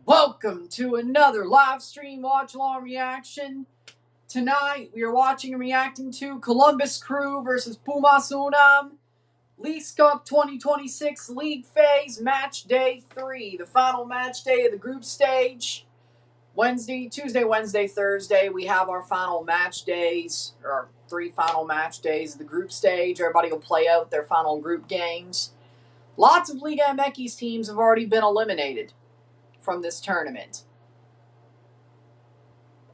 Welcome to another live stream watch-along reaction. Tonight, we are watching and reacting to Columbus Crew versus Pumas UNAM. Leagues Cup 2026 League Phase Match Day 3. The final match day of the group stage. Tuesday, Wednesday, Thursday, we have our final match days, or our 3 final match days of the group stage. Everybody will play out their final group games. Lots of Liga MX teams have already been eliminated from this tournament.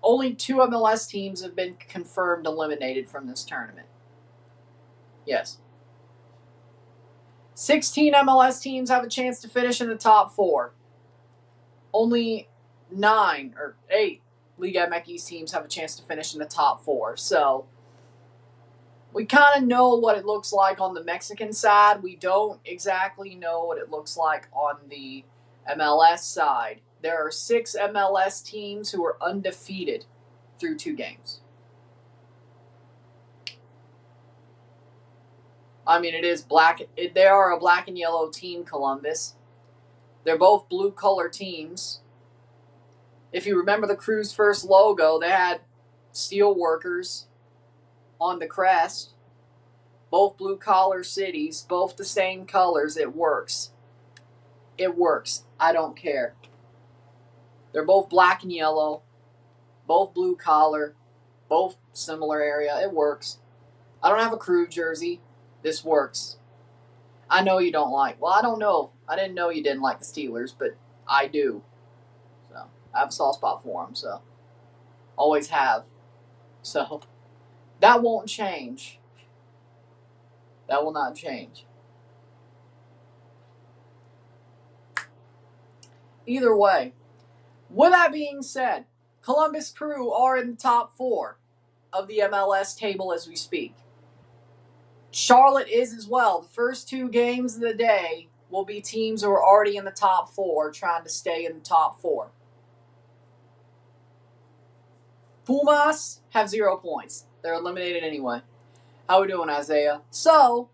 Only 2 MLS teams have been confirmed eliminated from this tournament. Yes. 16 MLS teams have a chance to finish in the top 4. Only 9 or 8 Liga MX teams have a chance to finish in the top 4. So we kind of know what it looks like on the Mexican side. We don't exactly know what it looks like on the MLS side. There are 6 MLS teams who are undefeated through 2 games. I mean, it is black. They are a black and yellow team, Columbus. They're both blue color teams. If you remember the Crew's first logo, they had steel workers on the crest. Both blue collar cities, both the same colors. It works. It works. I don't care. They're both black and yellow, both blue collar, both similar area. It works. I don't have a Crew jersey. This works. I know you don't like. Well, I don't know. I didn't know you didn't like the Steelers, but I do. So I have a soft spot for them. So always have. So that won't change. That will not change. Either way. With that being said, Columbus Crew are in the top 4 of the MLS table as we speak. Charlotte is as well. The first 2 games of the day will be teams who are already in the top 4 trying to stay in the top 4. Pumas have 0 points. They're eliminated anyway. How we doing, Isaiah? So,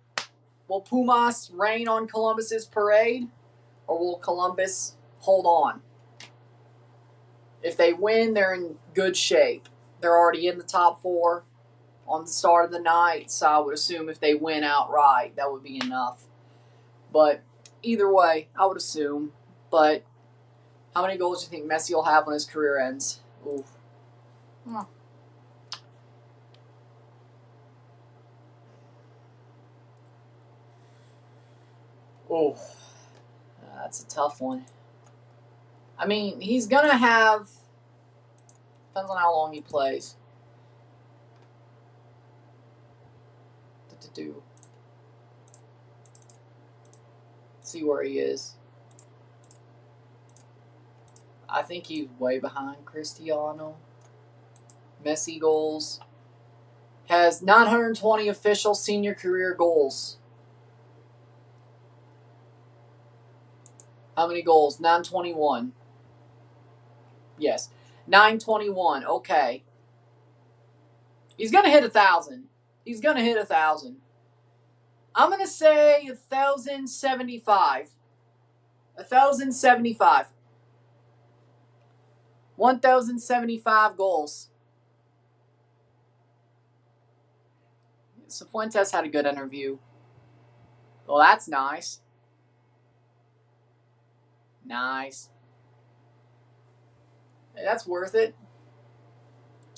will Pumas rain on Columbus's parade, or will Columbus hold on? If they win, they're in good shape. They're already in the top 4 on the start of the night, so I would assume if they win outright, that would be enough. But either way, I would assume. But how many goals do you think Messi will have when his career ends? Oof. Oh, that's a tough one. I mean, he's going to have, depends on how long he plays. See where he is. I think he's way behind Cristiano. Messi goals. Has 920 official senior career goals. How many goals? 921. Yes. 921. Okay. He's going to hit 1,000. He's going to hit 1,000. I'm going to say 1,075. 1,075. 1,075 goals. Cifuentes had a good interview. Well, that's nice. Nice. Hey, that's worth it.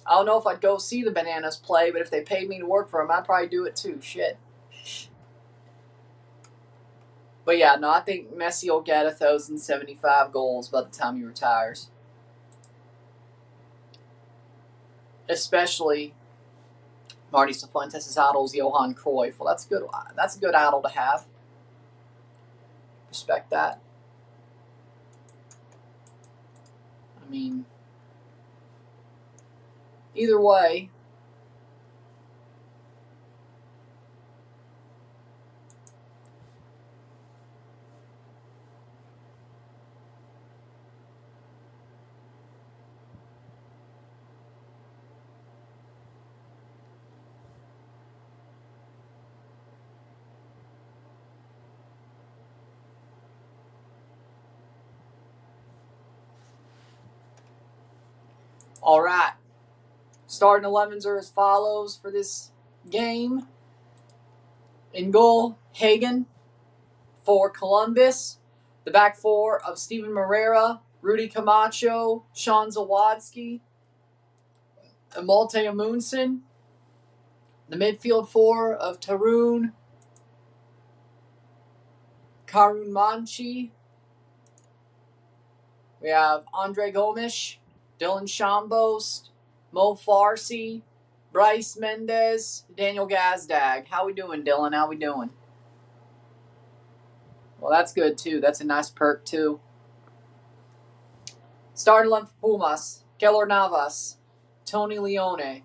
I don't know if I'd go see the Bananas play, but if they paid me to work for them, I'd probably do it too. Shit. But yeah, no, I think Messi will get 1,075 goals by the time he retires. Especially Marty Cifuentes' idol is Johan Cruyff. Well, that's good. That's a good idol to have. Respect that. I mean, either way, All right. Starting 11s are as follows for this game. In goal, Hagen for Columbus. The back four of Steven Moreira, Rudy Camacho, Sean Zawadski, and Malte Amundsen. The midfield four of Tarun, Karun Manchi. We have Andre Gomes, Dillon Chambost, Mo Farsi, Bryce Mendez, Daniel Gazdag. How we doing, Dillon? How we doing? Well, that's good, too. That's a nice perk, too. Starting 11 for Pumas, Keylor Navas, Tony Leone,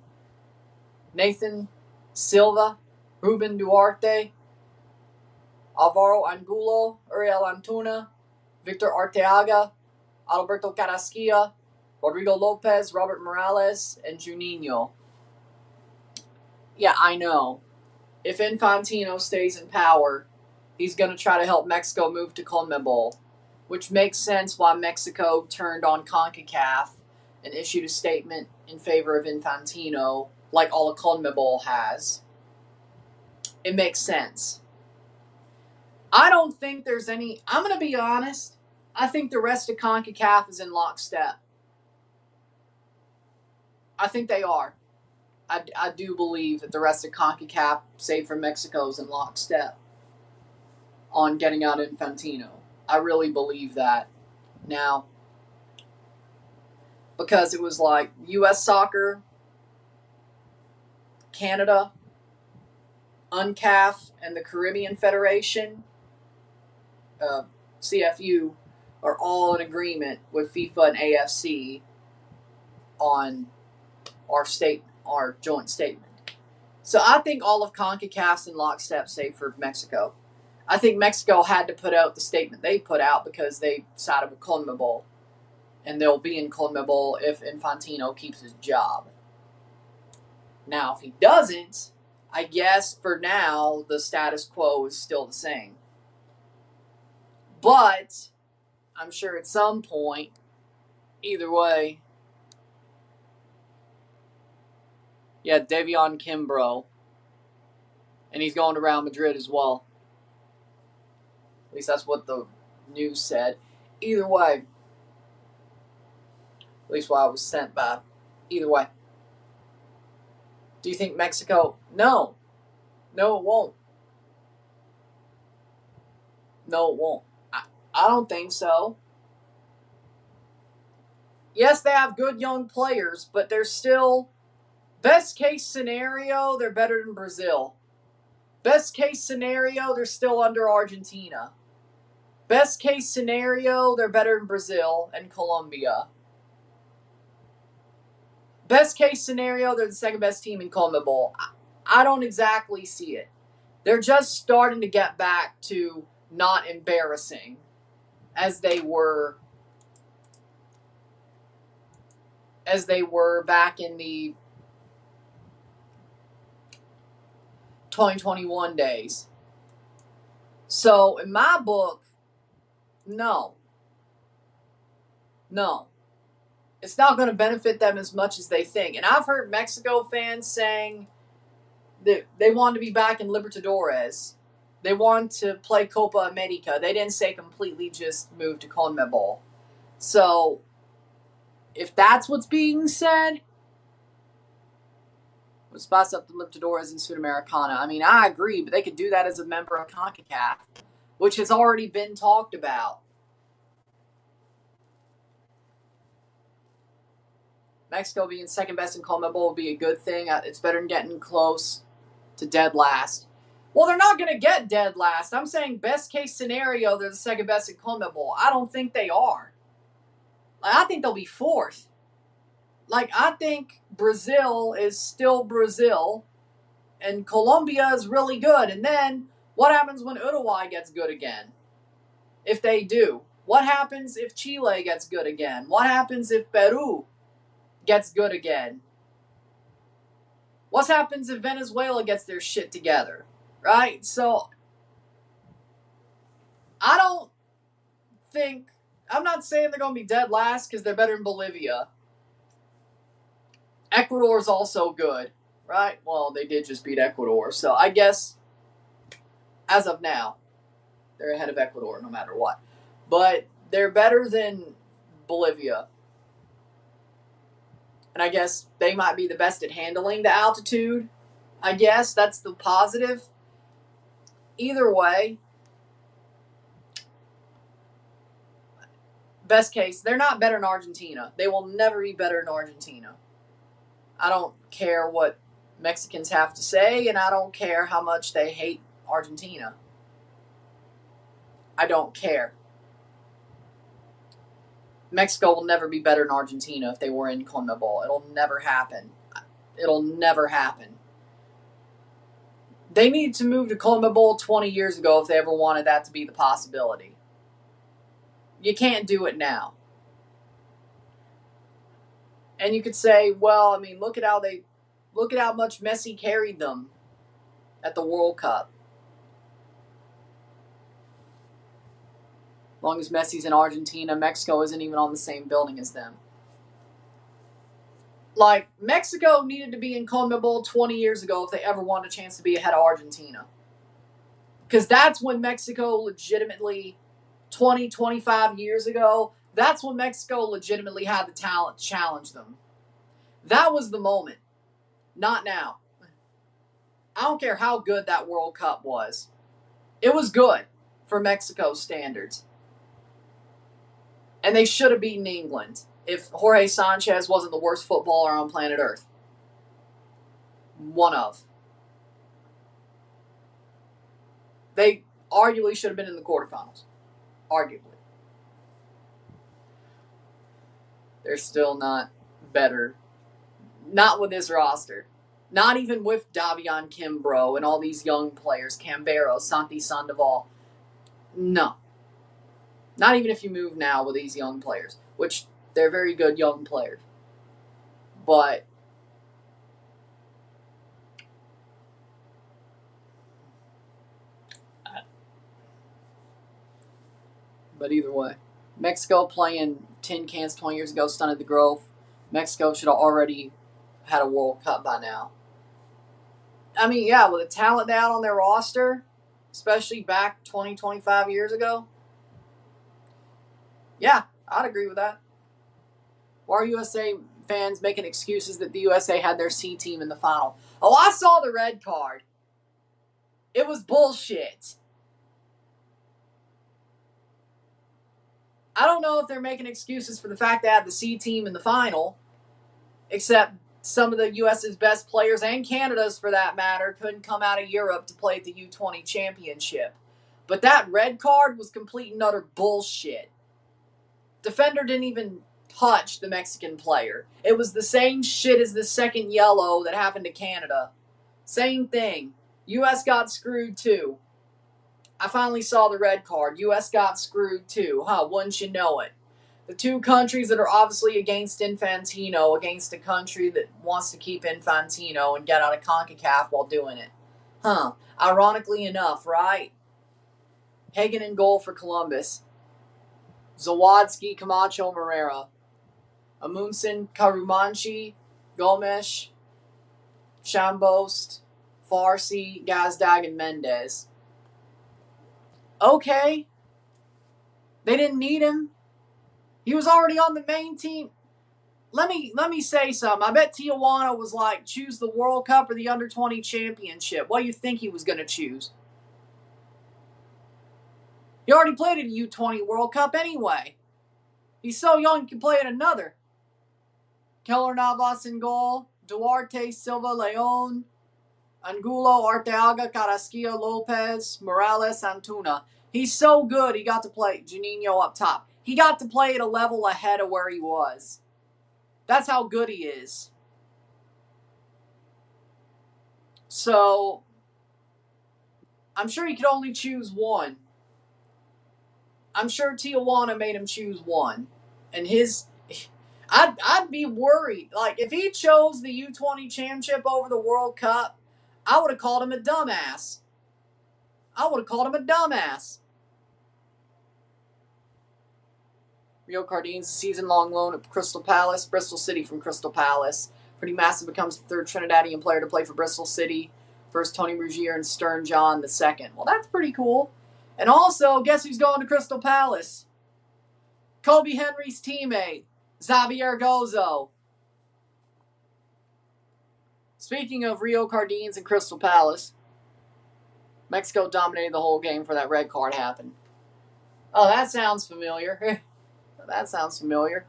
Nathan Silva, Ruben Duarte, Alvaro Angulo, Uriel Antuna, Victor Arteaga, Alberto Carrasquilla, Rodrigo Lopez, Robert Morales, and Juninho. Yeah, I know. If Infantino stays in power, he's going to try to help Mexico move to CONMEBOL, which makes sense why Mexico turned on CONCACAF and issued a statement in favor of Infantino, like all of CONMEBOL has. It makes sense. I don't think there's any... I'm going to be honest. I think the rest of CONCACAF is in lockstep. I think they are. I do believe that the rest of CONCACAF, save for Mexico, is in lockstep on getting out Infantino. I really believe that. Now, because it was like U.S. Soccer, Canada, UNCAF, and the Caribbean Federation, CFU, are all in agreement with FIFA and AFC on our joint statement. So I think all of CONCACAF's in lockstep, save for Mexico. I think Mexico had to put out the statement they put out because they sided with CONMEBOL, and they'll be in CONMEBOL if Infantino keeps his job. Now, if he doesn't, I guess for now the status quo is still the same. But I'm sure at some point, either way, yeah, Davion Kimbrough, and he's going to Real Madrid as well. At least that's what the news said. Either way, at least what I was sent by. Either way. Do you think Mexico? No. No, it won't. No, it won't. I don't think so. Yes, they have good young players, but they're still... Best case scenario, they're better than Brazil. Best case scenario, they're still under Argentina. Best case scenario, they're better than Brazil and Colombia. Best case scenario, they're the second best team in CONMEBOL. I don't exactly see it. They're just starting to get back to not embarrassing as they were back in the 2021 days. So, in my book, no. It's not going to benefit them as much as they think. And I've heard Mexico fans saying that they want to be back in Libertadores. They want to play Copa America. They didn't say completely just move to CONMEBOL. So, if that's what's being said, let's pass up the Libertadores and Sudamericana. I mean, I agree, but they could do that as a member of CONCACAF, which has already been talked about. Mexico being second best in CONMEBOL would be a good thing. It's better than getting close to dead last. Well, they're not going to get dead last. I'm saying best case scenario, they're the second best in CONMEBOL. I don't think they are. I think they'll be fourth. I think Brazil is still Brazil, and Colombia is really good. And then, what happens when Uruguay gets good again? If they do. What happens if Chile gets good again? What happens if Peru gets good again? What happens if Venezuela gets their shit together? Right? So, I don't think... I'm not saying they're going to be dead last because they're better than Bolivia. Ecuador is also good, right? Well, they did just beat Ecuador, so I guess as of now, they're ahead of Ecuador no matter what. But they're better than Bolivia. And I guess they might be the best at handling the altitude. I guess that's the positive. Either way, best case, they're not better than Argentina. They will never be better than Argentina. I don't care what Mexicans have to say, and I don't care how much they hate Argentina. I don't care. Mexico will never be better than Argentina if they were in CONMEBOL. It'll never happen. It'll never happen. They needed to move to CONMEBOL 20 years ago if they ever wanted that to be the possibility. You can't do it now. And you could say, well, I mean, look at how much Messi carried them at the World Cup. As long as Messi's in Argentina, Mexico isn't even on the same building as them. Like, Mexico needed to be in CONMEBOL 20 years ago if they ever wanted a chance to be ahead of Argentina. Because that's when Mexico legitimately, 20, 25 years ago, that's when Mexico legitimately had the talent to challenge them. That was the moment. Not now. I don't care how good that World Cup was. It was good for Mexico's standards. And they should have beaten England if Jorge Sanchez wasn't the worst footballer on planet Earth. One of. They arguably should have been in the quarterfinals. Arguably. They're still not better. Not with this roster. Not even with Davion Kimbrough and all these young players. Cambero, Santi Sandoval. No. Not even if you move now with these young players. Which, they're very good young players. But either way. Mexico playing tin cans 20 years ago stunted the growth. Mexico should have already had a World Cup by now. I mean, yeah, with the talent down on their roster, especially back 20, 25 years ago, yeah, I'd agree with that. Why are USA fans making excuses that the USA had their C team in the final? Oh, I saw the red card. It was bullshit. I don't know if they're making excuses for the fact they had the C team in the final, except some of the U.S.'s best players, and Canada's for that matter, couldn't come out of Europe to play at the U20 championship. But that red card was complete and utter bullshit. Defender didn't even touch the Mexican player. It was the same shit as the second yellow that happened to Canada. Same thing. U.S. got screwed too. I finally saw the red card. U.S. got screwed too. Wouldn't you know it? The two countries that are obviously against Infantino, against a country that wants to keep Infantino and get out of CONCACAF while doing it. Ironically enough, right? Hagen in goal for Columbus. Zawadzki, Camacho, Morera. Amundsen, Karumanchi, Gomes, Shambost, Farsi, Gazdag, and Mendez. Okay. They didn't need him. He was already on the main team. Let me say something. I bet Tijuana was like, choose the World Cup or the Under-20 Championship. What do you think he was going to choose? He already played at a U20 World Cup anyway. He's so young he can play at another. Keller Navas in goal. Duarte, Silva, Leon. Angulo, Arteaga, Carrasquilla, Lopez, Morales, Antuna. He's so good he got to play Juninho up top. He got to play at a level ahead of where he was. That's how good he is. So, I'm sure he could only choose one. I'm sure Tijuana made him choose one. And I'd be worried. Like, if he chose the U20 championship over the World Cup, I would have called him a dumbass. Rio Cardin's season-long loan at Crystal Palace. Bristol City from Crystal Palace. Pretty massive, becomes the third Trinidadian player to play for Bristol City. First Tony Brugier and Stern John the second. Well, that's pretty cool. And also, guess who's going to Crystal Palace? Kobe Henry's teammate, Xavier Gozo. Speaking of Rio Cardines and Crystal Palace, Mexico dominated the whole game for that red card happened. Oh, that sounds familiar. That sounds familiar.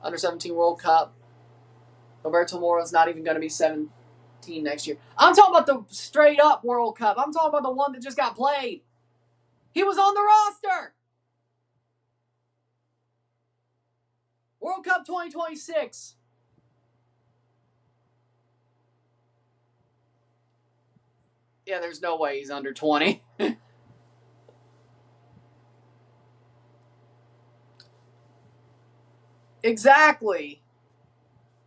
Under-17 World Cup. Roberto Moro's not even going to be 17 next year. I'm talking about the straight-up World Cup. I'm talking about the one that just got played. He was on the roster. World Cup 2026. Yeah, there's no way he's under 20. Exactly.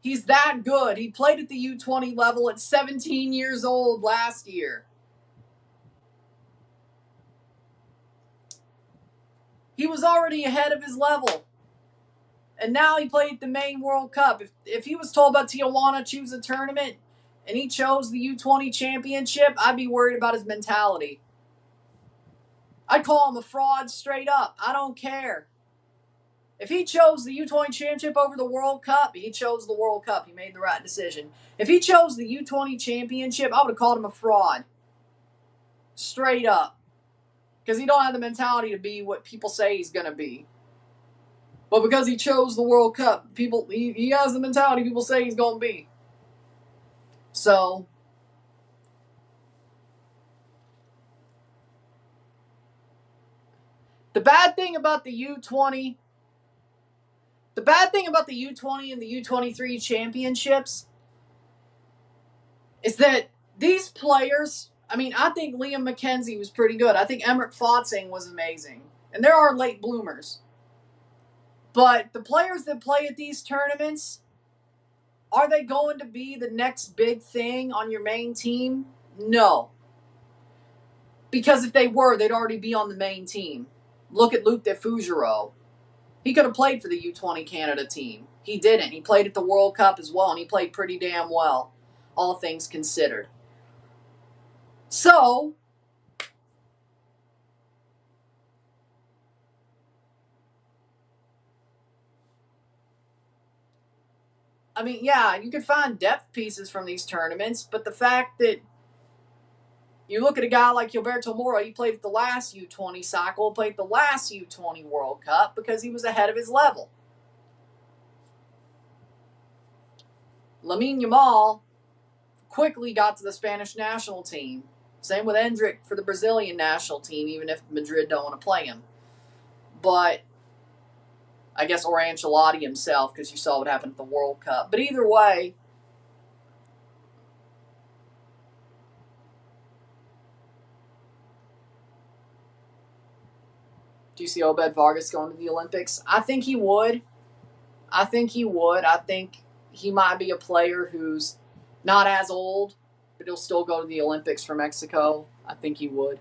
He's that good. He played at the U20 level at 17 years old last year. He was already ahead of his level. And now he played the main World Cup. If he was told about Tijuana choose a tournament and he chose the U20 championship, I'd be worried about his mentality. I'd call him a fraud straight up. I don't care. If he chose the U20 championship over the World Cup, he chose the World Cup. He made the right decision. If he chose the U20 championship, I would have called him a fraud. Straight up. Because he don't have the mentality to be what people say he's going to be. But because he chose the World Cup, he has the mentality people say he's going to be. So, the bad thing about the U20 and the U23 championships is that these players, I think Liam McKenzie was pretty good. I think Emmerich Fotzing was amazing. And there are late bloomers. But the players that play at these tournaments, are they going to be the next big thing on your main team? No. Because if they were, they'd already be on the main team. Look at Luc de Fougereau. He could have played for the U20 Canada team. He didn't. He played at the World Cup as well, and he played pretty damn well, all things considered. So, yeah, you could find depth pieces from these tournaments, but the fact that you look at a guy like Gilberto Moro, he played at the last U20 cycle, played at the last U20 World Cup because he was ahead of his level. Lamine Yamal quickly got to the Spanish national team. Same with Endrick for the Brazilian national team, even if Madrid don't want to play him. But I guess, or Ancelotti himself, because you saw what happened at the World Cup. But either way, do you see Obed Vargas going to the Olympics? I think he would. I think he might be a player who's not as old, but he'll still go to the Olympics for Mexico. I think he would.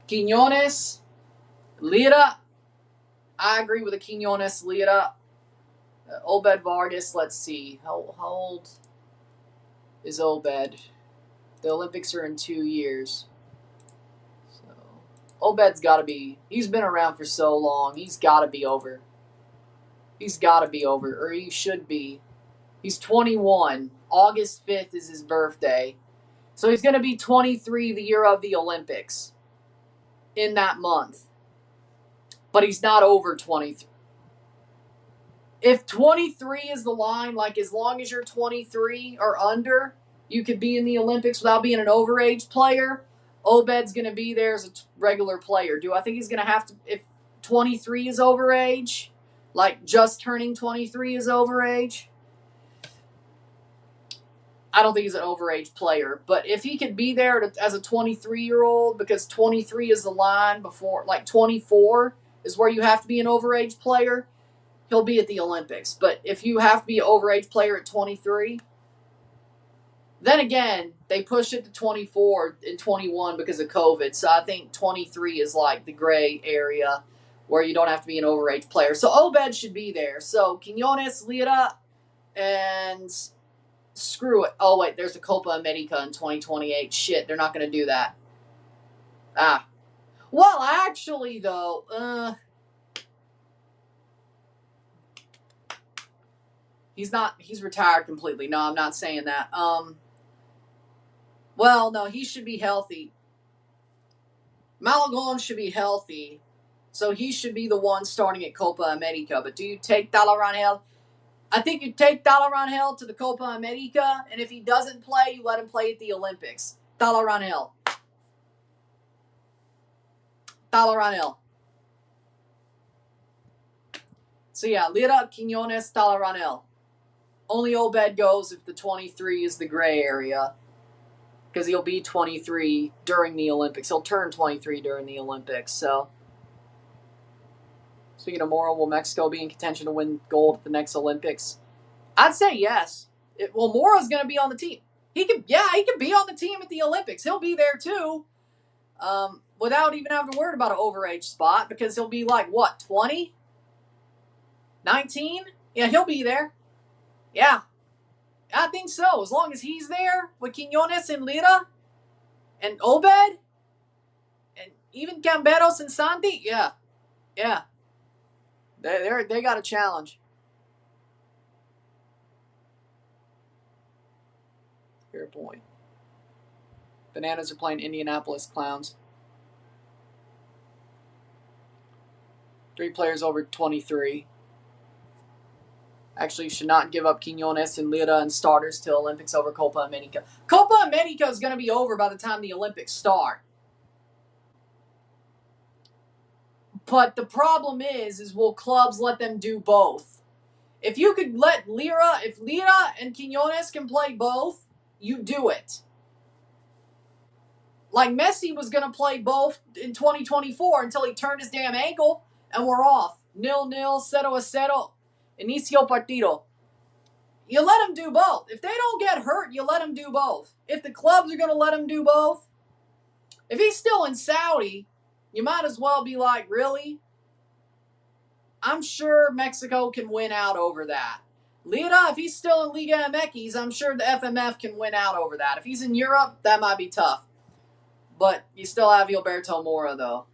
Quiñones, Lira. I agree with the Quiñones, Lira. Obed Vargas, let's see. How old is Obed? The Olympics are in 2 years. So Obed's got to be, he's been around for so long. He's got to be over. Or he should be. He's 21. August 5th is his birthday. So he's going to be 23 the year of the Olympics in that month. But he's not over 23. If 23 is the line, like as long as you're 23 or under, you could be in the Olympics without being an overage player, Obed's going to be there as a regular player. Do I think he's going to have to, if 23 is overage, like just turning 23 is overage? I don't think he's an overage player. But if he could be there as a 23-year-old, because 23 is the line before, like 24 is where you have to be an overage player, he'll be at the Olympics. But if you have to be an overage player at 23, Then again, they pushed it to 24 and 21 because of COVID. So I think 23 is like the gray area where you don't have to be an overage player. So Obed should be there. So Quiñones, Lira, and screw it. Oh, wait, there's the Copa America in 2028. Shit, they're not going to do that. Well, actually, though, he's retired completely. No, I'm not saying that. Well, no, he should be healthy. Malagon should be healthy, so he should be the one starting at Copa America. But do you take Talarangel? I think you take Talarangel to the Copa America, and if he doesn't play, you let him play at the Olympics. Talarangel. So yeah, Lira, Quiñones, Talarangel. Only Obed goes if the 23 is the gray area. Because he'll be 23 during the Olympics. He'll turn 23 during the Olympics. So, speaking of Mora, will Mexico be in contention to win gold at the next Olympics? I'd say yes. Mora's going to be on the team. He could be on the team at the Olympics. He'll be there too, without even having to worry about an overage spot because he'll be like, what, 20? 19? Yeah, he'll be there. Yeah. I think so. As long as he's there with Quiñones and Lira and Obed and even Camberos and Santi, yeah. They got a challenge. Fair point. Bananas are playing Indianapolis Clowns. 3 players over 23. Actually, should not give up Quiñones and Lira and starters till Olympics over Copa America. Copa America is going to be over by the time the Olympics start. But the problem is will clubs let them do both? If you could let if Lira and Quiñones can play both, you do it. Like Messi was going to play both in 2024 until he turned his damn ankle and we're off. 0-0, 0-0. Inicio partido. You let them do both. If they don't get hurt, you let them do both. If the clubs are going to let them do both, if he's still in Saudi, you might as well be like, really? I'm sure Mexico can win out over that. Lira, if he's still in Liga MX, I'm sure the FMF can win out over that. If he's in Europe, that might be tough. But you still have Gilberto Mora, though.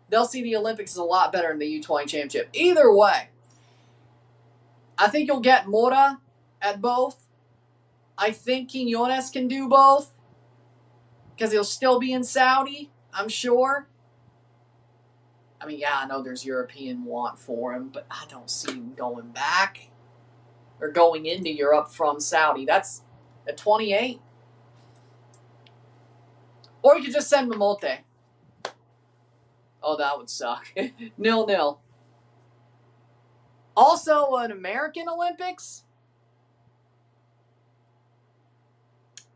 They'll see the Olympics as a lot better than the U20 Championship. Either way, I think you'll get Mora at both. I think Quiñones can do both because he'll still be in Saudi, I'm sure. I mean, yeah, I know there's European want for him, but I don't see him going back or going into Europe from Saudi. That's at 28. Or you could just send Mamote. Oh, that would suck. 0-0. Also, an American Olympics?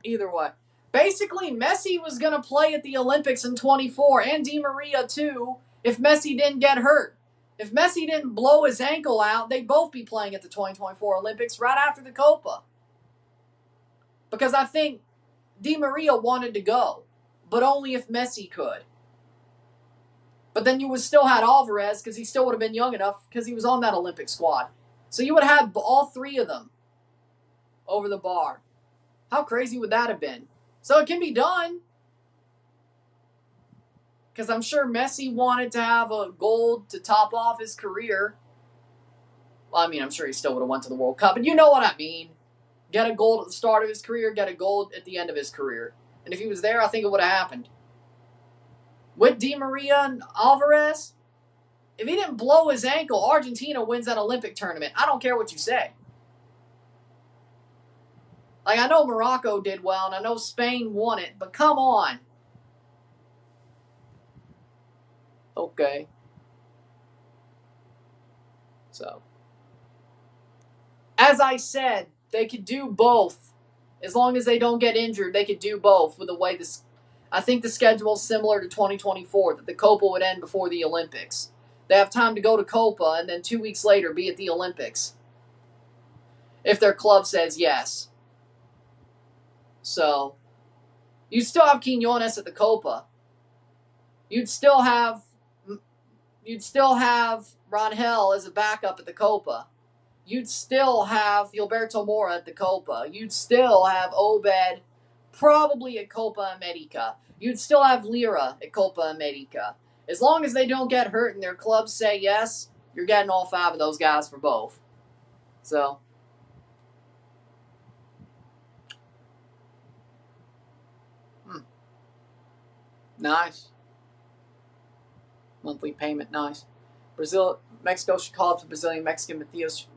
Either way. Basically, Messi was going to play at the Olympics in 24, and Di Maria too, if Messi didn't get hurt. If Messi didn't blow his ankle out, they'd both be playing at the 2024 Olympics right after the Copa. Because I think Di Maria wanted to go, but only if Messi could. But then you would still had Alvarez because he still would have been young enough because he was on that Olympic squad. So you would have had all 3 of them over the bar. How crazy would that have been? So it can be done. Because I'm sure Messi wanted to have a gold to top off his career. Well, I mean, I'm sure he still would have went to the World Cup. But you know what I mean. Get a gold at the start of his career, get a gold at the end of his career. And if he was there, I think it would have happened. With Di Maria and Alvarez, if he didn't blow his ankle, Argentina wins that Olympic tournament. I don't care what you say. Like, I know Morocco did well, and I know Spain won it, but come on. Okay. So, as I said, they could do both. As long as they don't get injured, they could do both with the way this... I think the schedule is similar to 2024, that the Copa would end before the Olympics. They have time to go to Copa and then 2 weeks later be at the Olympics. If their club says yes. So you'd still have Quiñones at the Copa. You'd still have Rangel as a backup at the Copa. You'd still have Gilberto Mora at the Copa. You'd still have Obed probably at Copa America. You'd still have Lira at Copa America. As long as they don't get hurt and their clubs say yes, you're getting all 5 of those guys for both. So, nice. Monthly payment, nice. Mexico should call up the Brazilian-Mexican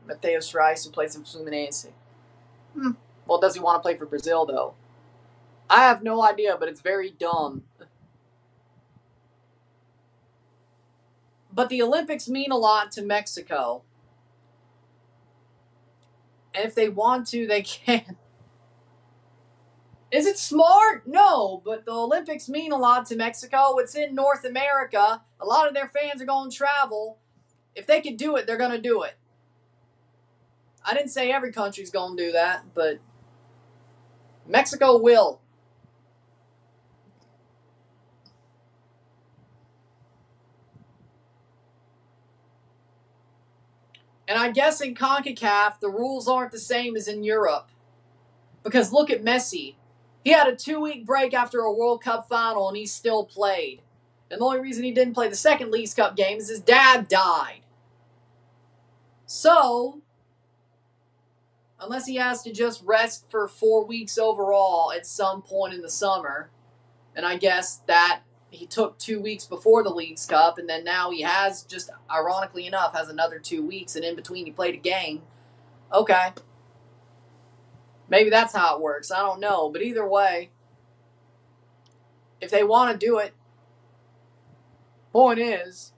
Mateus Rice, who plays in Fluminense. Well, does he want to play for Brazil, though? I have no idea, but it's very dumb. But the Olympics mean a lot to Mexico. And if they want to, they can. Is it smart? No, but the Olympics mean a lot to Mexico. It's in North America. A lot of their fans are going to travel. If they can do it, they're going to do it. I didn't say every country's going to do that, but Mexico will. And I guess in CONCACAF, the rules aren't the same as in Europe. Because look at Messi. He had a 2-week break after a World Cup final, and he still played. And the only reason he didn't play the second Leagues Cup game is his dad died. So, unless he has to just rest for 4 weeks overall at some point in the summer, and I guess that he took 2 weeks before the Leagues Cup, and then now he has, just ironically enough, has another 2 weeks, and in between he played a game. Okay. Maybe that's how it works. I don't know. But either way, if they want to do it, point is,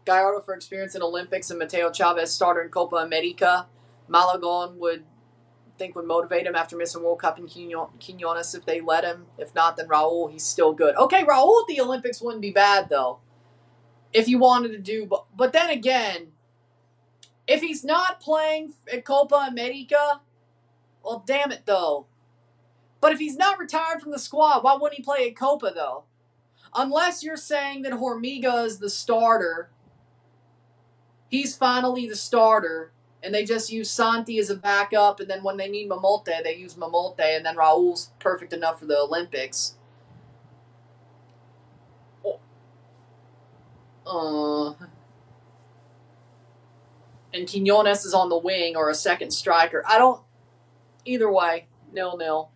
Gallardo for experience in Olympics and Mateo Chavez starter in Copa America. Malagon would motivate him after missing World Cup in Quiñones if they let him. If not, then Raul, he's still good. Okay, Raul at the Olympics wouldn't be bad, though. If you wanted to do, but then again, if he's not playing at Copa America, well, damn it, though. But if he's not retired from the squad, why wouldn't he play at Copa, though? Unless you're saying that Hormiga is the starter, he's finally the starter, and they just use Santi as a backup, and then when they need Mamolte, they use Mamolte, and then Raul's perfect enough for the Olympics. And Quiñones is on the wing or a second striker. Either way, 0-0.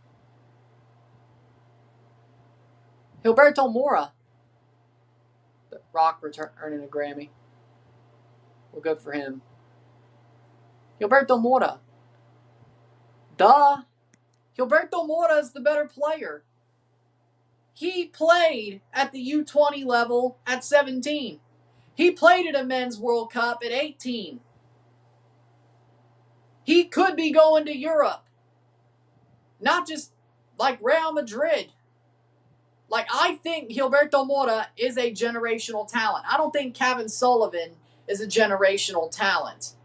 Gilberto Mora. The Rock earning a Grammy. Well, good for him. Gilberto Mora. Duh. Gilberto Mora is the better player. He played at the U20 level at 17. He played at a men's World Cup at 18. He could be going to Europe. Not just like Real Madrid. Like, I think Gilberto Mora is a generational talent. I don't think Kevin Sullivan is a generational talent.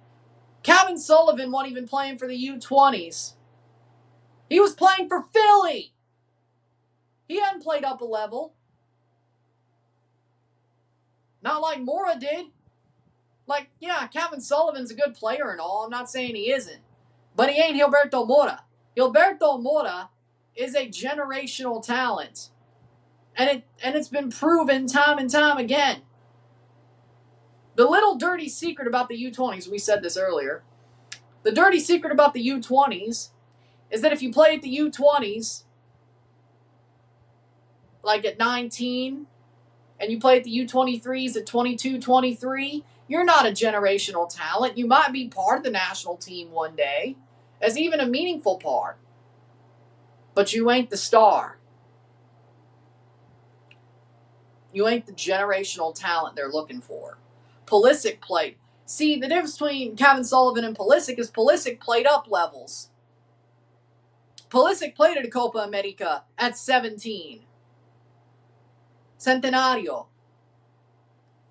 Kevin Sullivan wasn't even playing for the U20s. He was playing for Philly. He hadn't played up a level. Not like Mora did. Like, yeah, Kevin Sullivan's a good player and all. I'm not saying he isn't. But he ain't Gilberto Mora. Gilberto Mora is a generational talent. And it's been proven time and time again. The little dirty secret about the U20s, we said this earlier. The dirty secret about the U20s is that if you play at the U20s, like at 19, and you play at the U23s at 22, 23, you're not a generational talent. You might be part of the national team one day, as even a meaningful part. But you ain't the star. You ain't the generational talent they're looking for. Pulisic played. See, the difference between Kevin Sullivan and Pulisic is Pulisic played up levels. Pulisic played at a Copa America at 17. Centenario.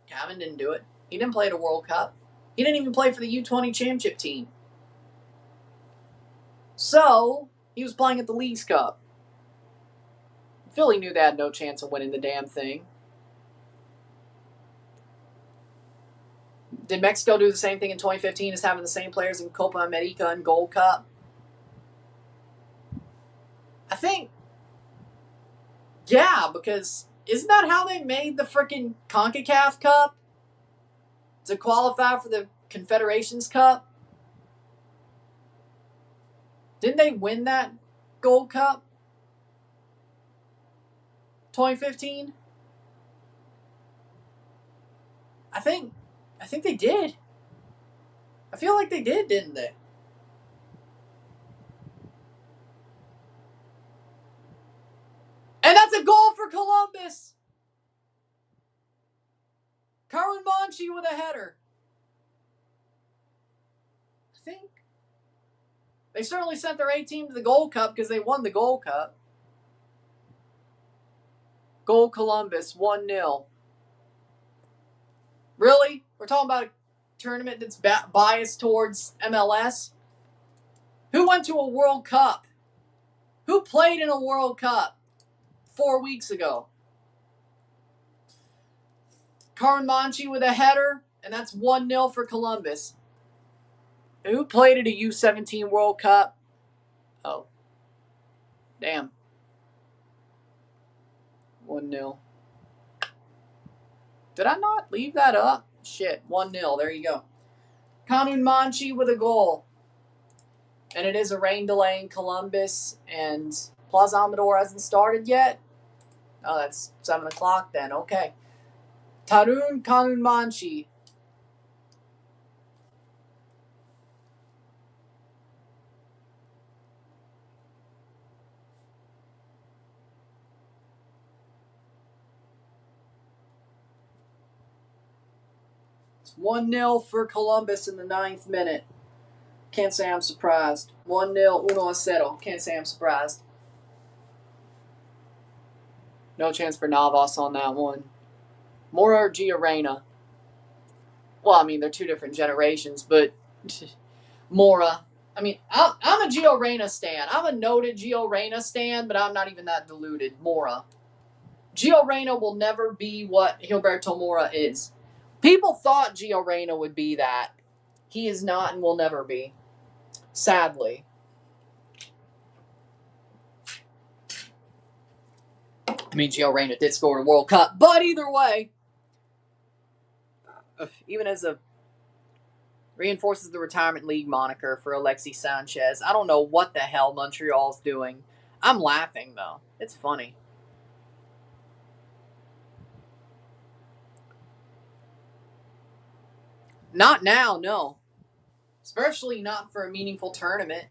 Kevin didn't do it. He didn't play at a World Cup. He didn't even play for the U20 championship team. So, he was playing at the Leagues Cup. Philly knew they had no chance of winning the damn thing. Did Mexico do the same thing in 2015 as having the same players in Copa America and Gold Cup? I think, yeah, because isn't that how they made the freaking CONCACAF Cup? To qualify for the Confederations Cup? Didn't they win that Gold Cup? 2015? I think they did. I feel like they did, didn't they? And that's a goal for Columbus. Carmen Monchi with a header. I think they certainly sent their A team to the Gold Cup because they won the Gold Cup. Goal Columbus, 1-0. Really? We're talking about a tournament that's biased towards MLS? Who went to a World Cup? Who played in a World Cup 4 weeks ago? Carmen Monchi with a header, and that's 1-0 for Columbus. Who played at a U17 World Cup? Oh. Damn. 1-0. Did I not leave that up? Shit, 1-0. There you go. Kanun Manchi with a goal. And it is a rain delay in Columbus, and Plaza Amador hasn't started yet. Oh, that's 7 o'clock then. Okay. Tarun Kanun Manchi. It's 1-0 for Columbus in the 9th minute. Can't say I'm surprised. 1-0, 1-0. Can't say I'm surprised. No chance for Navas on that one. Mora or Giorena? Well, I mean, they're two different generations, but Mora. I mean, I'm a Gio Reyna stan. I'm a noted Gio Reyna stan, but I'm not even that deluded. Mora. Gio Reyna will never be what Gilberto Mora is. People thought Gio Reyna would be that. He is not and will never be. Sadly. I mean, Gio Reyna did score in a World Cup, but either way, even as a reinforces the retirement league moniker for Alexis Sanchez. I don't know what the hell Montreal's doing. I'm laughing, though. It's funny. Not now, no. Especially not for a meaningful tournament.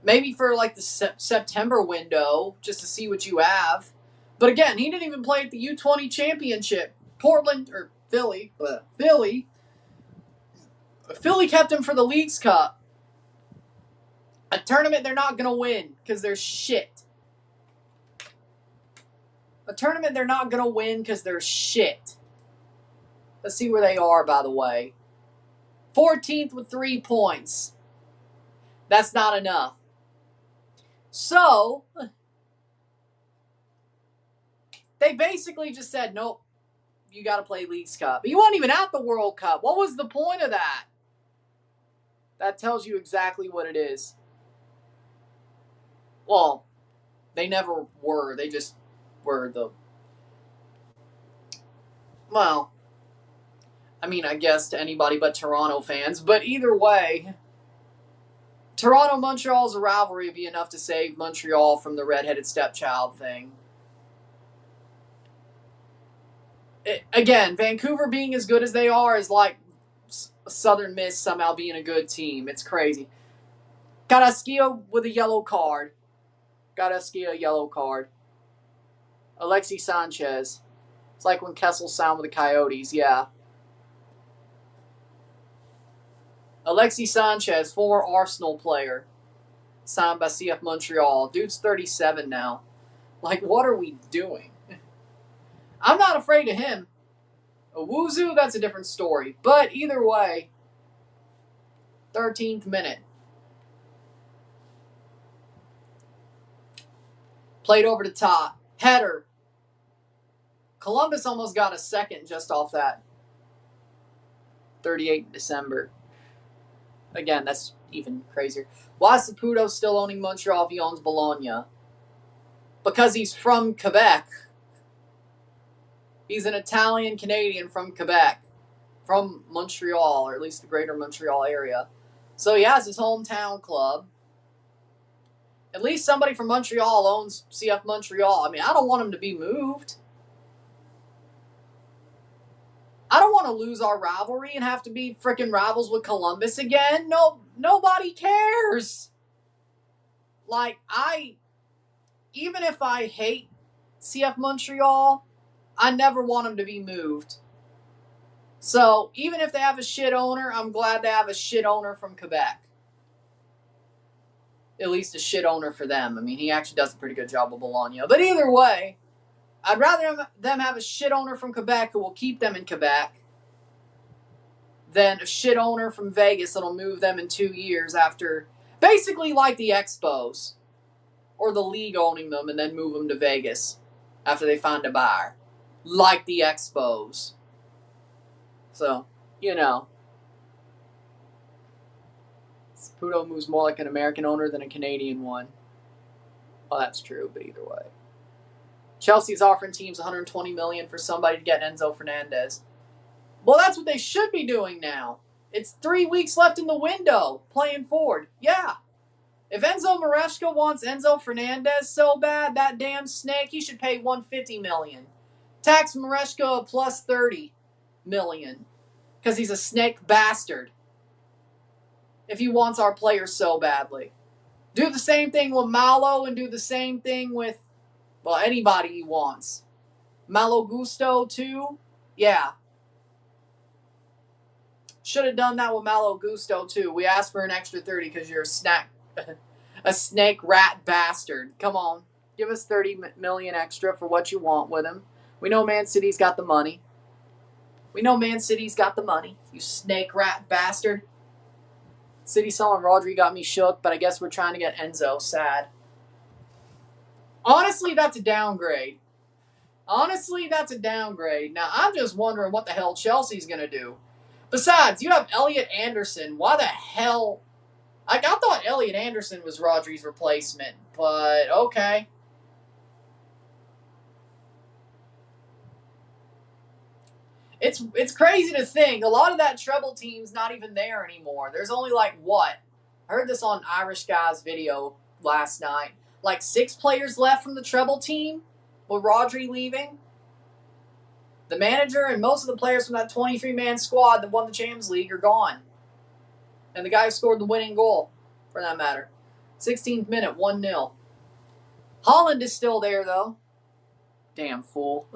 Maybe for like the September window, just to see what you have. But again, he didn't even play at the U20 championship. Philly kept him for the Leagues Cup. A tournament they're not going to win because they're shit. A tournament they're not going to win because they're shit. Let's see where they are, by the way. 14th with 3 points. That's not enough. So, they basically just said, nope, you got to play Leagues Cup. But you weren't even at the World Cup. What was the point of that? That tells you exactly what it is. Well, they never were. They just were the... Well, I mean, I guess to anybody but Toronto fans. But either way, Toronto-Montreal's a rivalry would be enough to save Montreal from the redheaded stepchild thing. Again, Vancouver being as good as they are is like Southern Miss somehow being a good team. It's crazy. Carrasquillo with a yellow card. Carrasquillo, yellow card. Alexis Sanchez. It's like when Kessel signed with the Coyotes, yeah. Alexis Sanchez, former Arsenal player. Signed by CF Montreal. Dude's 37 now. Like, what are we doing? I'm not afraid of him. Owuzu, that's a different story. But either way, 13th minute. Played over the top. Header. Columbus almost got a second just off that. 38 December. Again, that's even crazier. Why is Saputo still owning Montreal if he owns Bologna? Because he's from Quebec. He's an Italian-Canadian from Quebec. From Montreal, or at least the greater Montreal area. So he has his hometown club. At least somebody from Montreal owns CF Montreal. I mean, I don't want him to be moved. I don't want to lose our rivalry and have to be freaking rivals with Columbus again. No, nobody cares. Like, even if I hate CF Montreal, I never want them to be moved. So, even if they have a shit owner, I'm glad they have a shit owner from Quebec. At least a shit owner for them. I mean, he actually does a pretty good job with Bologna. But either way, I'd rather them have a shit owner from Quebec who will keep them in Quebec than a shit owner from Vegas that'll move them in 2 years after, basically like the Expos or the league owning them and then move them to Vegas after they find a buyer. Like the Expos. So, you know. Saputo moves more like an American owner than a Canadian one. Well, that's true, but either way. Chelsea's offering teams $120 million for somebody to get Enzo Fernandez. Well, that's what they should be doing now. It's 3 weeks left in the window, playing forward. Yeah. If Enzo Maresca wants Enzo Fernandez so bad, that damn snake, he should pay $150 million. Tax Maresca plus $30 million. Because he's a snake bastard. If he wants our players so badly. Do the same thing with Malo and do the same thing with, well, anybody he wants. Malo Gusto, too? Yeah. Should have done that with Malo Gusto, too. We asked for an extra 30 because you're a snake rat bastard. Come on. Give us $30 million extra for what you want with him. We know Man City's got the money. You snake rat bastard. City selling Rodri got me shook, but I guess we're trying to get Enzo. Sad. Honestly, that's a downgrade. Now, I'm just wondering what the hell Chelsea's going to do. Besides, you have Elliot Anderson. Why the hell? I thought Elliot Anderson was Rodri's replacement, but okay. It's crazy to think. A lot of that treble team's not even there anymore. There's only I heard this on Irish Guy's video last night. 6 players left from the treble team with Rodri leaving. The manager and most of the players from that 23-man squad that won the Champions League are gone. And the guy who scored the winning goal, for that matter. 16th minute, 1-0. Holland is still there, though. Damn fool.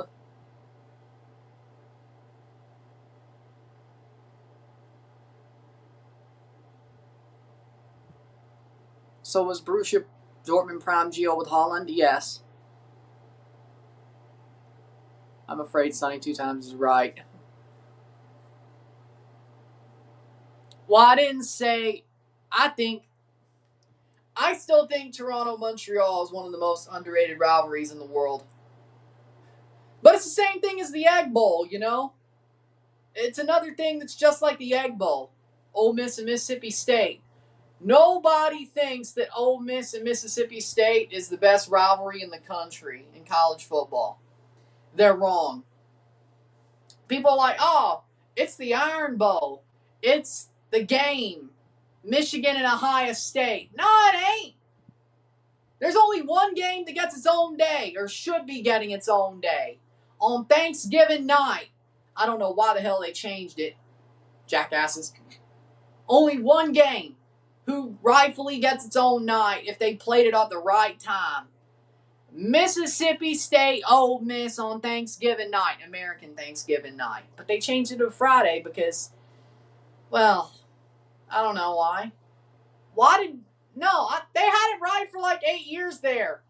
So was Borussia Dortmund Prime Geo with Holland? Yes. I'm afraid Sonny 2 times is right. Well, I didn't say... I still think Toronto-Montreal is one of the most underrated rivalries in the world. But it's the same thing as the Egg Bowl, you know? It's another thing that's just like the Egg Bowl. Ole Miss and Mississippi State. Nobody thinks that Ole Miss and Mississippi State is the best rivalry in the country in college football. They're wrong. People are like, oh, it's the Iron Bowl. It's the game. Michigan and Ohio State. No, it ain't. There's only one game that gets its own day, or should be getting its own day. On Thanksgiving night. I don't know why the hell they changed it. Jackasses. Only one game. Who rightfully gets its own night if they played it at the right time. Mississippi State, Ole Miss on Thanksgiving night, American Thanksgiving night. But they changed it to Friday because, well, I don't know why. They had it right for 8 years there.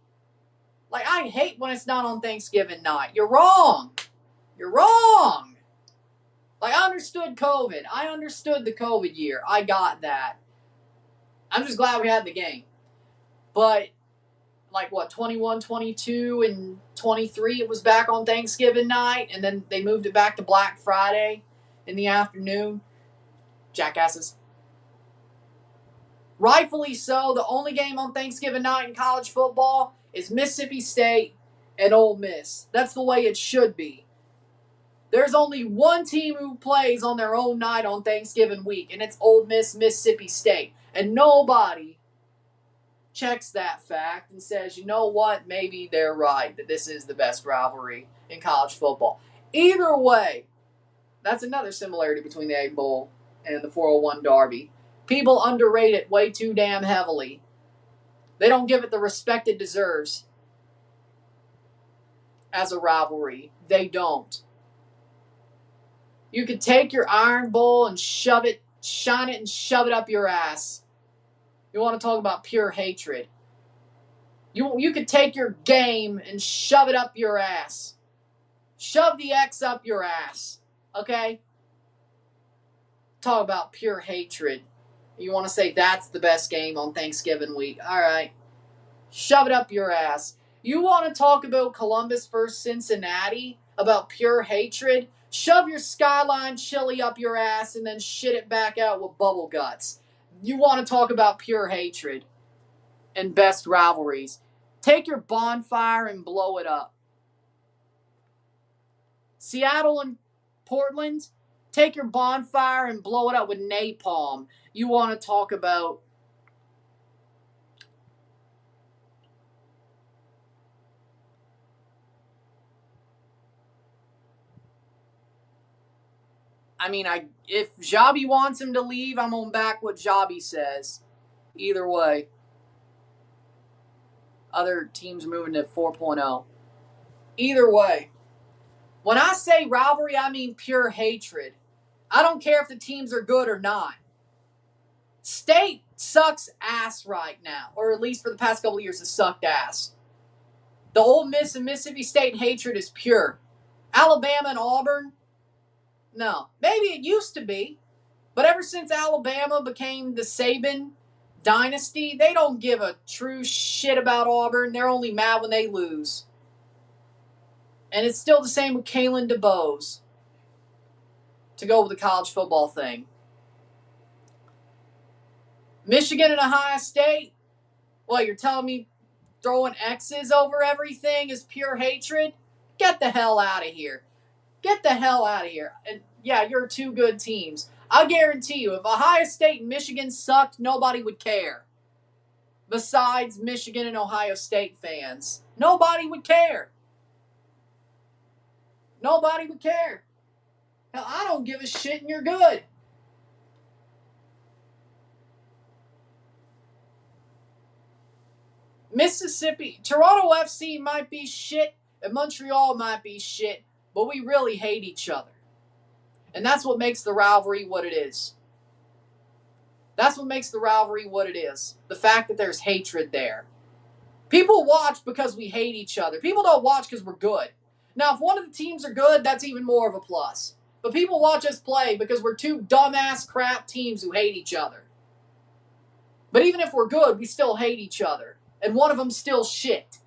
I hate when it's not on Thanksgiving night. You're wrong. Like, I understood COVID. I understood the COVID year. I got that. I'm just glad we had the game. But, like, 21, 22, and 23, it was back on Thanksgiving night, and then they moved it back to Black Friday in the afternoon. Jackasses. Rightfully so, the only game on Thanksgiving night in college football is Mississippi State and Ole Miss. That's the way it should be. There's only one team who plays on their own night on Thanksgiving week, and it's Ole Miss, Mississippi State. And nobody checks that fact and says, you know what, maybe they're right, that this is the best rivalry in college football. Either way, that's another similarity between the Egg Bowl and the 401 Derby. People underrate it way too damn heavily. They don't give it the respect it deserves as a rivalry. They don't. You could take your Iron Bowl and shove it, shine it and shove it up your ass. You want to talk about pure hatred. You could take your game and shove it up your ass. Shove the X up your ass. Okay? Talk about pure hatred. You want to say that's the best game on Thanksgiving week. All right. Shove it up your ass. You want to talk about Columbus versus Cincinnati? About pure hatred? Shove your Skyline chili up your ass and then shit it back out with bubble guts. You want to talk about pure hatred and best rivalries? Take your bonfire and blow it up. Seattle and Portland, take your bonfire and blow it up with napalm. You want to talk about if Jabi wants him to leave, I'm on back what Jabi says. Either way. Other teams moving to 4.0. Either way. When I say rivalry, I mean pure hatred. I don't care if the teams are good or not. State sucks ass right now. Or at least for the past couple of years, it sucked ass. The Ole Miss and Mississippi State hatred is pure. Alabama and Auburn? No. Maybe it used to be. But ever since Alabama became the Saban dynasty, they don't give a true shit about Auburn. They're only mad when they lose. And it's still the same with Kalen DeBose. To go with the college football thing. Michigan and Ohio State? What, you're telling me throwing X's over everything is pure hatred? Get the hell out of here. Get the hell out of here. And yeah, you're two good teams. I'll guarantee you, if Ohio State and Michigan sucked, nobody would care. Besides Michigan and Ohio State fans. Nobody would care. Nobody would care. Hell, I don't give a shit and you're good. Mississippi, Toronto FC might be shit and Montreal might be shit, but we really hate each other. And that's what makes the rivalry what it is. That's what makes the rivalry what it is. The fact that there's hatred there. People watch because we hate each other. People don't watch because we're good. Now, if one of the teams are good, that's even more of a plus. But people watch us play because we're two dumbass crap teams who hate each other. But even if we're good, we still hate each other. And one of them's still shit.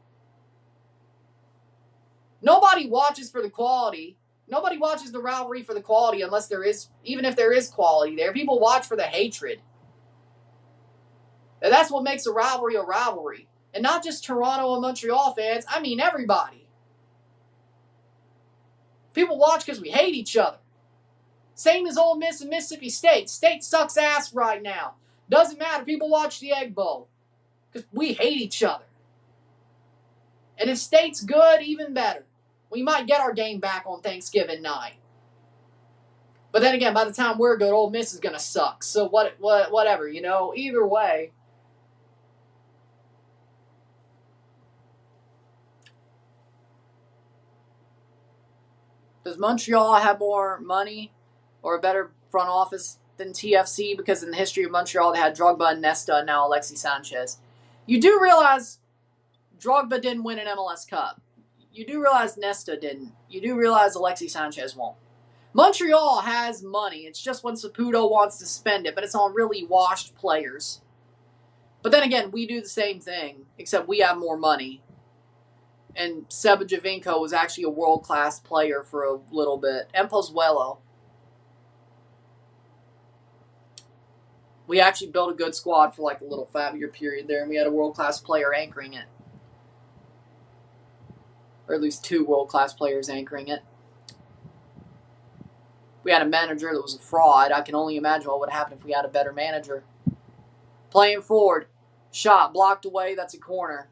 Nobody watches for the quality. Nobody watches the rivalry for the quality unless there is, even if there is quality there. People watch for the hatred. And that's what makes a rivalry. And not just Toronto and Montreal fans. I mean everybody. People watch because we hate each other. Same as Ole Miss and Mississippi State. State sucks ass right now. Doesn't matter. People watch the Egg Bowl. Because we hate each other. And if State's good, even better. We might get our game back on Thanksgiving night. But then again, by the time we're good, Ole Miss is going to suck. So whatever, you know. Either way. Does Montreal have more money or a better front office than TFC? Because in the history of Montreal, they had Drogba and Nesta and now Alexis Sanchez. You do realize Drogba didn't win an MLS Cup. You do realize Nesta didn't. You do realize Alexis Sanchez won't. Montreal has money. It's just when Saputo wants to spend it, but it's on really washed players. But then again, we do the same thing, except we have more money. And Seba Javinko was actually a world-class player for a little bit. And Pozuelo. We actually built a good squad for like a little 5-year period there, and we had a world-class player anchoring it. Or at least 2 world-class players anchoring it. We had a manager that was a fraud. I can only imagine what would happen if we had a better manager. Playing forward. Shot blocked away. That's a corner.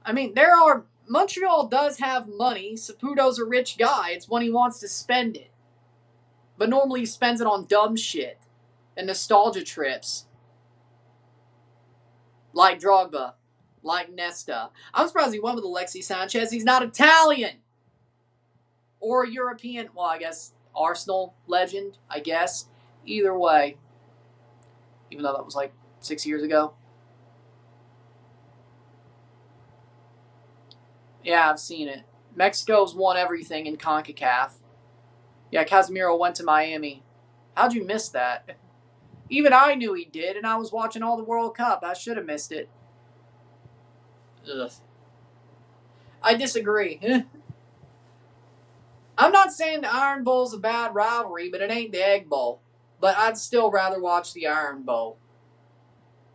I mean, Montreal does have money. Saputo's a rich guy. It's when he wants to spend it. But normally he spends it on dumb shit and nostalgia trips. Like Drogba. Like Nesta. I'm surprised he went with Alexis Sanchez. He's not Italian. Or European. Well, I guess Arsenal legend, I guess. Either way. Even though that was like 6 years ago. Yeah, I've seen it. Mexico's won everything in CONCACAF. Yeah, Casemiro went to Miami. How'd you miss that? Even I knew he did, and I was watching all the World Cup. I should have missed it. Ugh. I disagree. I'm not saying the Iron Bowl's a bad rivalry, but it ain't the Egg Bowl. But I'd still rather watch the Iron Bowl.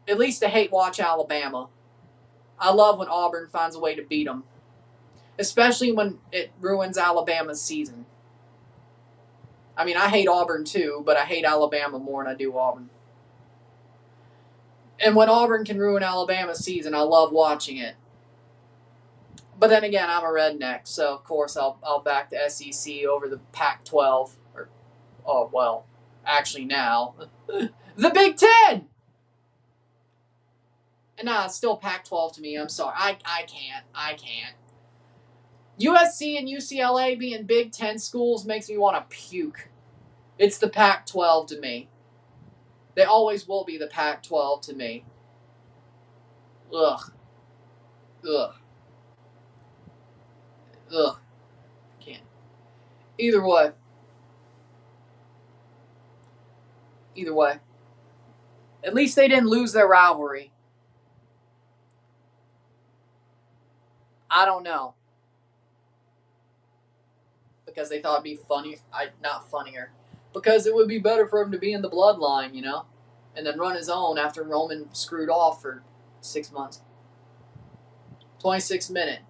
At least I hate watch Alabama. I love when Auburn finds a way to beat them. Especially when it ruins Alabama's season. I mean, I hate Auburn too, but I hate Alabama more than I do Auburn. And when Auburn can ruin Alabama's season, I love watching it. But then again, I'm a redneck, so of course I'll back the SEC over the Pac-12. Actually now, the Big Ten! And nah, it's still Pac-12 to me. I'm sorry. I can't. USC and UCLA being Big Ten schools makes me want to puke. It's the Pac-12 to me. They always will be the Pac-12 to me. Ugh. Can't. Either way. At least they didn't lose their rivalry. I don't know. Because they thought it'd be funny. Not funnier. Because it would be better for him to be in the bloodline, you know? And then run his own after Roman screwed off for 6 months. 26 minute.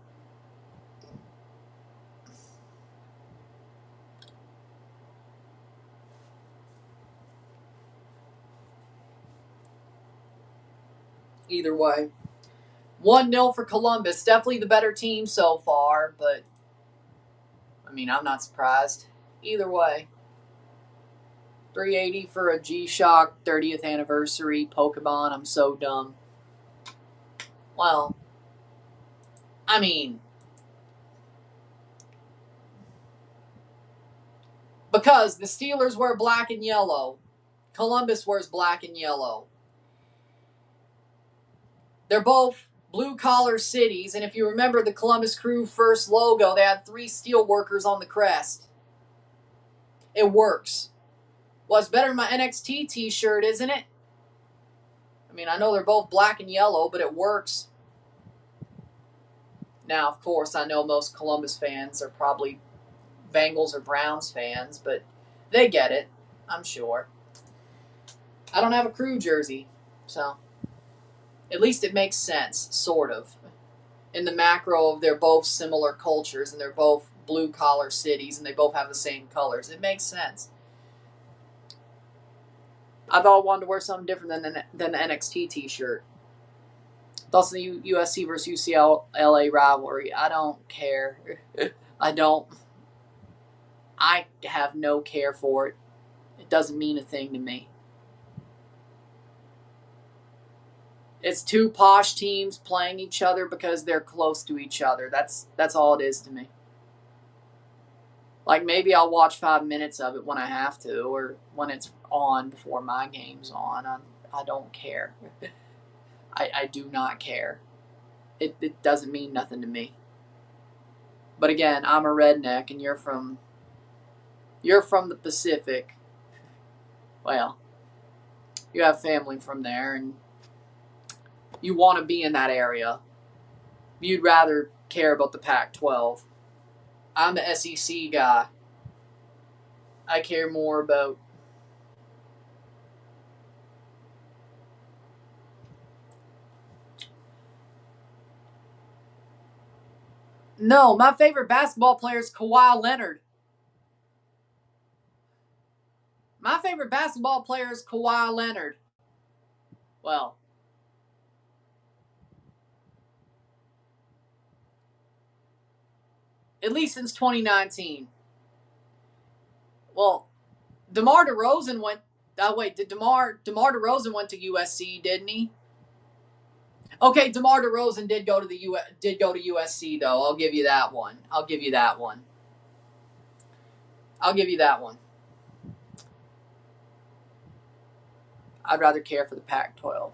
Either way. 1-0 for Columbus. Definitely the better team so far, but I mean, I'm not surprised. Either way. 380 for a G-Shock 30th anniversary Pokemon. I'm so dumb. Well, I mean, because the Steelers wear black and yellow. Columbus wears black and yellow. They're both blue-collar cities, and if you remember the Columbus Crew first logo, they had 3 steel workers on the crest. It works. Well, it's better than my NXT t-shirt, isn't it? I mean, I know they're both black and yellow, but it works. Now, of course, I know most Columbus fans are probably Bengals or Browns fans, but they get it, I'm sure. I don't have a Crew jersey, so at least it makes sense, sort of. In the macro of they're both similar cultures, and they're both blue-collar cities, and they both have the same colors. It makes sense. I thought I wanted to wear something different than the NXT t-shirt. That's the USC versus UCLA rivalry. I don't care. I have no care for it. It doesn't mean a thing to me. It's 2 posh teams playing each other because they're close to each other. That's all it is to me. Like, maybe I'll watch 5 minutes of it when I have to, or when it's on before my game's on. I don't care. I do not care. It doesn't mean nothing to me. But again, I'm a redneck, and you're from You're from the Pacific. Well, you have family from there, and you want to be in that area. You'd rather care about the Pac-12. I'm the SEC guy. I care more about No, my favorite basketball player is Kawhi Leonard. My favorite basketball player is Kawhi Leonard. Well, at least since 2019. Well, DeMar DeRozan went. Wait, did DeMar DeRozan went to USC, didn't he? Okay, DeMar DeRozan did go to USC though. I'll give you that one. I'll give you that one. I'd rather care for the Pac-12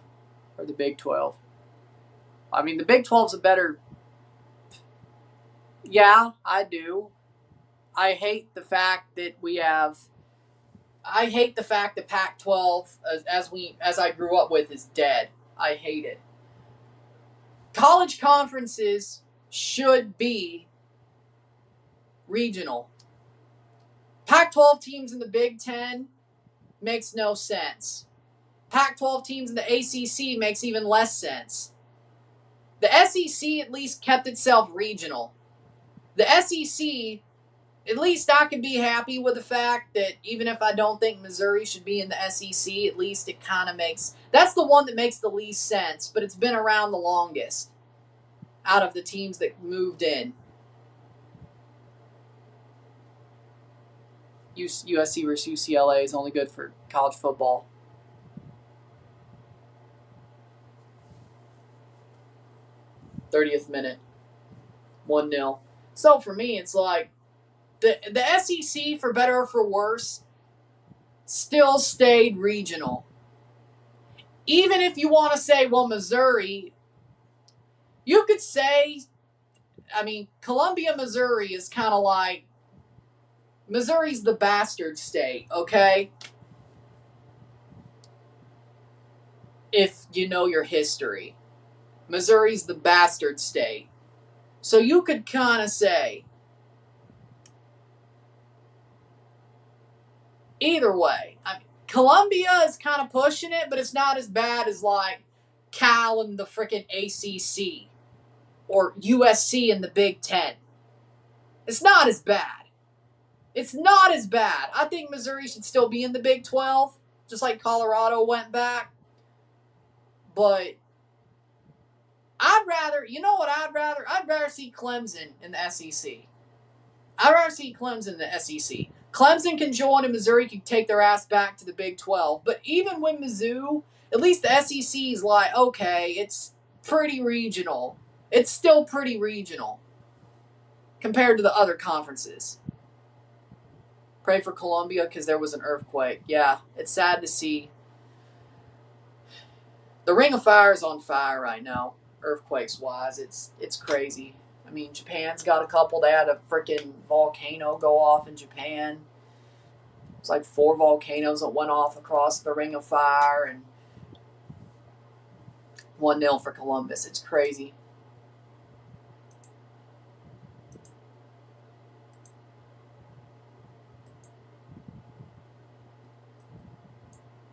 or the Big 12. I mean, the Big 12's a better. Yeah, I do. I hate the fact that we have. I hate the fact that Pac-12, as I grew up with, is dead. I hate it. College conferences should be regional. Pac-12 teams in the Big Ten makes no sense. Pac-12 teams in the ACC makes even less sense. The SEC at least kept itself regional. The SEC, at least I can be happy with the fact that even if I don't think Missouri should be in the SEC, at least it kind of makes... That's the one that makes the least sense, but it's been around the longest out of the teams that moved in. USC versus UCLA is only good for college football. '30th minute. 1-0. So for me, it's like the SEC, for better or for worse, still stayed regional. Even if you want to say, well, Missouri, you could say, I mean, Columbia, Missouri is kind of like, Missouri's the bastard state, okay? If you know your history. Missouri's the bastard state. So you could kind of say, either way. I mean, Columbia is kind of pushing it, but it's not as bad as like Cal and the freaking ACC or USC and the Big Ten. It's not as bad. I think Missouri should still be in the Big 12, just like Colorado went back. But I'd rather see Clemson in the SEC. I'd rather see Clemson in the SEC. Clemson can join and Missouri can take their ass back to the Big 12. But even with Mizzou, at least the SEC is like, okay, it's pretty regional. It's still pretty regional compared to the other conferences. Pray for Columbia because there was an earthquake. Yeah, it's sad to see. The Ring of Fire is on fire right now, earthquakes-wise. It's crazy. I mean, Japan's got a couple. They had a freaking volcano go off in Japan. It's like 4 volcanoes that went off across the Ring of Fire, and 1-0 for Columbus. It's crazy.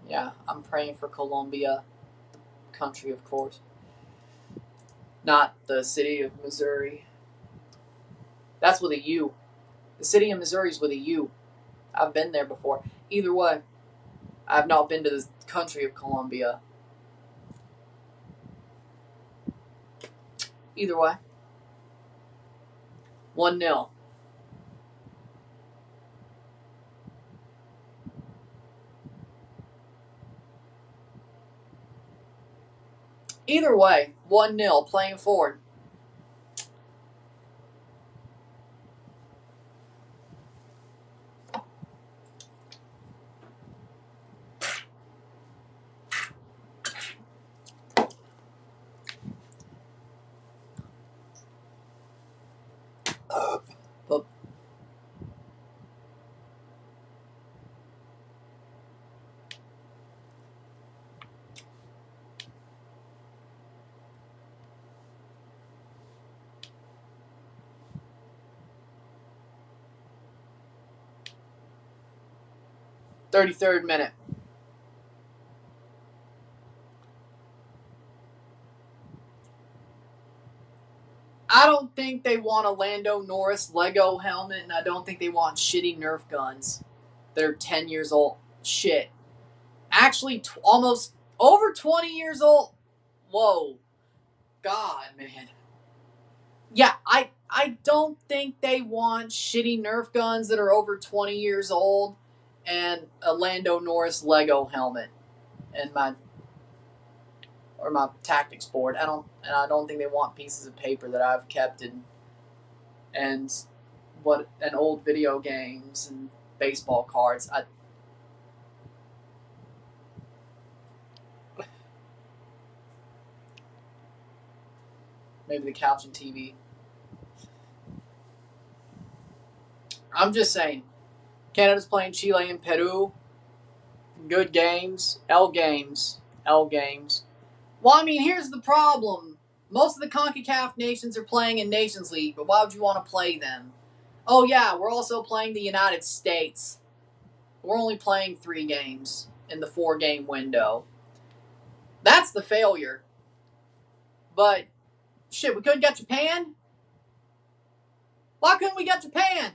Yeah, I'm praying for Columbia, country, of course. Not the city of Missouri. That's with a U. The city of Missouri is with a U. I've been there before. Either way, I have not been to the country of Columbia. Either way. 1-0. Either way, 1-0, playing forward. But 33rd minute. I don't think they want a Lando Norris Lego helmet, and I don't think they want shitty Nerf guns that are 10 years old. Shit. Actually, almost over 20 years old. Whoa. God, man. Yeah, I don't think they want shitty Nerf guns that are over 20 years old and a Lando Norris Lego helmet and my tactics board. I don't think they want pieces of paper that I've kept and old video games and baseball cards. Maybe the couch and TV. I'm just saying. Canada's playing Chile and Peru. Good games. L games. Well, I mean, here's the problem. Most of the CONCACAF nations are playing in Nations League, but why would you want to play them? Oh, yeah, we're also playing the United States. We're only playing 3 games in the 4-game window. That's the failure. But, shit, we couldn't get Japan? Why couldn't we get Japan?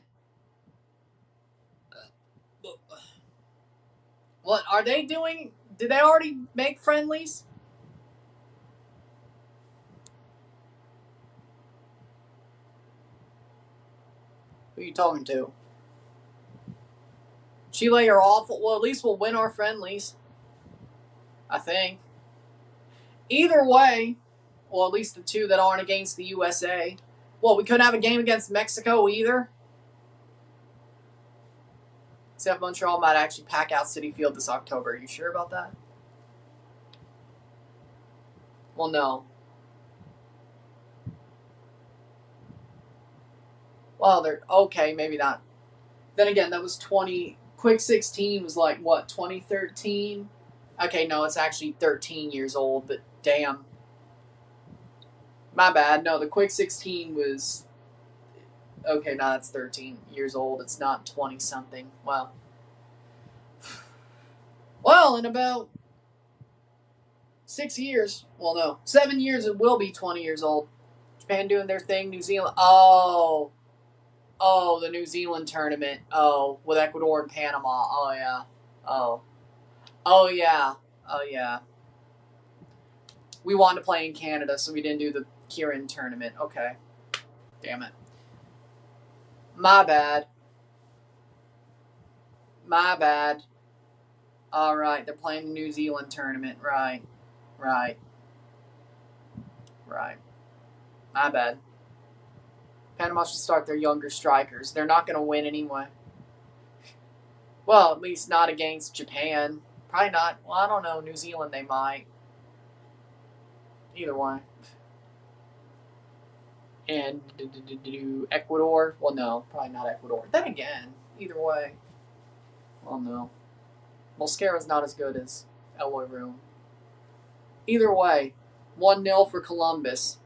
What are they doing? Did they already make friendlies? Who are you talking to? Chile are awful. Well, at least we'll win our friendlies. I think. Either way, well, at least the 2 that aren't against the USA. Well, we couldn't have a game against Mexico either. CF Montreal might actually pack out Citi Field this October. Are you sure about that? Well, no. Well, they're okay, maybe not. Then again, that was 20. Quick 16 was like, what, 2013? Okay, no, it's actually 13 years old, but damn. My bad. No, the Quick 16 was... Okay, no, that's 13 years old. It's not 20-something. Well, in about 6 years... Well, no, 7 years it will be 20 years old. Japan doing their thing. New Zealand... Oh, the New Zealand tournament. Oh, with Ecuador and Panama. Oh, yeah. Oh, yeah. We wanted to play in Canada, so we didn't do the Kirin tournament. Okay. Damn it. My bad. All right, they're playing the New Zealand tournament. Right. My bad. Panama should start their younger strikers. They're not going to win anyway. Well, at least not against Japan. Probably not. Well, I don't know. New Zealand, they might. Either way. And Ecuador? Well, no. Probably not Ecuador. Then again, either way. Well, no. Mosquera's not as good as Eloy Room. Either way, 1-0 for Columbus.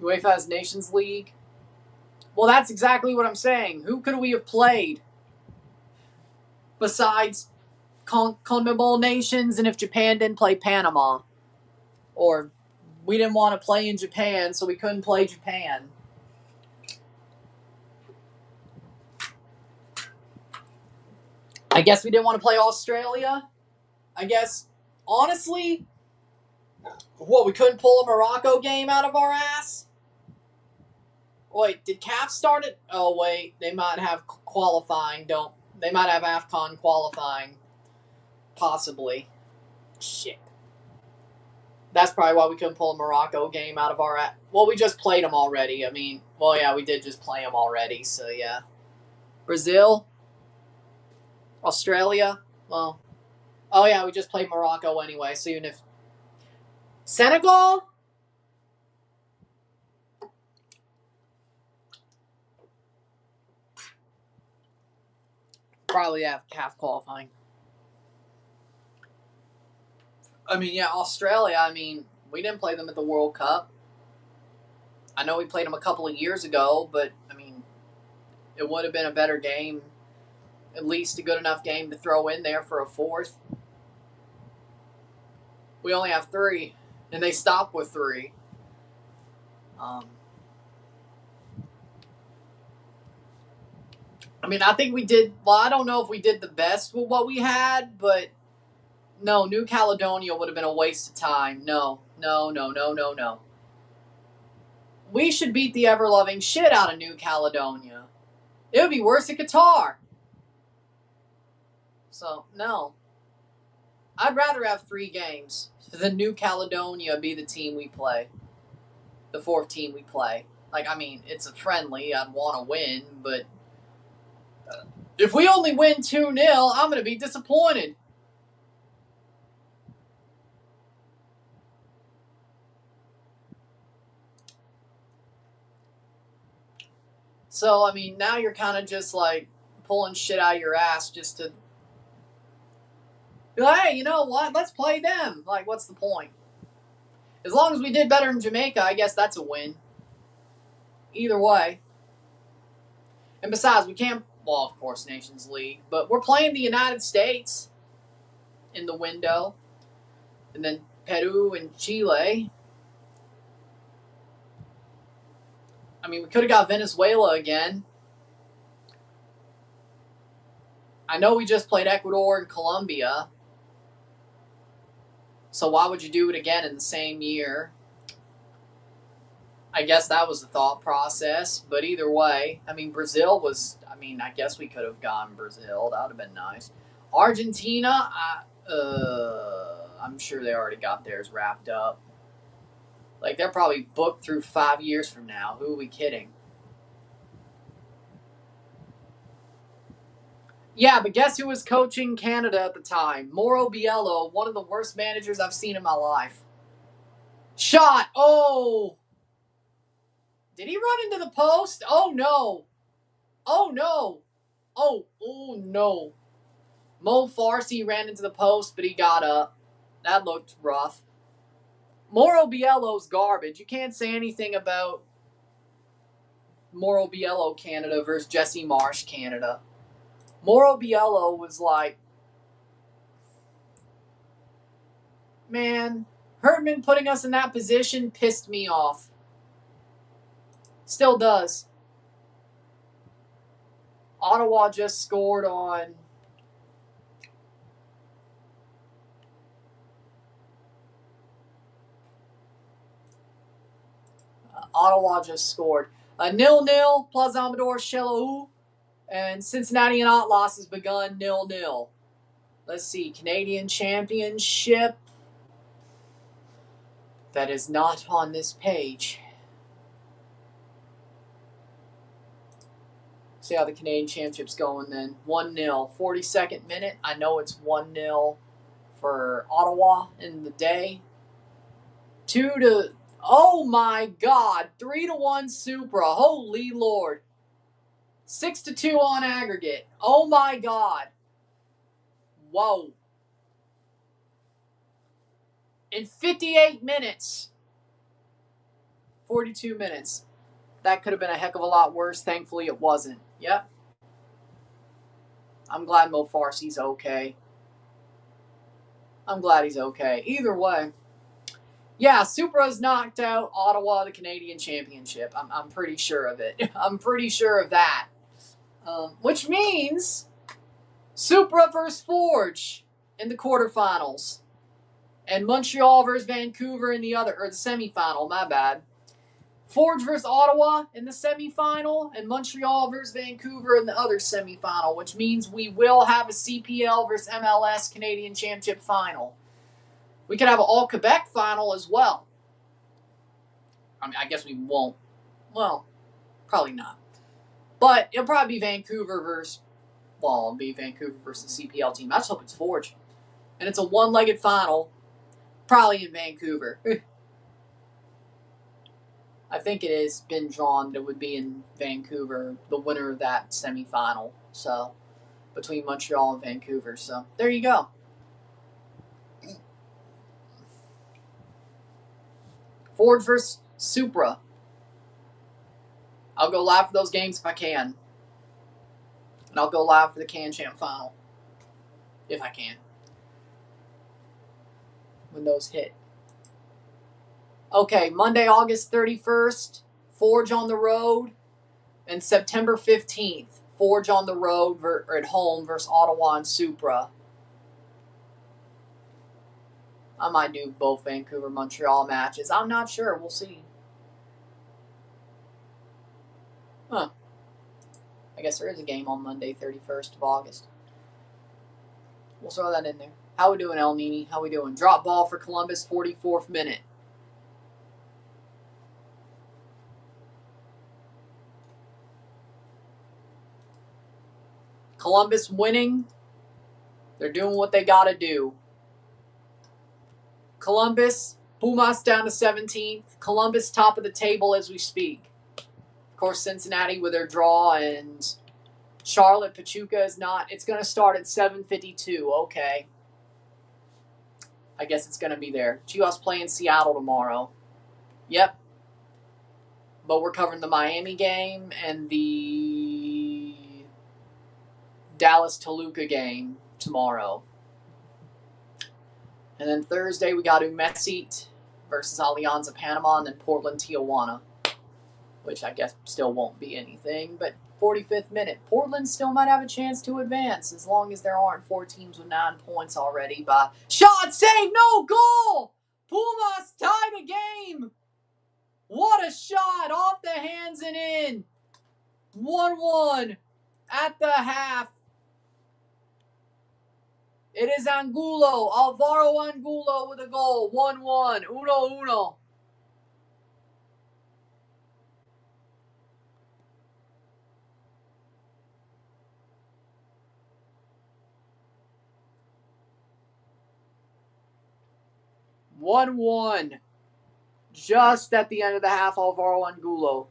UEFA's Nations League. Well, that's exactly what I'm saying. Who could we have played besides CONMEBOL nations, and if Japan didn't play Panama? Or we didn't want to play in Japan, so we couldn't play Japan. I guess we didn't want to play Australia. I guess, honestly, what, we couldn't pull a Morocco game out of our ass? Wait, did CAF start it? Oh, wait, they might have qualifying. They might have AFCON qualifying. Possibly. Shit. That's probably why we couldn't pull a Morocco game out of our ass. Well, we just played them already. I mean, well, yeah, we did just play them already, so yeah. Brazil? Australia? Well, oh yeah, we just played Morocco anyway, so even if... Senegal? Probably have half qualifying. I mean, yeah, Australia, I mean, we didn't play them at the World Cup. I know we played them a couple of years ago, but, I mean, it would have been a better game. At least a good enough game to throw in there for a fourth. We only have 3, and they stopped with 3. I mean, I think we did, well, I don't know if we did the best with what we had, but no, New Caledonia would have been a waste of time. No. We should beat the ever-loving shit out of New Caledonia. It would be worse at Qatar. So, no. I'd rather have 3 games than New Caledonia be the team we play. The 4th team we play. Like, I mean, it's a friendly. I'd want to win, but if we only win 2-0, I'm going to be disappointed. So, I mean, now you're kind of just, like, pulling shit out of your ass just to be like, hey, you know what? Let's play them. Like, what's the point? As long as we did better in Jamaica, I guess that's a win. Either way. And besides, we can't, well, of course, Nations League, but we're playing the United States in the window. And then Peru and Chile. I mean, we could have got Venezuela again. I know we just played Ecuador and Colombia. So why would you do it again in the same year? I guess that was the thought process. But either way, I mean, Brazil was, I mean, I guess we could have gotten Brazil. That would have been nice. Argentina, I'm sure they already got theirs wrapped up. Like, they're probably booked through 5 years from now. Who are we kidding? Yeah, but guess who was coaching Canada at the time? Mauro Biello, one of the worst managers I've seen in my life. Shot! Oh! Did he run into the post? Oh, no. Oh, no. Oh no. Mo Farsi ran into the post, but he got up. That looked rough. Mauro Biello's garbage. You can't say anything about Mauro Biello Canada versus Jesse Marsh Canada. Mauro Biello was like, man, Herdman putting us in that position pissed me off. Still does. Ottawa just scored on Ottawa just scored. 0-0, Plaza Amador Chelou, and Cincinnati and Atlas has begun 0-0. Let's see, Canadian Championship. That is not on this page. See how the Canadian Championship's going then. 1-0, 42nd minute. I know it's 1-0 for Ottawa in the day. 2-0. Oh my God. 3-1 Supra. Holy Lord. 6-2 on aggregate. Oh my God. Whoa. In 58 minutes. 42 minutes. That could have been a heck of a lot worse. Thankfully, it wasn't. Yep. I'm glad Mo Farsi's okay. I'm glad he's okay. Either way. Yeah, Supra's knocked out Ottawa, the Canadian Championship. I'm pretty sure of it. I'm pretty sure of that. Which means Supra versus Forge in the quarterfinals. And Montreal versus Vancouver in the other, or the semifinal, my bad. Forge versus Ottawa in the semifinal, and Montreal versus Vancouver in the other semifinal, which means we will have a CPL versus MLS Canadian Championship final. We could have an all-Quebec final as well. I mean, I guess we won't. Well, probably not. But it'll probably be Vancouver versus, well, it'll be Vancouver versus the CPL team. I just hope it's Forge. And it's a one-legged final, probably in Vancouver. I think it has been drawn that it would be in Vancouver, the winner of that semifinal. So, between Montreal and Vancouver. So there you go. Ford versus Supra. I'll go live for those games if I can. And I'll go live for the Can Champ final. If I can. When those hit. Okay, Monday, August 31st, Forge on the road. And September 15th, Forge on the road or at home versus Ottawa and Supra. I might do both Vancouver-Montreal matches. I'm not sure. We'll see. Huh. I guess there is a game on Monday, 31st of August. We'll throw that in there. How we doing, El Nini? How we doing? Drop ball for Columbus, 44th minute. Columbus winning. They're doing what they got to do. Columbus, Pumas down to 17th. Columbus top of the table as we speak. Of course, Cincinnati with their draw, and Charlotte, Pachuca is not. It's going to start at 7:52. Okay. I guess it's going to be there. Chivas playing Seattle tomorrow. Yep. But we're covering the Miami game and the Dallas-Toluca game tomorrow. And then Thursday, we got Umessit versus Alianza Panama, and then Portland, Tijuana, which I guess still won't be anything. But 45th minute, Portland still might have a chance to advance as long as there aren't 4 teams with 9 points already. By shot, save, no goal! Pumas tie the game! What a shot! Off the hands and in! 1-1 at the half. It is Angulo, Alvaro Angulo with a goal. 1-1. 1-1. Just at the end of the half, Alvaro Angulo.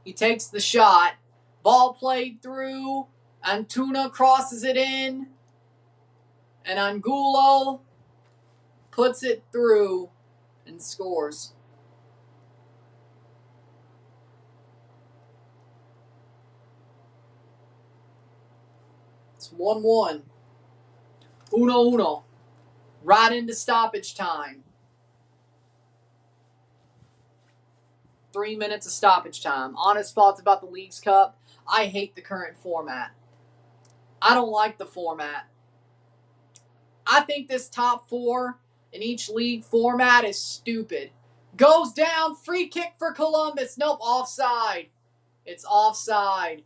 He takes the shot. Ball played through. Antuna crosses it in. And Angulo puts it through and scores. It's 1-1. 1-1. Right into stoppage time. 3 minutes of stoppage time. Honest thoughts about the Leagues Cup. I hate the current format. I don't like the format. I think this top 4 in each league format is stupid. Goes down, free kick for Columbus. Nope, offside. It's offside.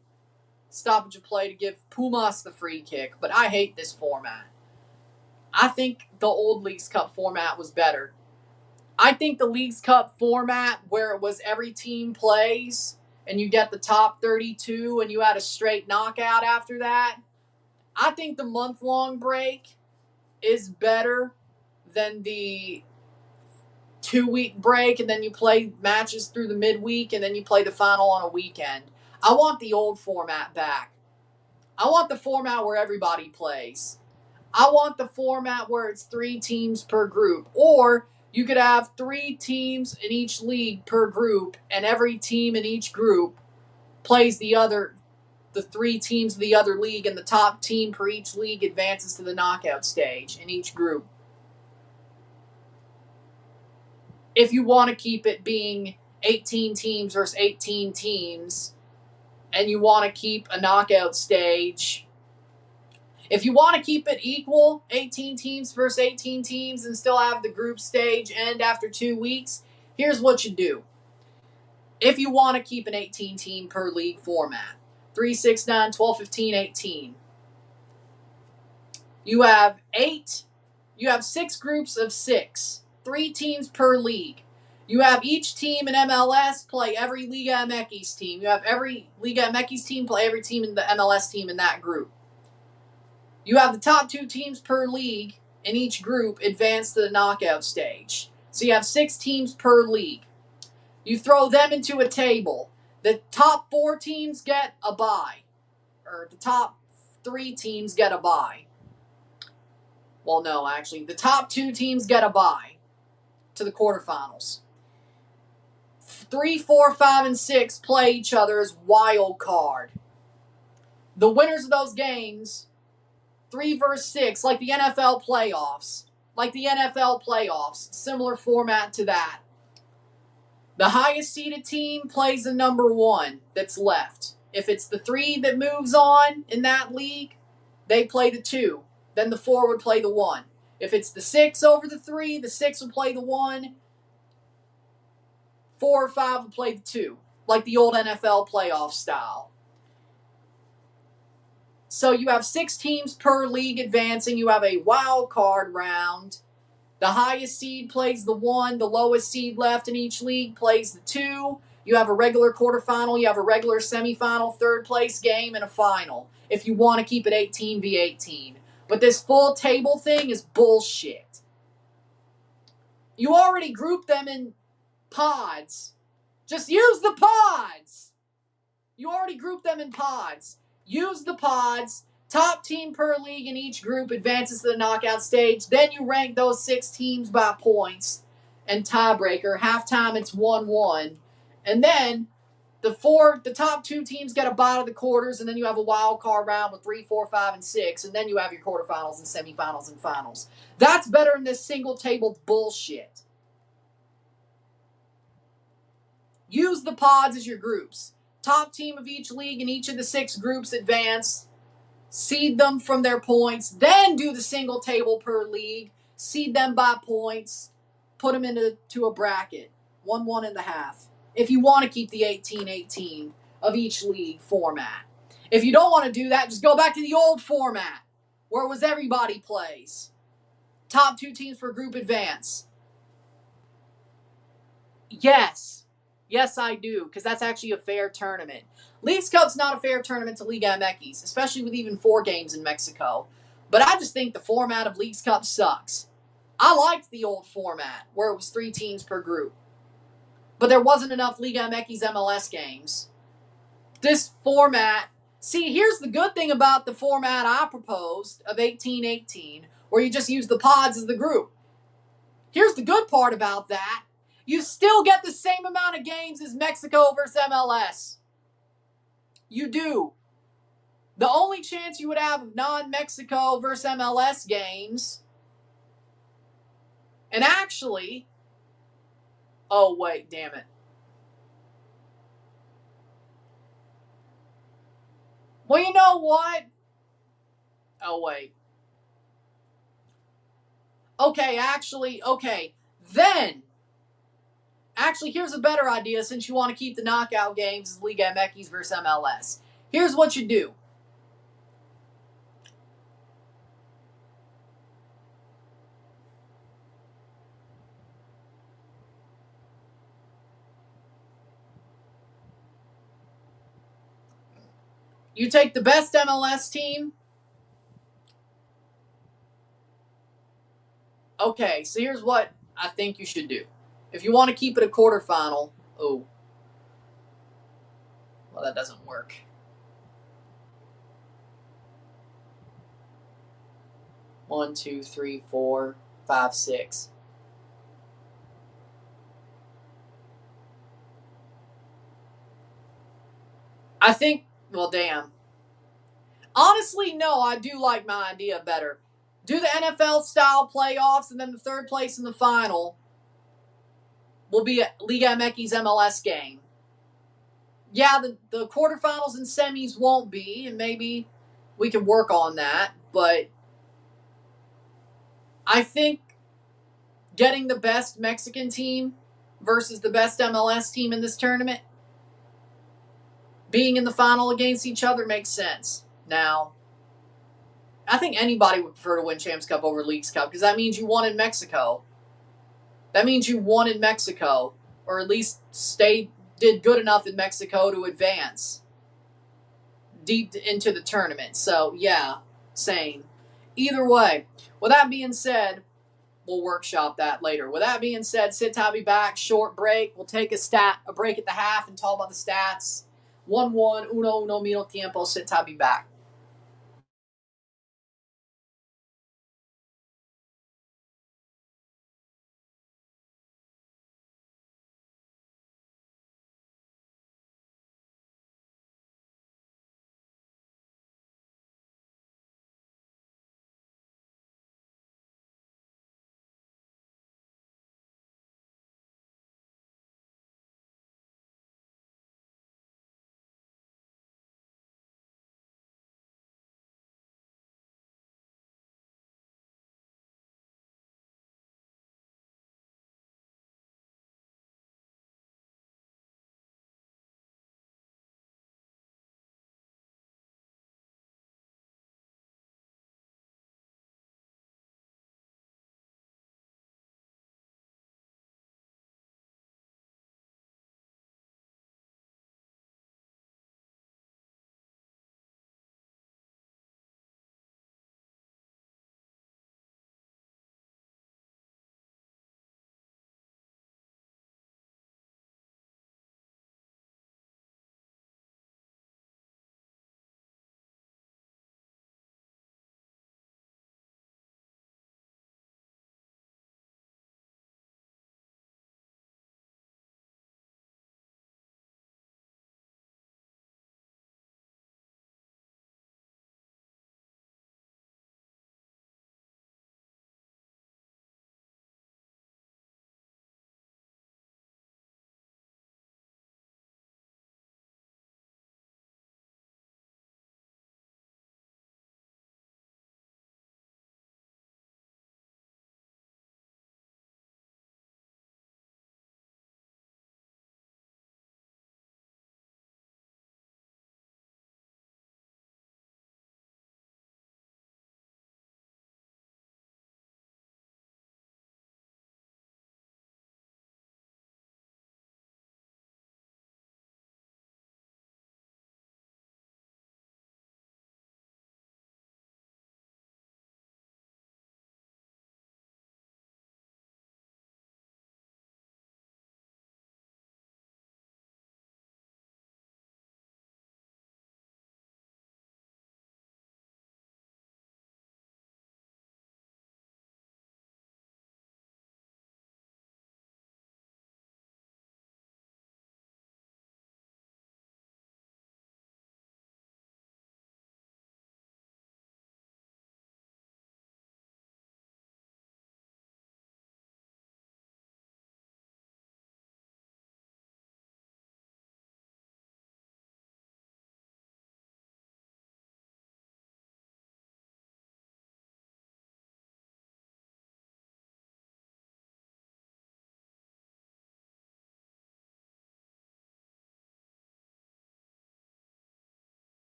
Stoppage of play to give Pumas the free kick. But I hate this format. I think the old Leagues Cup format was better. I think the Leagues Cup format where it was every team plays and you get the top 32 and you had a straight knockout after that. I think the month-long break is better than the 2-week break and then you play matches through the midweek and then you play the final on a weekend. I want the old format back. I want the format where everybody plays. I want the format where it's 3 teams per group. Or you could have 3 teams in each league per group, and every team in each group plays the 3 teams of the other league, and the top team per each league advances to the knockout stage in each group. If you want to keep it being 18 teams versus 18 teams, and you want to keep a knockout stage, if you want to keep it equal, 18 teams versus 18 teams, and still have the group stage end after 2 weeks, here's what you do. If you want to keep an 18-team per league format, 3, 6, 9, 12, 15, 18. You have 6 groups of 6, 3 teams per league. You have each team in MLS play every Liga MX team. You have every Liga MX team play every team in the MLS team in that group. You have the top 2 teams per league in each group advance to the knockout stage. So you have 6 teams per league. You throw them into a table. The top 4 teams get a bye. Or the top 3 teams get a bye. Well, no, actually. The top 2 teams get a bye to the quarterfinals. 3, 4, 5, and 6 play each other as wild card. The winners of those games, 3 versus 6, like the NFL playoffs. Similar format to that. The highest seeded team plays the number 1 that's left. If it's the 3 that moves on in that league, they play the 2. Then the 4 would play the 1. If it's the 6 over the 3, the 6 would play the 1. 4 or 5 would play the 2. Like the old NFL playoff style. So you have 6 teams per league advancing. You have a wild card round. The highest seed plays the 1. The lowest seed left in each league plays the 2. You have a regular quarterfinal. You have a regular semifinal, third place game, and a final. If you want to keep it 18 v 18. But this full table thing is bullshit. You already grouped them in pods. Just use the pods. You already grouped them in pods. Use the pods. Top team per league in each group advances to the knockout stage. Then you rank those 6 teams by points and tiebreaker. Halftime, it's 1-1. And then the top 2 teams get a bye to the quarters, and then you have a wild card round with 3, 4, 5, and 6, and then you have your quarterfinals and semifinals and finals. That's better than this single table bullshit. Use the pods as your groups. Top team of each league in each of the 6 groups advance. Seed them from their points. Then do the single table per league. Seed them by points. Put them into a bracket. 1-1.5. If you want to keep the 18-18 of each league format. If you don't want to do that, just go back to the old format where it was everybody plays. Top 2 teams for group advance. Yes, I do, because that's actually a fair tournament. Leagues Cup's not a fair tournament to Liga MX, especially with even 4 games in Mexico. But I just think the format of Leagues Cup sucks. I liked the old format, where it was 3 teams per group. But there wasn't enough Liga MX MLS games. This format... See, here's the good thing about the format I proposed of 18-18, where you just use the pods as the group. Here's the good part about that. You still get the same amount of games as Mexico versus MLS. You do. The only chance you would have of non-Mexico versus MLS games... And actually... Oh, wait, damn it. Well, you know what? Oh, wait. Okay. Then, actually, here's a better idea since you want to keep the knockout games as Liga MX versus MLS. Here's what you do. You take the best MLS team. Okay, so here's what I think you should do. If you want to keep it a quarterfinal... Oh. Well, that doesn't work. One, 2, 3, 4, 5, 6. I think... Well, damn. Honestly, no, I do like my idea better. Do the NFL-style playoffs, and then the third place in the final will be a Liga MX MLS game. Yeah, the quarterfinals and semis won't be, and maybe we can work on that, but I think getting the best Mexican team versus the best MLS team in this tournament being in the final against each other makes sense. Now, I think anybody would prefer to win Champs Cup over Leagues Cup because that means you won in Mexico. Or at least did good enough in Mexico to advance deep into the tournament. So, yeah, same. Either way, with that being said, we'll workshop that later. With that being said, Sid, I'll be back. Short break. We'll take a break at the half and talk about the stats. 1-1, uno mino tiempo. Sid, I'll be back.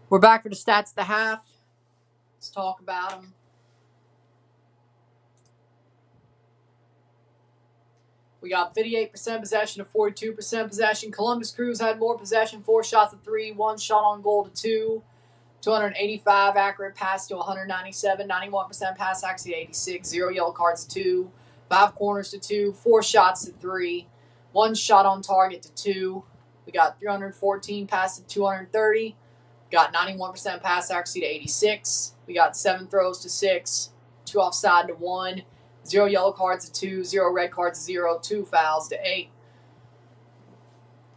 We're back for the stats of the half. Let's talk about them. We got 58% possession to 42% possession. Columbus Crews had more possession, 4 shots to 3, 1 shot on goal to 2, 285 accurate pass to 197, 91% pass accuracy to 86, 0 yellow cards to 2, 5 corners to 2, 4 shots to 3, 1 shot on target to 2. We got 314 passes to 230. Got 91% pass accuracy to 86. We got 7 throws to 6, 2 offside to 1, 0 yellow cards to 2, 0 red cards to 0, 2 fouls to 8.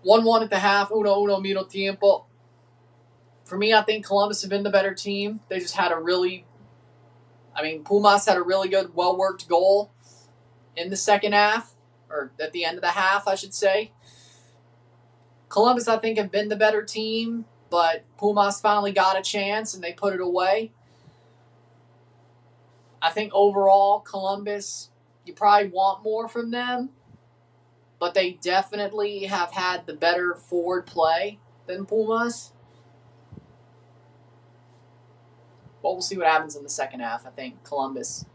1-1 at the half. Uno medio tiempo. For me, I think Columbus have been the better team. They just had Pumas had a really good, well-worked goal in the second half, or at the end of the half, I should say. Columbus, I think, have been the better team, but Pumas finally got a chance, and they put it away. I think overall, Columbus, you probably want more from them, but they definitely have had the better forward play than Pumas. But we'll see what happens in the second half. I think Columbus.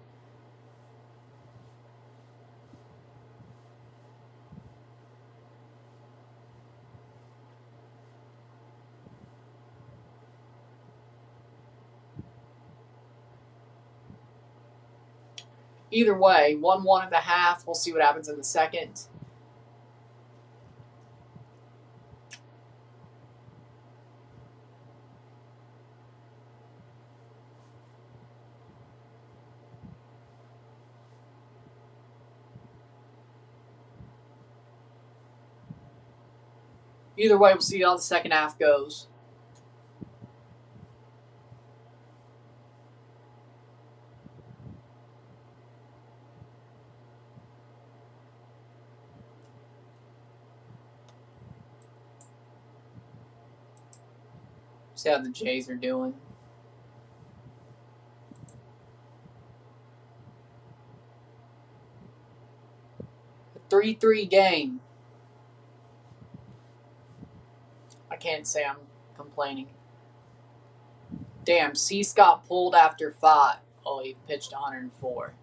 Either way, 1-1 at the half. We'll see what happens in the second. Either way, we'll see how the second half goes. See how the Jays are doing. A 3-3 game. I can't say I'm complaining. Damn, Cease got pulled after 5. Oh, he pitched 104.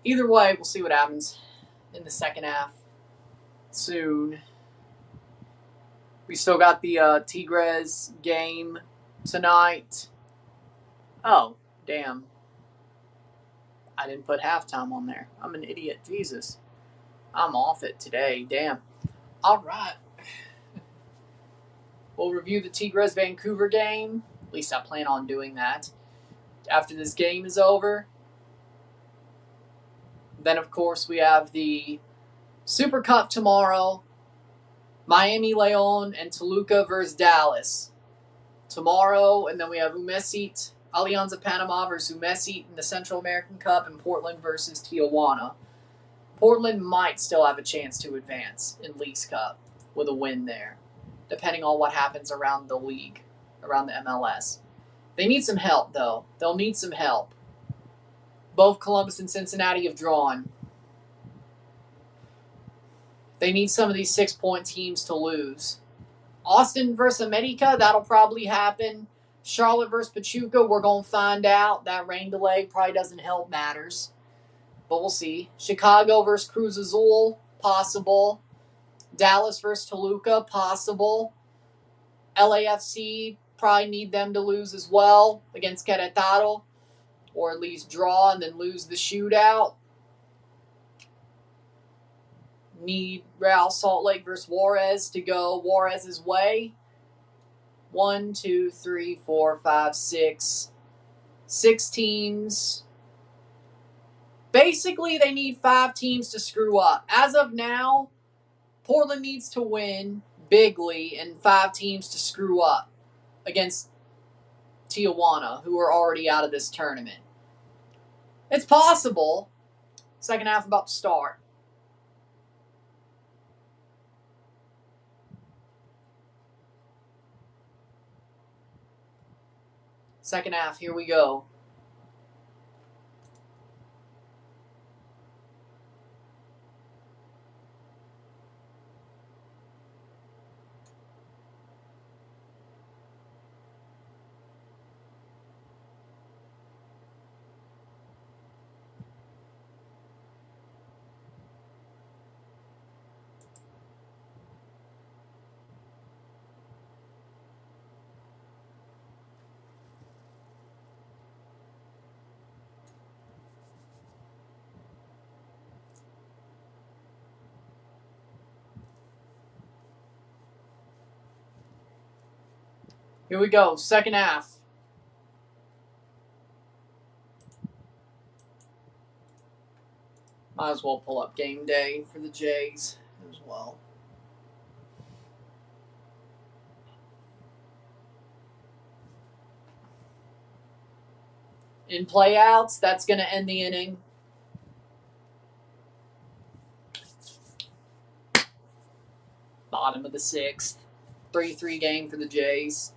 Either way, we'll see what happens in the second half soon. We still got the Tigres game tonight. Oh, damn. I didn't put halftime on there. I'm an idiot. Jesus. I'm off it today. Damn. All right. We'll review the Tigres Vancouver game. At least I plan on doing that after this game is over. Then, of course, we have the Super Cup tomorrow. Miami Leon and Toluca versus Dallas tomorrow. And then we have Umesit, Alianza Panama versus Umesit in the Central American Cup, and Portland versus Tijuana. Portland might still have a chance to advance in Leagues Cup with a win there, depending on what happens around the league, around the MLS. They need some help, though. They'll need some help. Both Columbus and Cincinnati have drawn. They need some of these 6-point teams to lose. Austin versus America, that'll probably happen. Charlotte versus Pachuca, we're going to find out. That rain delay probably doesn't help matters. But we'll see. Chicago versus Cruz Azul, possible. Dallas versus Toluca, possible. LAFC, probably need them to lose as well against Querétaro. Or at least draw and then lose the shootout. Need Real Salt Lake versus Juarez to go Juarez's way. 1, 2, 3, 4, 5, 6. 6 teams. Basically, they need 5 teams to screw up. As of now, Portland needs to win bigly and 5 teams to screw up against Tijuana, who are already out of this tournament. It's possible. Second half about to start. Second half, here we go. Here we go, second half. Might as well pull up game day for the Jays as well. In playouts, that's going to end the inning. Bottom of the sixth. 3-3 game for the Jays.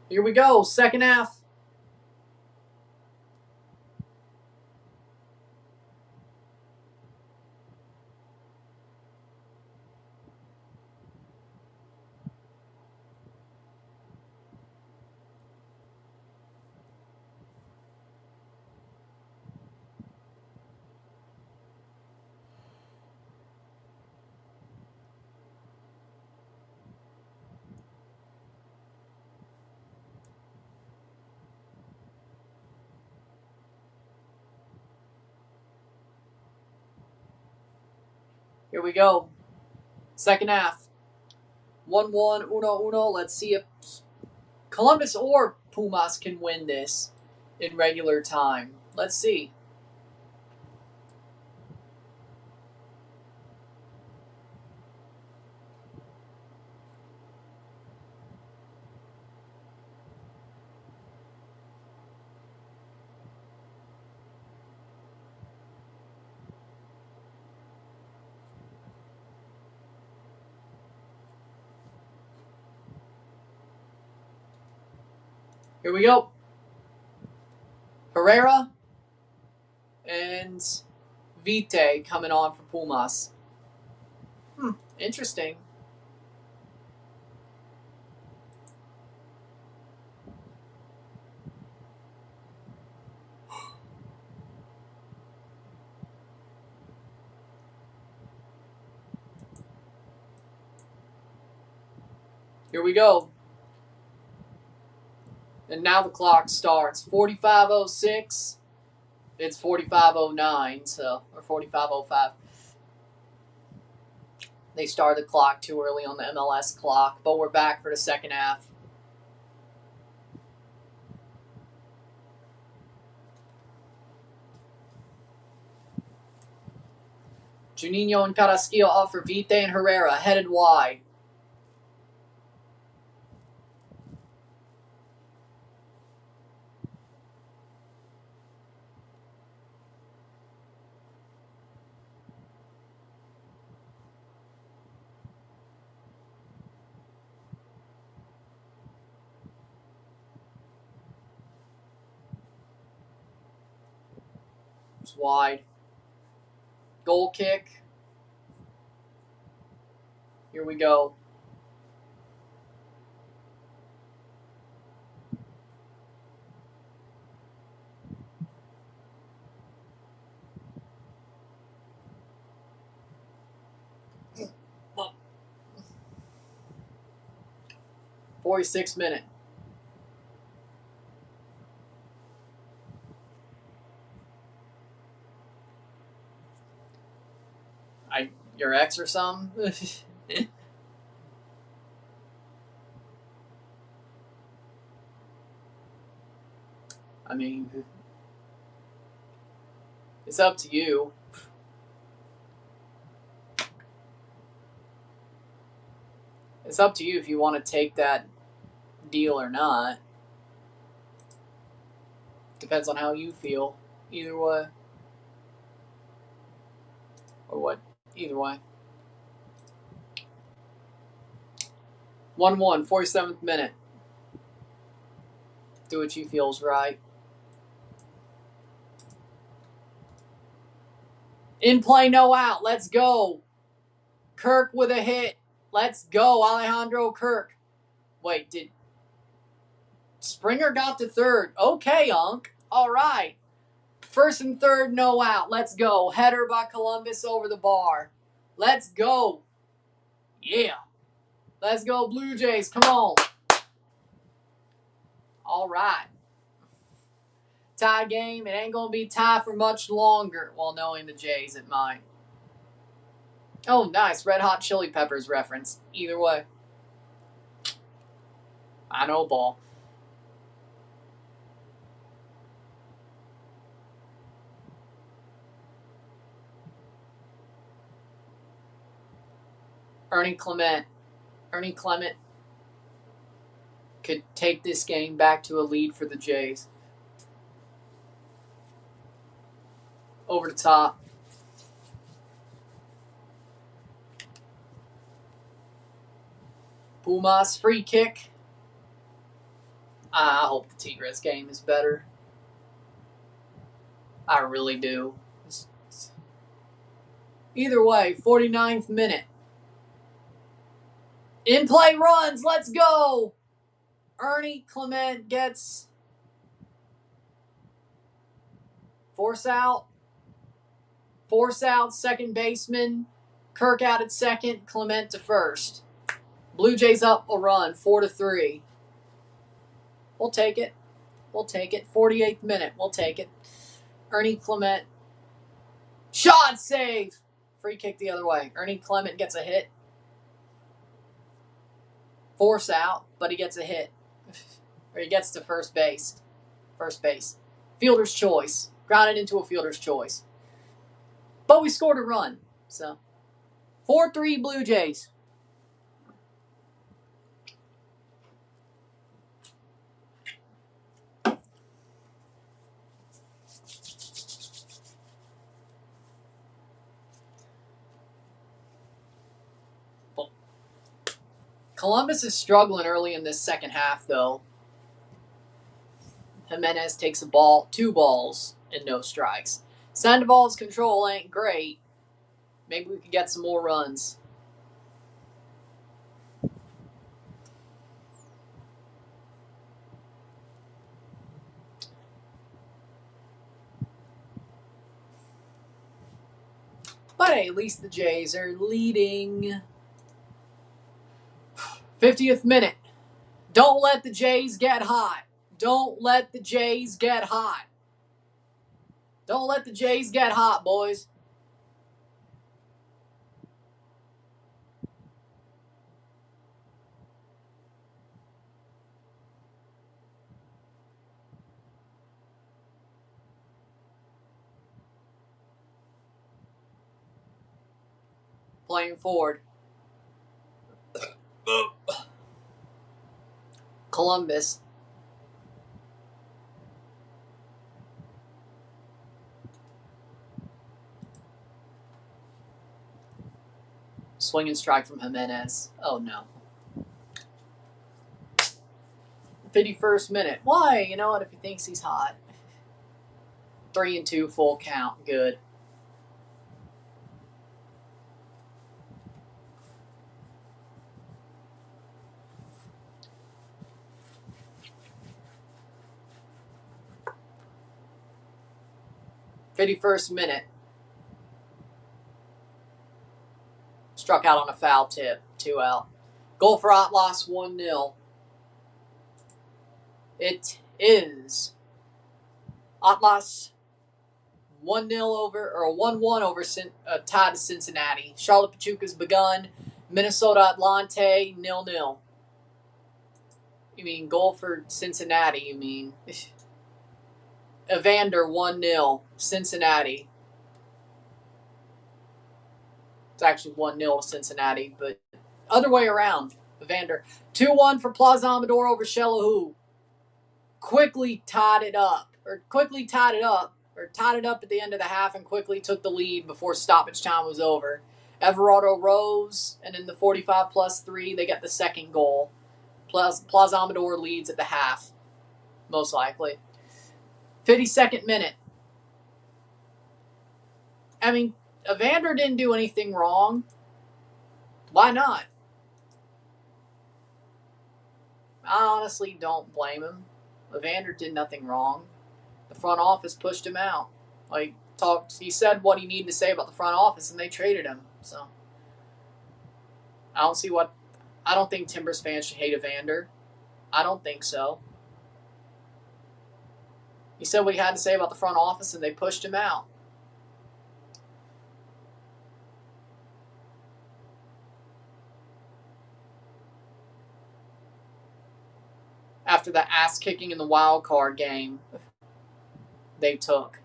Here we go, second half. Here we go. Second half. 1-1, 1-1. Let's see if Columbus or Pumas can win this in regular time. Let's see. Here we go. Herrera and Vite coming on for Pumas. Interesting. Here we go. And now the clock starts. 45:06. It's 45:09, so, or 45:05. They started the clock too early on the MLS clock, but we're back for the second half. Juninho and Carrasquillo offer Vite and Herrera, headed wide. It's wide. Goal kick. Here we go. Look. 46 minute. Your ex or something? I mean, it's up to you. It's up to you if you want to take that deal or not. Depends on how you feel. Either way. Or what? Either way. 1-1, 47th minute. Do what you feel's right. In play, no out. Let's go. Kirk with a hit. Let's go, Alejandro Kirk. Wait, did Springer got to third? Okay, Unc. All right. First and third, no out. Let's go. Header by Columbus over the bar. Let's go. Yeah. Let's go, Blue Jays. Come on. All right. Tie game. It ain't going to be tie for much longer. Well, knowing the Jays, it might. Oh, nice. Red Hot Chili Peppers reference. Either way. I know ball. Ernie Clement could take this game back to a lead for the Jays. Over the top. Pumas free kick. I hope the Tigres game is better. I really do. Either way, 49th minute. In play runs. Let's go. Ernie Clement gets force out. Second baseman. Kirk out at second. Clement to first. Blue Jays up a run, 4-3. We'll take it. 48th minute. We'll take it. Ernie Clement. Shot save. Free kick the other way. Ernie Clement gets a hit. Force out, but he gets a hit. Or he gets to first base. Fielder's choice. Grounded into a fielder's choice. But we scored a run. So 4-3 Blue Jays. Columbus is struggling early in this second half, though. Jimenez takes a ball, 2 balls, and no strikes. Sandoval's control ain't great. Maybe we could get some more runs. But hey, at least the Jays are leading. 50th minute. Don't let the Jays get hot. Don't let the Jays get hot. Don't let the Jays get hot, boys. Playing forward. Columbus. Swing and strike from Jimenez. Oh, no. 51st minute. Why? You know what? If he thinks he's hot. 3-2, full count. Good. '51st minute. Struck out on a foul tip. 2 out. Goal for Atlas, 1-0. It is Atlas 1-0 over, or 1-1 over, tied to Cincinnati. Charlotte Pachuca's begun. Minnesota Atlante 0-0. You mean goal for Cincinnati? You mean Evander 1-0, Cincinnati. It's actually 1-0 to Cincinnati, but other way around. Evander 2-1 for Plaza Amador over Shellahu. Quickly tied it up at the end of the half and quickly took the lead before stoppage time was over. Everardo rose, and in the 45+3, they get the second goal. Plaza Amador leads at the half, most likely. 52nd minute. I mean, Evander didn't do anything wrong. Why not? I honestly don't blame him. Evander did nothing wrong. The front office pushed him out. He said what he needed to say about the front office, and they traded him. So I don't think Timbers fans should hate Evander. I don't think so. He said what he had to say about the front office, and they pushed him out. After the ass-kicking in the wild card game they took.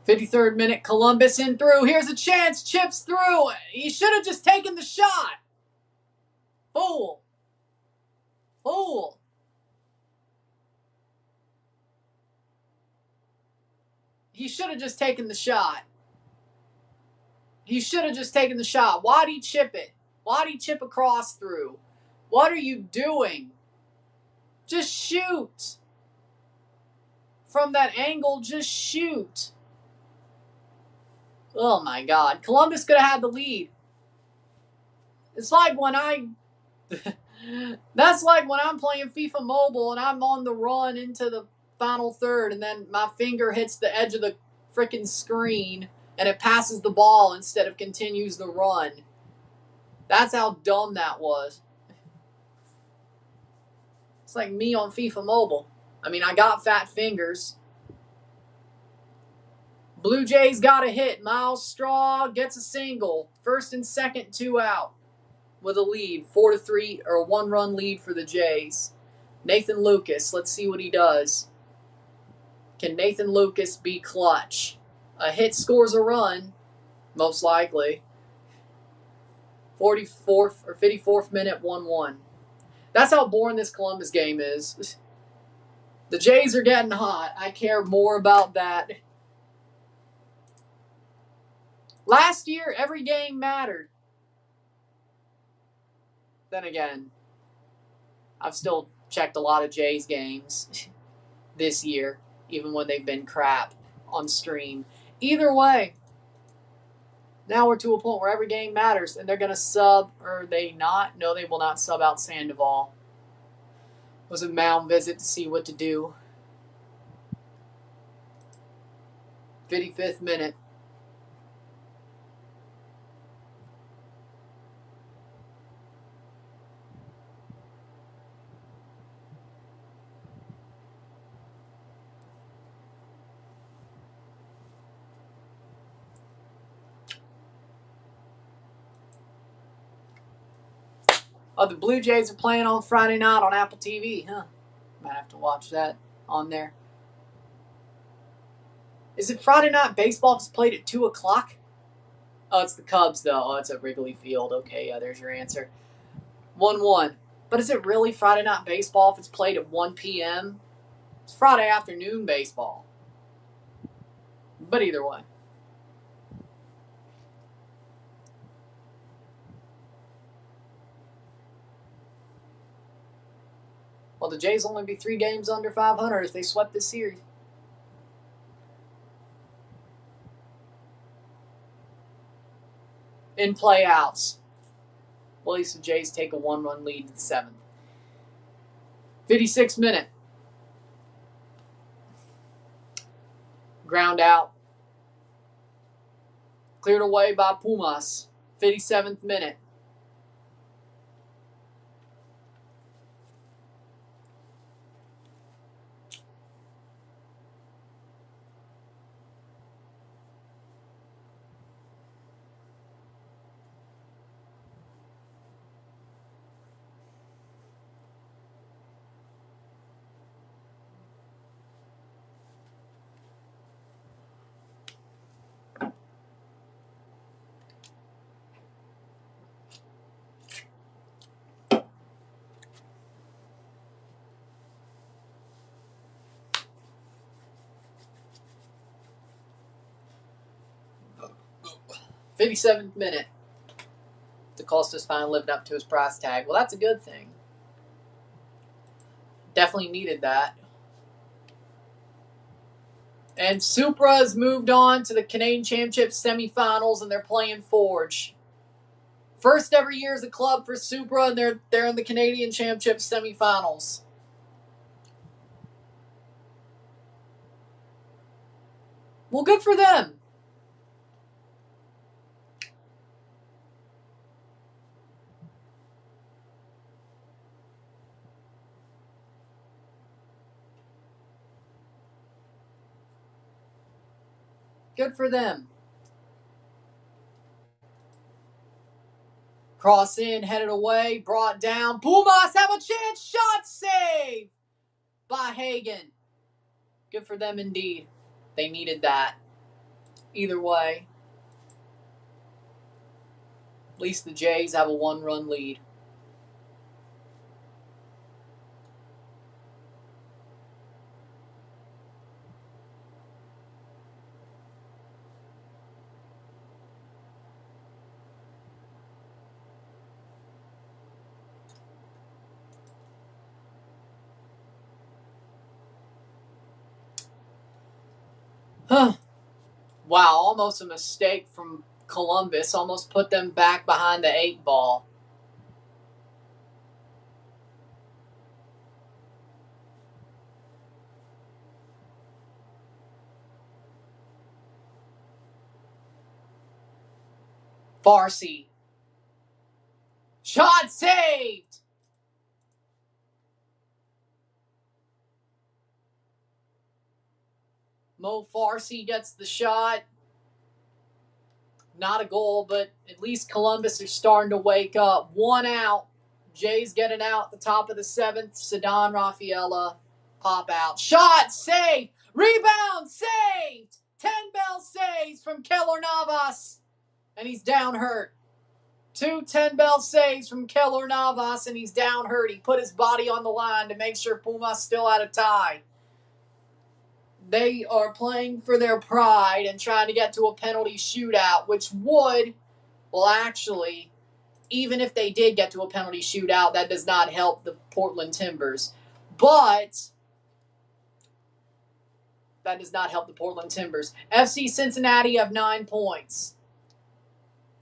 '53rd minute, Columbus in through. Here's a chance. Chips through. He should have just taken the shot. Fool. He should have just taken the shot. Why'd he chip it? Why'd he chip across through? What are you doing? Just shoot. From that angle, just shoot. Oh my God. Columbus could have had the lead. It's like when that's like when I'm playing FIFA Mobile and I'm on the run into the final third and then my finger hits the edge of the freaking screen and it passes the ball instead of continues the run. That's how dumb that was. It's like me on FIFA Mobile. I mean, I got fat fingers. Blue Jays got a hit. Miles Straw gets a single. First and second, 2 out. With a lead, 4-3, or a 1-run lead for the Jays. Nathan Lucas, let's see what he does. Can Nathan Lucas be clutch? A hit scores a run, most likely. 44th or 54th minute, 1-1. That's how boring this Columbus game is. The Jays are getting hot. I care more about that. Last year, every game mattered. Then again, I've still checked a lot of Jays games this year, even when they've been crap on stream. Either way, now we're to a point where every game matters, and they're going to sub, or are they not? No, they will not sub out Sandoval. It was a mound visit to see what to do. 55th minute. Oh, the Blue Jays are playing on Friday night on Apple TV, huh? Might have to watch that on there. Is it Friday night baseball if it's played at 2 o'clock? Oh, it's the Cubs, though. Oh, it's at Wrigley Field. Okay, yeah, there's your answer. 1-1. But is it really Friday night baseball if it's played at 1 p.m.? It's Friday afternoon baseball. But either way. Well, the Jays will only be 3 games under 500 if they swept this series. In playouts. Well, at least the Jays take a 1-run lead to the 7th. 56th minute. Ground out. Cleared away by Pumas. 57th minute. 57th minute. DeCosta's finally lived up to his price tag. Well, that's a good thing. Definitely needed that. And Supra's moved on to the Canadian Championship semifinals, and they're playing Forge. First ever year as a club for Supra, and they're in the Canadian Championship semifinals. Well, good for them. Good for them. Cross in, headed away, brought down. Pumas have a chance. Shot save by Hagen. Good for them indeed. They needed that. Either way, at least the Jays have a 1-run lead. Wow, almost a mistake from Columbus. Almost put them back behind the 8 ball. Farsi. Shot saved! Mo Farsi gets the shot. Not a goal, but at least Columbus are starting to wake up. 1 out. Jays getting out at the top of the 7th. Sedan Rafaela pop out. Shot saved! Rebound saved! 10 bell saves from Keller Navas. And he's down hurt. 2 10-bell saves from Keller Navas, and he's down hurt. He put his body on the line to make sure Pumas still had a tie. They are playing for their pride and trying to get to a penalty shootout, which would, well, actually, even if they did get to a penalty shootout, that does not help the Portland Timbers. But that does not help the Portland Timbers. FC Cincinnati have 9 points.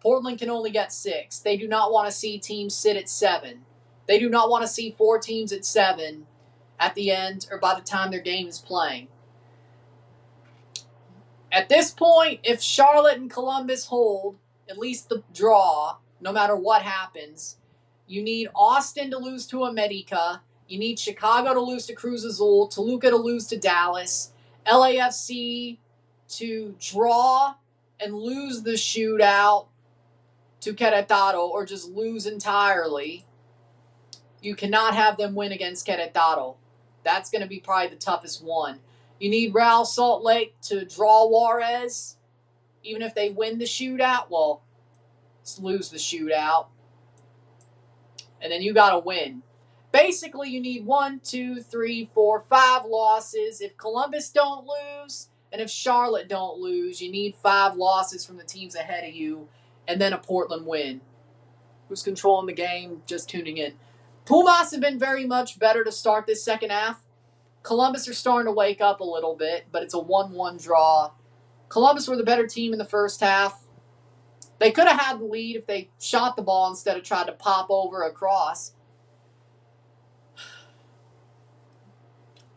Portland can only get 6. They do not want to see teams sit at 7. They do not want to see 4 teams at 7 at the end or by the time their game is playing. At this point, if Charlotte and Columbus hold at least the draw, no matter what happens, you need Austin to lose to America. You need Chicago to lose to Cruz Azul, Toluca to lose to Dallas, LAFC to draw and lose the shootout to Querétaro or just lose entirely. You cannot have them win against Querétaro. That's going to be probably the toughest one. You need Real Salt Lake to draw Juarez. Even if they win the shootout, well, let's lose the shootout. And then you got to win. Basically, you need 1, 2, 3, 4, 5 losses. If Columbus don't lose and if Charlotte don't lose, you need 5 losses from the teams ahead of you and then a Portland win. Who's controlling the game? Just tuning in. Pumas have been very much better to start this second half. Columbus are starting to wake up a little bit, but it's a 1-1 draw. Columbus were the better team in the first half. They could have had the lead if they shot the ball instead of tried to pop over across.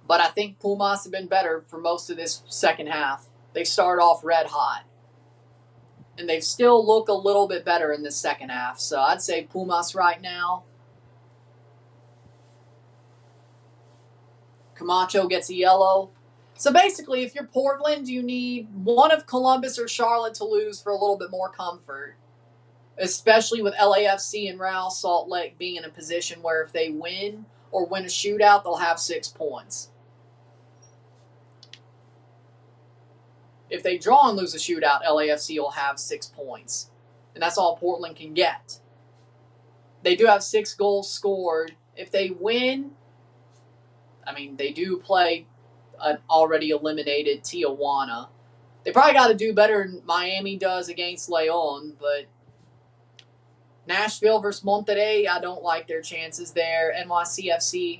But I think Pumas have been better for most of this second half. They start off red hot. And they still look a little bit better in this second half. So I'd say Pumas right now. Camacho gets a yellow. So basically, if you're Portland, you need one of Columbus or Charlotte to lose for a little bit more comfort. Especially with LAFC and Real Salt Lake being in a position where if they win or win a shootout, they'll have 6 points. If they draw and lose a shootout, LAFC will have 6 points. And that's all Portland can get. They do have 6 goals scored. If they win, I mean, they do play an already eliminated Tijuana. They probably got to do better than Miami does against Leon, but Nashville versus Monterrey, I don't like their chances there. NYCFC.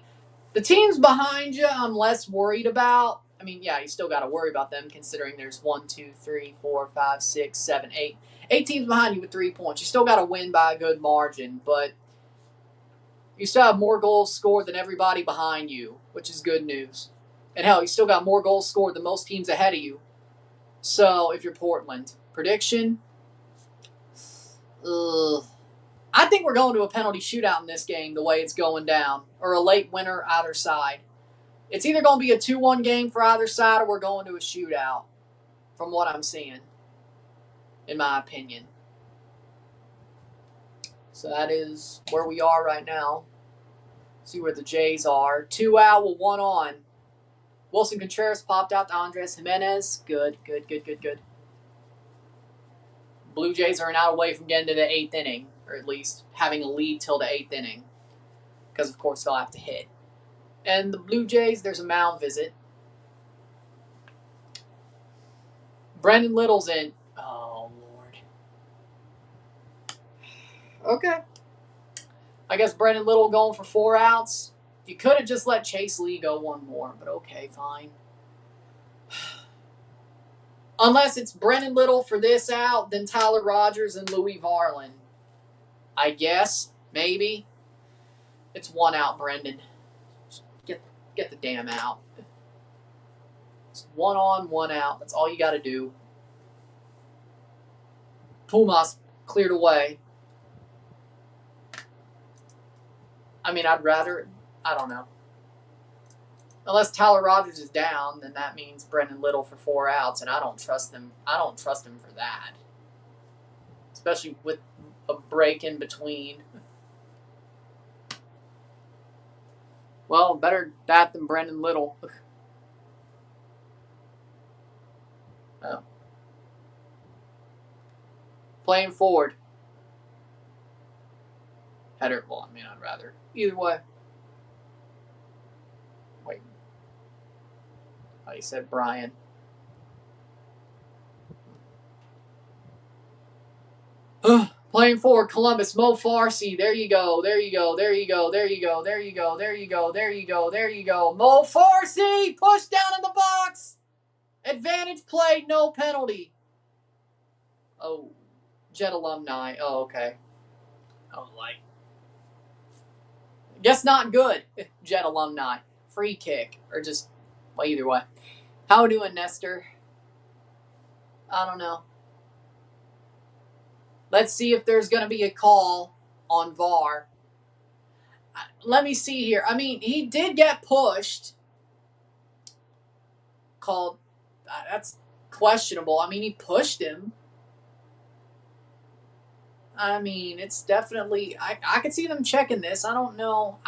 The teams behind you, I'm less worried about. I mean, yeah, you still got to worry about them considering there's 1, 2, 3, 4, 5, 6, 7, 8. 8 teams behind you with 3 points. You still got to win by a good margin, but you still have more goals scored than everybody behind you, which is good news. And hell, you still got more goals scored than most teams ahead of you. So, if you're Portland, prediction? I think we're going to a penalty shootout in this game the way it's going down, or a late winner either side. It's either going to be a 2-1 game for either side, or we're going to a shootout, from what I'm seeing, in my opinion. So that is where we are right now. See where the Jays are. 2 out with 1 on. Wilson Contreras popped out to Andres Jimenez. Good. Blue Jays are an out away from getting to the 8th inning, or at least having a lead till the 8th inning, because of course they'll have to hit. And the Blue Jays, there's a mound visit. Brendan Little's in. Oh, Lord. Okay. I guess Brendan Little going for 4 outs. You could have just let Chase Lee go 1 more, but okay, fine. Unless it's Brendan Little for this out, then Tyler Rogers and Louis Varlin. I guess. Maybe. It's 1 out, Brendan. Get the damn out. It's 1 on, 1 out. That's all you got to do. Pumas cleared away. I mean, I'd rather... I don't know. Unless Tyler Rogers is down, then that means Brendan Little for 4 outs, and I don't trust him. I don't trust him for that. Especially with a break in between. Well, better that than Brendan Little. Oh. Playing forward. Header. Well, I mean, I'd rather. Either way. Wait. Oh, you said Brian. Playing forward, Columbus, Mo Farsi. There you go. Mo Farsi! Push down in the box! Advantage play, no penalty. Oh, Jet alumni. Oh, okay. Oh, like. Guess not good. Jet alumni. Free kick. Or just, well, either way. How we doing, Nestor? I don't know. Let's see if there's going to be a call on VAR. Let me see here. I mean, he did get pushed. Called. That's questionable. I mean, he pushed him. I mean, it's definitely... I could see them checking this. I don't know.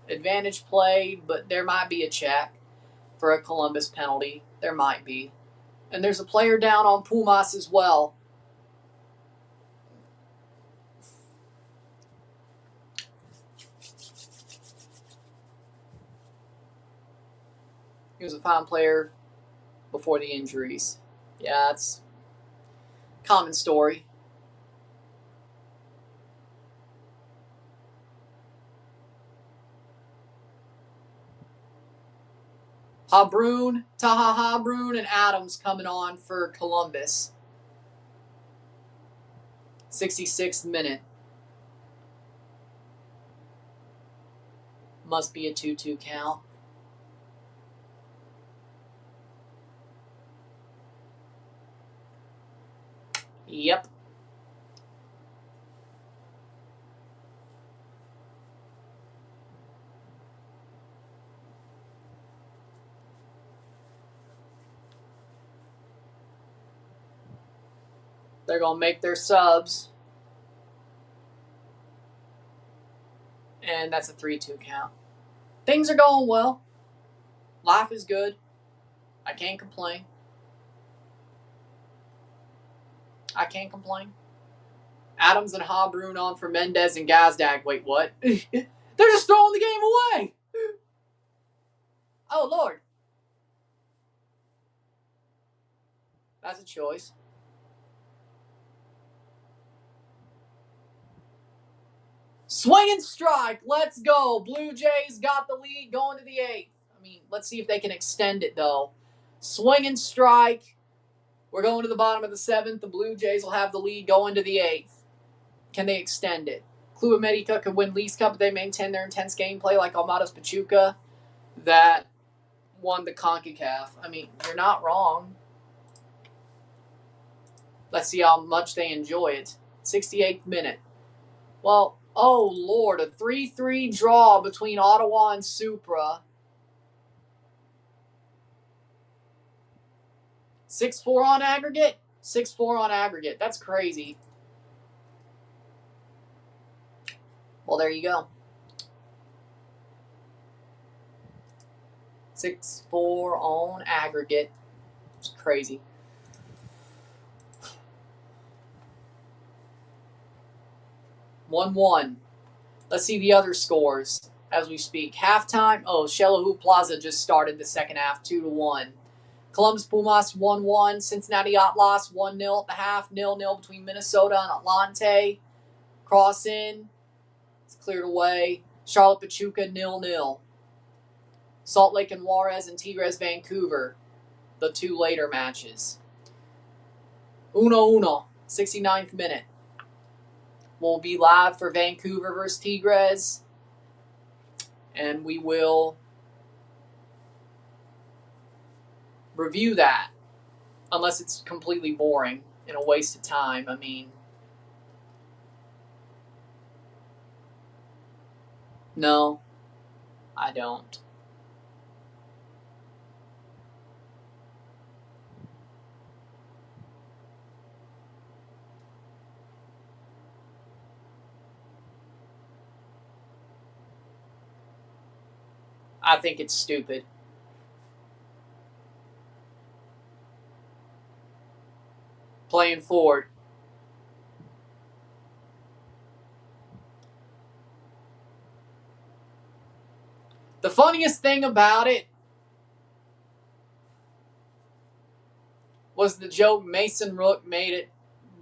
Advantage played, but there might be a check for a Columbus penalty. There might be. And there's a player down on Pumas as well. He was a fine player before the injuries. Yeah, it's a common story. Taha Habrun, and Adams coming on for Columbus. 66th minute. Must be a 2-2 count. Yep. They're going to make their subs. And that's a 3-2 count. Things are going well. Life is good. I can't complain. Adams and Habrun on for Mendez and Gazdag. Wait, what? They're just throwing the game away. Oh, Lord. That's a choice. Swing and strike. Let's go. Blue Jays got the lead going to the 8th. I mean, let's see if they can extend it, though. Swing and strike. We're going to the bottom of the 7th. The Blue Jays will have the lead going to the 8th. Can they extend it? Club America could win Leagues Cup if they maintain their intense gameplay like Almados Pachuca that won the CONCACAF. I mean, you're not wrong. Let's see how much they enjoy it. 68th minute. Well, oh, Lord, a 3-3 draw between Ottawa and Supra. 6-4 on aggregate? 6-4 on aggregate. That's crazy. Well, there you go. 6-4 on aggregate. It's crazy. One. Let's see the other scores as we speak. Halftime. Oh, Shelahu Plaza just started the second half, 2-1. Columbus Pumas 1-1. Cincinnati Atlas 1-0 at the half. 0-0 between Minnesota and Atlante. Cross in. It's cleared away. Charlotte Pachuca 0-0. Salt Lake and Juarez and Tigres Vancouver. The two later matches. 1-1. 69th minute. We'll be live for Vancouver versus Tigres. And we will review that. Unless it's completely boring and a waste of time. I mean, no, I don't. I think it's stupid. Playing forward. The funniest thing about it was the joke Mason Rook made it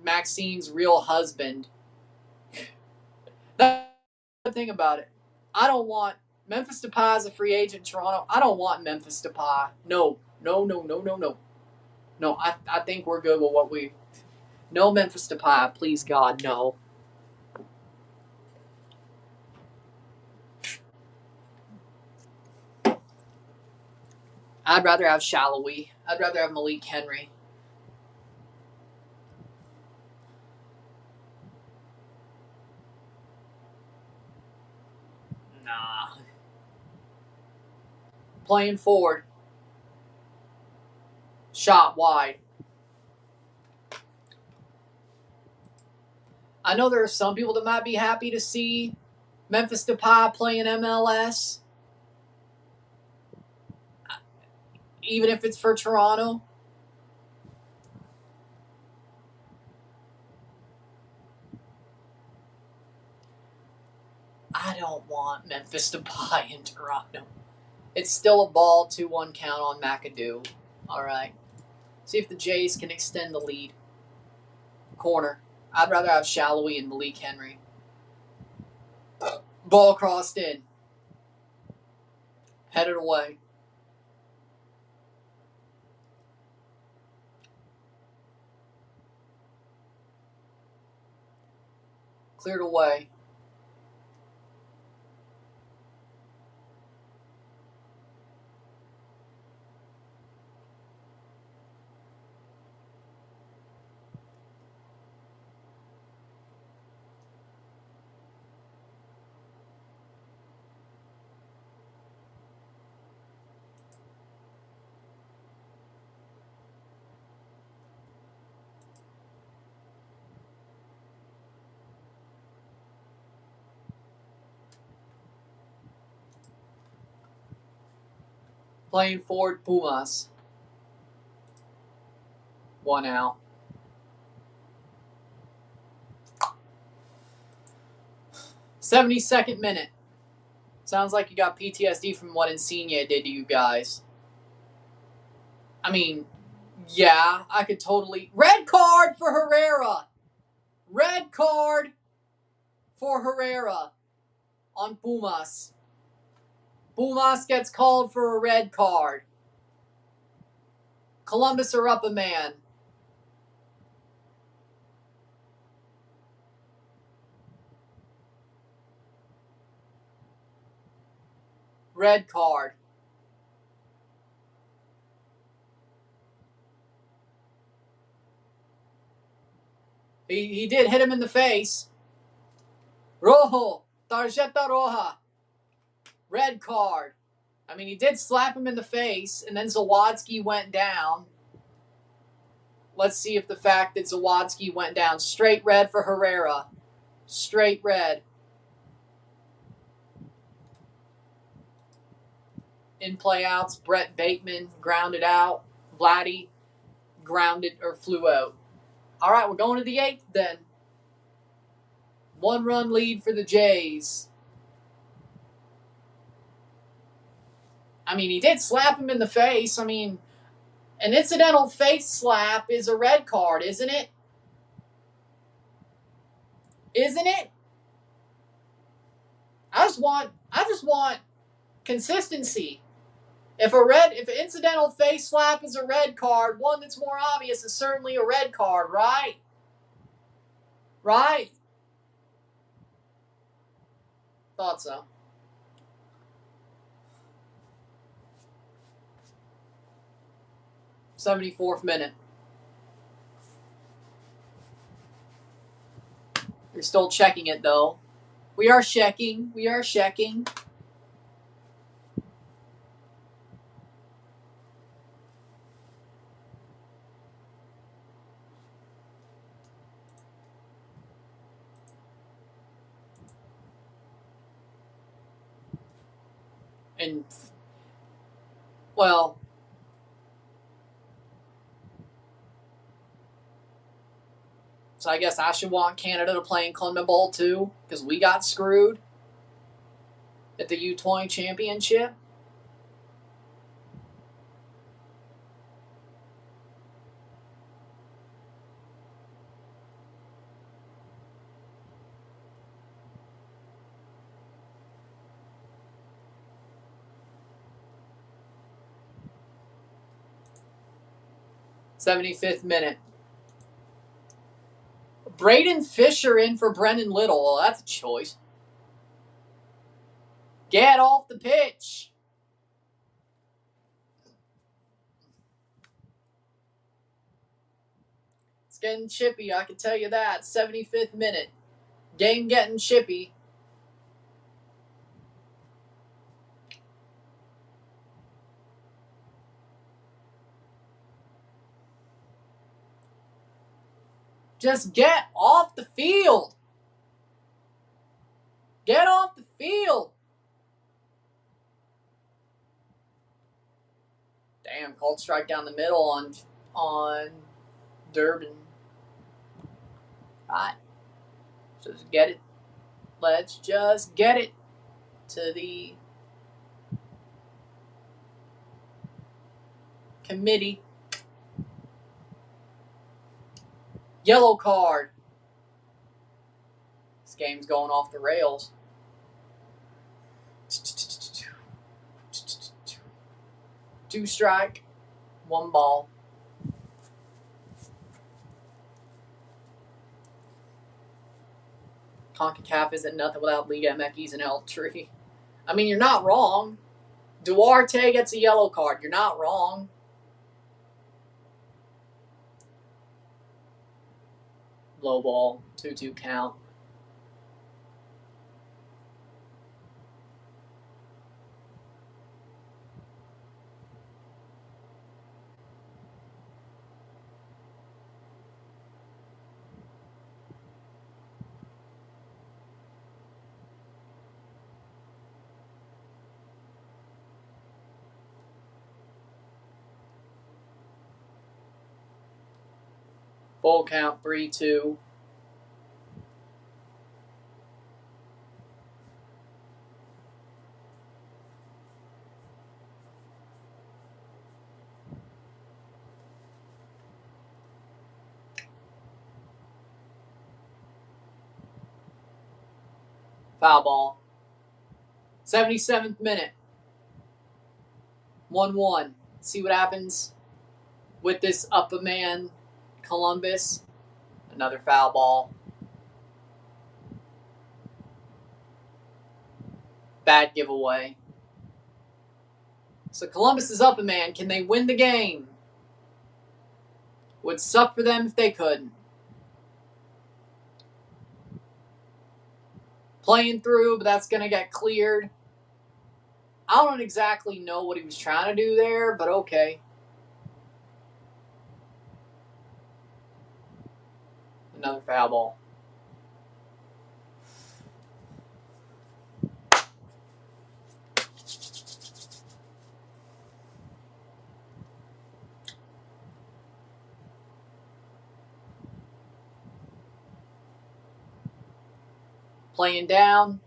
Maxine's real husband. That's the thing about it. I don't want Memphis Depay as a free agent in Toronto. I don't want Memphis Depay. No. No, I think we're good with what we... No Memphis Depay, please God, no. I'd rather have Shallowy. I'd rather have Malik Henry. Nah. Playing forward. Shot wide. I know there are some people that might be happy to see Memphis Depay playing MLS. Even if it's for Toronto. I don't want Memphis Depay in Toronto. It's still a ball, 2-1 count on McAdoo. All right. See if the Jays can extend the lead. Corner. I'd rather have Shallowy and Malik Henry. Ball crossed in. Headed away. Cleared away. Playing forward, Pumas. 1 out. '72nd minute. Sounds like you got PTSD from what Insigne did to you guys. I mean, Yeah, I could totally. Red card for Herrera. Red card for Herrera on Pumas. Pumas gets called for a red card. Columbus are up a man. Red card. He did hit him in the face. Rojo. Tarjeta roja. Red card. I mean, he did slap him in the face, and then Zawadzki went down. Let's see if the fact that Zawadzki went down. Straight red for Herrera. Straight red. In play outs, Brett Bateman grounded out. Vladdy grounded or flew out. All right, we're going to the 8th then. 1-run lead for the Jays. I mean, he did slap him in the face. I mean, an incidental face slap is a red card, isn't it? Isn't it? I just want consistency. If an incidental face slap is a red card, one that's more obvious is certainly a red card, right? Right? Thought so. '74th minute. You're still checking it though. We are checking. We are checking. And, well, so I guess I should want Canada to play in Columbia Bowl too, because we got screwed at the U20 championship. '75th minute. Braden Fisher in for Brendan Little. Well, that's a choice. Get off the pitch. It's getting chippy, I can tell you that. 75th minute. Game getting chippy. Just get off the field. Get off the field. Damn, called strike down the middle on Durbin. All right. Just get it. Let's just get it to the committee. Yellow card. This game's going off the rails. 2 strike, 1 ball. CONCACAF isn't nothing without Liga MX and L3. I mean, you're not wrong. Duarte gets a yellow card. You're not wrong. Low ball, 2-2 count. Full count, 3-2. Foul ball. 77th minute. 1-1. See what happens with this upper man, Columbus. Another foul ball. Bad giveaway. So Columbus is up a man. Can they win the game? Would suck for them if they couldn't. Playing through, but that's going to get cleared. I don't exactly know what he was trying to do there, but okay. Another foul ball. Playing down.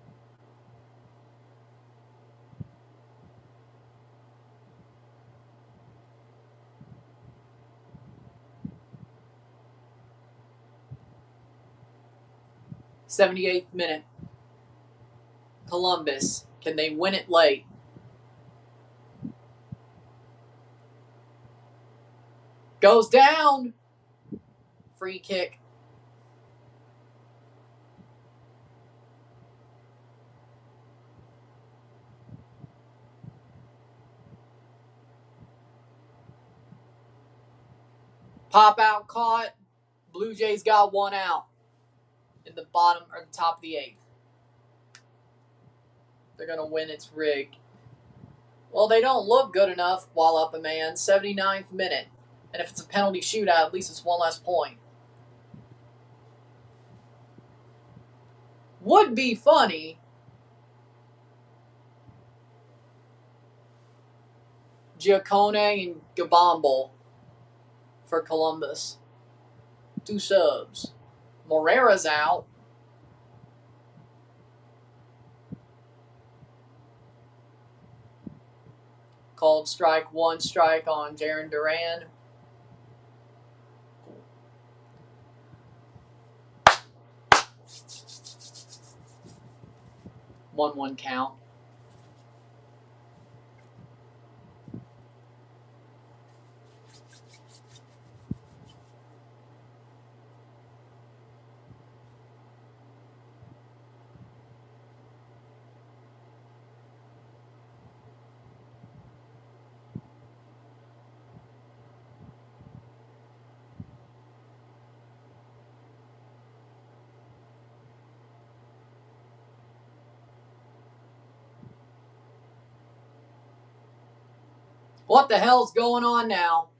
'78th minute. Columbus. Can they win it late? Goes down. Free kick. Pop out caught. Blue Jays got one out in the bottom or the top of the 8th. They're going to win. It's rigged. Well, they don't look good enough while up a man. 79th minute. And if it's a penalty shootout, at least it's one less point. Would be funny. Giacone and Gabambo for Columbus. 2 subs. Morera's out. Called strike 1, strike on Jarren Duran. Cool. 1-1 count. What the hell's going on now?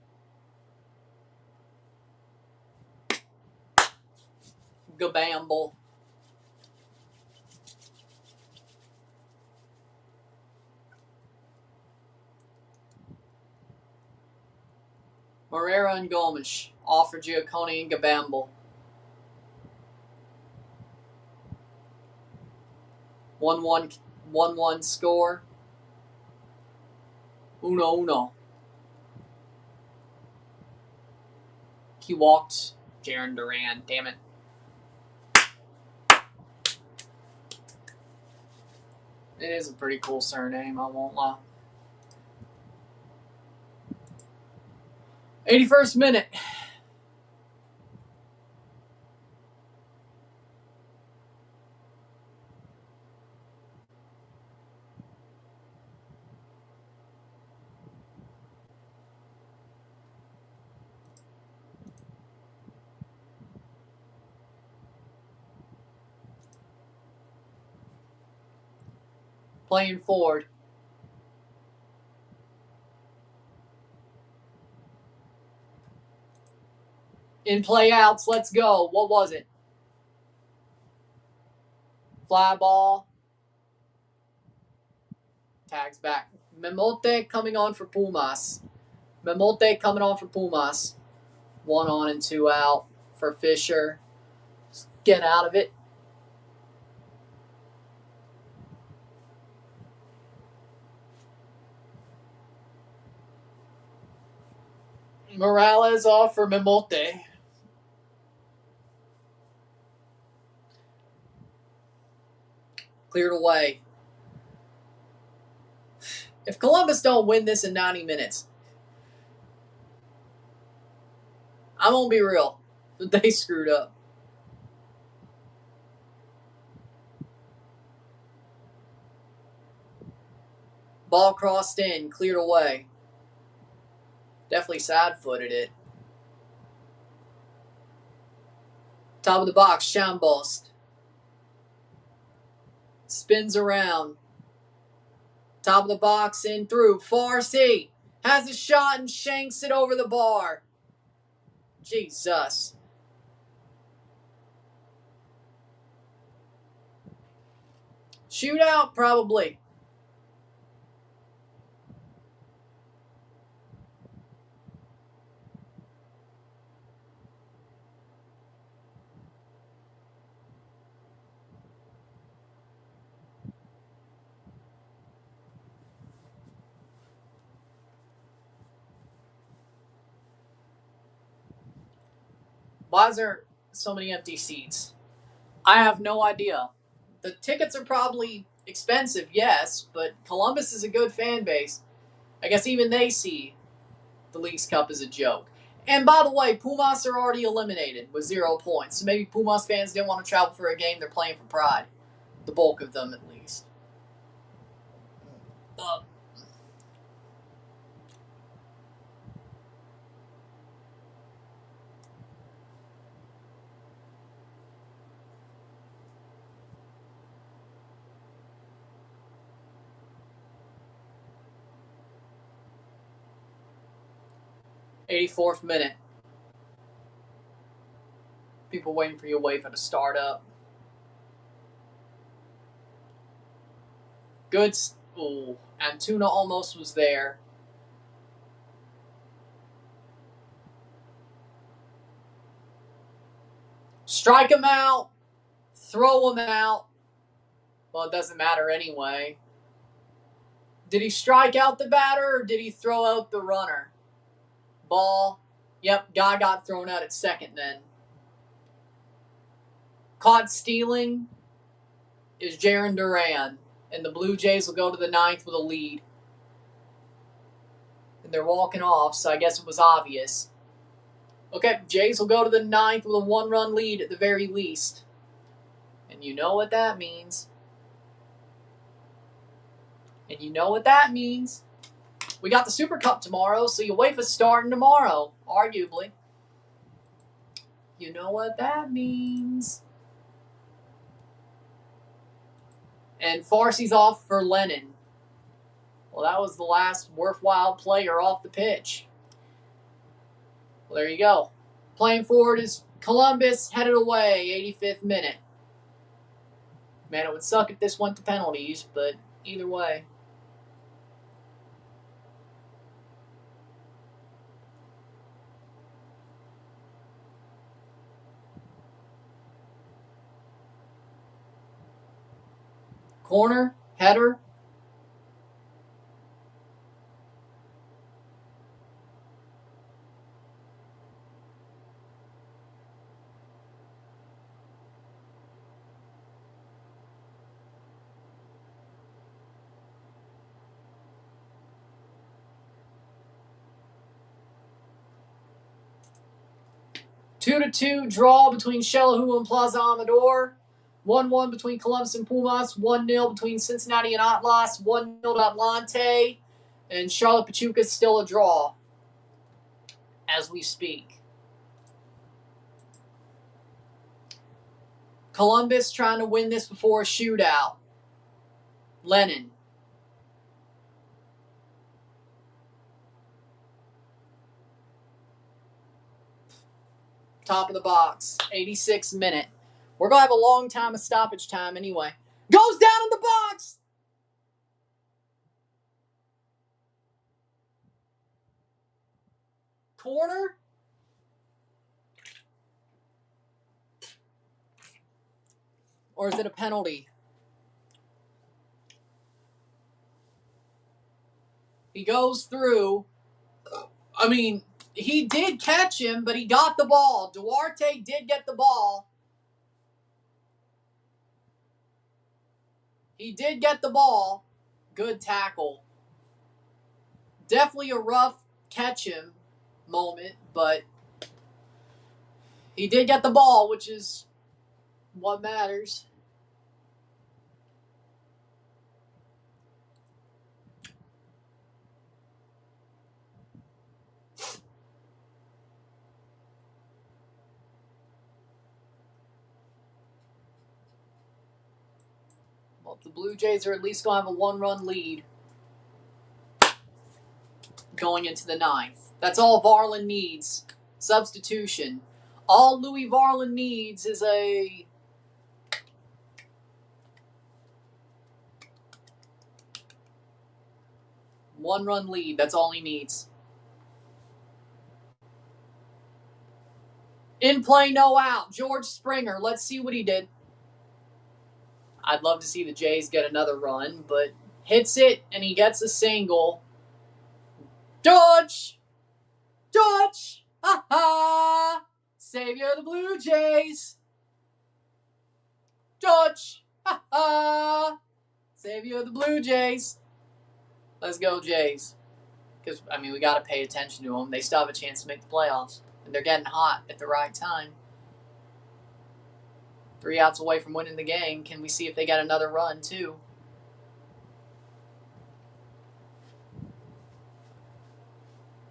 Gabamble. Morera and Gomes off for Giacone and Gabamble. 1-1 score. 1-1. He walked Jarren Duran. Damn it. It is a pretty cool surname, I won't lie. 81st minute. Playing forward. In play outs, let's go. What was it? Fly ball. Tags back. Memote coming on for Pumas. 1 on and 2 out for Fisher. Get out of it. Morales off for Memote. Cleared away. If Columbus don't win this in 90 minutes, I'm going to be real. They screwed up. Ball crossed in, cleared away. Definitely side-footed it. Top of the box, Chambost. Spins around. Top of the box, in through. Farsi has a shot and shanks it over the bar. Jesus. Shootout, probably. Why is there so many empty seats? I have no idea. The tickets are probably expensive, yes, but Columbus is a good fan base. I guess even they see the Leagues Cup as a joke. And by the way, Pumas are already eliminated with 0 points. So maybe Pumas fans didn't want to travel for a game. They're playing for pride. The bulk of them, at least. 84th minute. People waiting for UEFA to start up. Good. Ooh, Antuna almost was there. Strike him out. Throw him out. Well, it doesn't matter anyway. Did he strike out the batter or did he throw out the runner? Ball. Yep, guy got thrown out at second then. Caught stealing is Jarren Duran. And the Blue Jays will go to the 9th with a lead. And they're walking off, so I guess it was obvious. Okay, Jays will go to the 9th with a 1-run lead at the very least. And you know what that means. And you know what that means. We got the Super Cup tomorrow, so UEFA's starting tomorrow, arguably. You know what that means. And Farsi's off for Lennon. Well, that was the last worthwhile player off the pitch. Well, there you go. Playing forward is Columbus, headed away, 85th minute. Man, it would suck if this went to penalties, but either way. Corner, header. Two to 2 draw between Shelahu and Plaza Amador. 1-1 between Columbus and Pumas. 1-0 between Cincinnati and Atlas. 1-0 to Atlante. And Charlotte Pachuca is still a draw as we speak. Columbus trying to win this before a shootout. Lennon. Top of the box. 86th minute. We're going to have a long time of stoppage time anyway. Goes down in the box! Corner? Or is it a penalty? He goes through. I mean, he did catch him, but he got the ball. Duarte did get the ball. He did get the ball. Good tackle. Definitely a rough catch him moment, but he did get the ball, which is what matters. Well, the Blue Jays are at least going to have a one-run lead going into the ninth. That's all Varlin needs. Substitution. All Louis Varlin needs is a one-run lead. That's all he needs. In play, no out. George Springer. Let's see what he did. I'd love to see the Jays get another run, but hits it and he gets a single. George! George! Ha ha! Savior of the Blue Jays! George! Ha ha! Savior of the Blue Jays! Let's go, Jays. Because, I mean, we got to pay attention to them. They still have a chance to make the playoffs. And they're getting hot at the right time. 3 outs away from winning the game. Can we see if they get another run, too?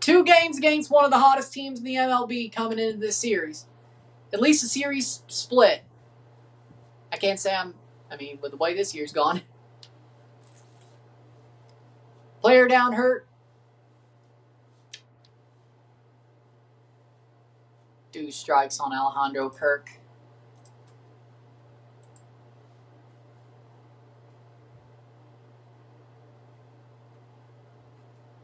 Two games against one of the hottest teams in the MLB coming into this series. At least a series split. I can't say with the way this year's gone. Player down hurt. 2 strikes on Alejandro Kirk.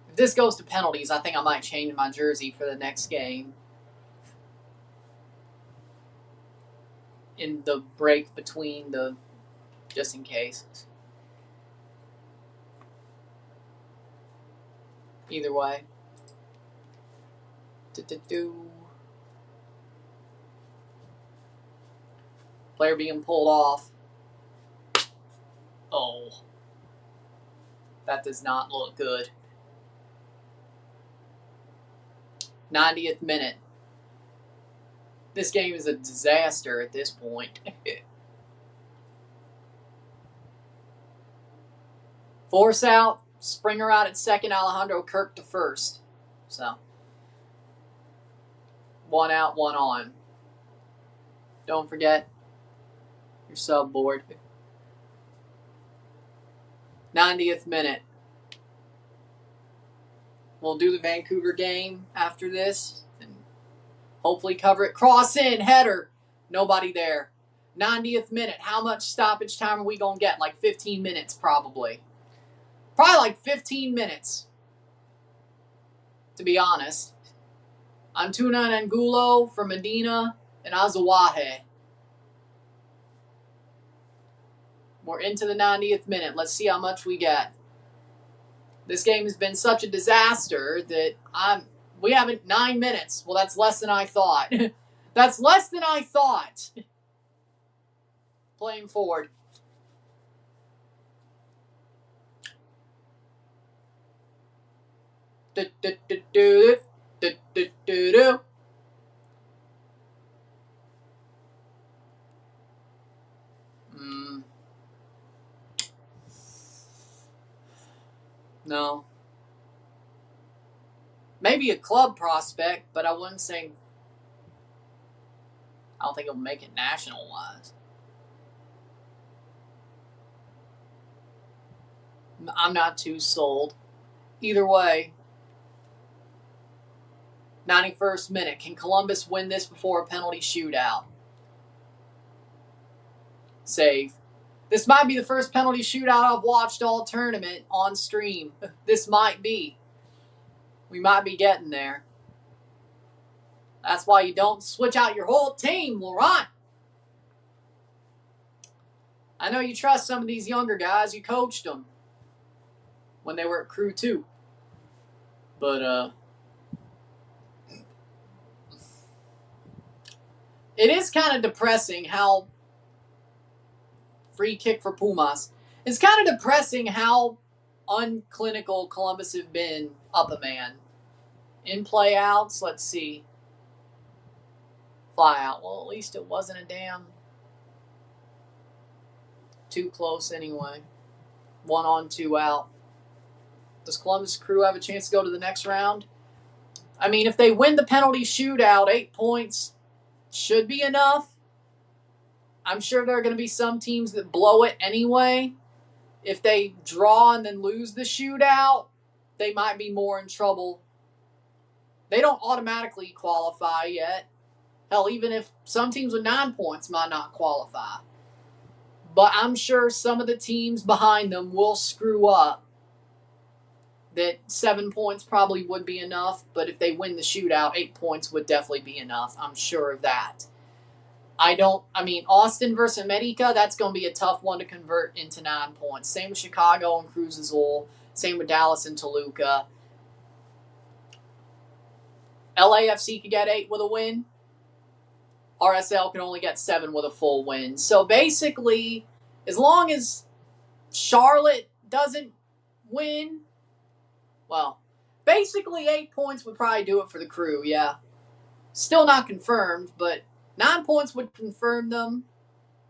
If this goes to penalties, I think I might change my jersey for the next game. In the break between just in case. Either way. Player being pulled off. Oh. That does not look good. 90th minute. This game is a disaster at this point. Force out. Springer out at second. Alejandro Kirk to first. So. 1 out, 1 on. Don't forget your sub board. 90th minute. We'll do the Vancouver game after this and hopefully cover it. Cross in, header. Nobody there. 90th minute. How much stoppage time are we going to get? Like 15 minutes probably. Probably like 15 minutes. To be honest. Antuna and Angulo for Medina and Azawahe. We're into the 90th minute. Let's see how much we get. This game has been such a disaster that we have 9 minutes. Well, that's less than I thought. That's less than I thought. Playing forward. No. Maybe a club prospect, but I wouldn't say. I don't think he'll make it national-wise. I'm not too sold. Either way. 91st minute. Can Columbus win this before a penalty shootout? Save. This might be the first penalty shootout I've watched all tournament on stream. This might be. We might be getting there. That's why you don't switch out your whole team, Laurent. I know you trust some of these younger guys. You coached them when they were at Crew 2. But, it is kind of depressing how free kick for Pumas. It's kind of depressing how unclinical Columbus have been up a man. In play outs, let's see. Fly out. Well, at least it wasn't a damn too close anyway. 1 on, 2 out. Does Columbus Crew have a chance to go to the next round? I mean, if they win the penalty shootout, 8 points should be enough. I'm sure there are going to be some teams that blow it anyway. If they draw and then lose the shootout, they might be more in trouble. They don't automatically qualify yet. Hell, even if some teams with 9 points might not qualify. But I'm sure some of the teams behind them will screw up. That 7 points probably would be enough, but if they win the shootout, 8 points would definitely be enough. I'm sure of that. Austin versus America, that's going to be a tough one to convert into 9 points. Same with Chicago and Cruz Azul. Same with Dallas and Toluca. LAFC could get 8 with a win. RSL can only get 7 with a full win. So basically, as long as Charlotte doesn't win, well, basically 8 points would probably do it for the Crew, yeah. Still not confirmed, but 9 points would confirm them.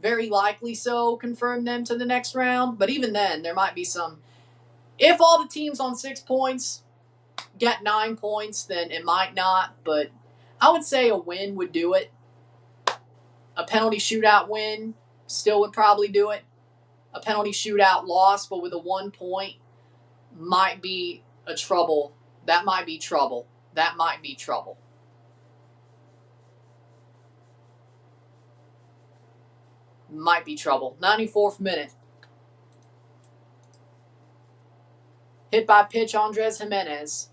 Very likely so, confirm them to the next round. But even then, there might be some. If all the teams on 6 points get 9 points, then it might not. But I would say a win would do it. A penalty shootout win still would probably do it. A penalty shootout loss, but with a 1 point, might be a trouble. That might be trouble. That might be trouble. Might be trouble. 94th minute. Hit by pitch, Andres Jimenez.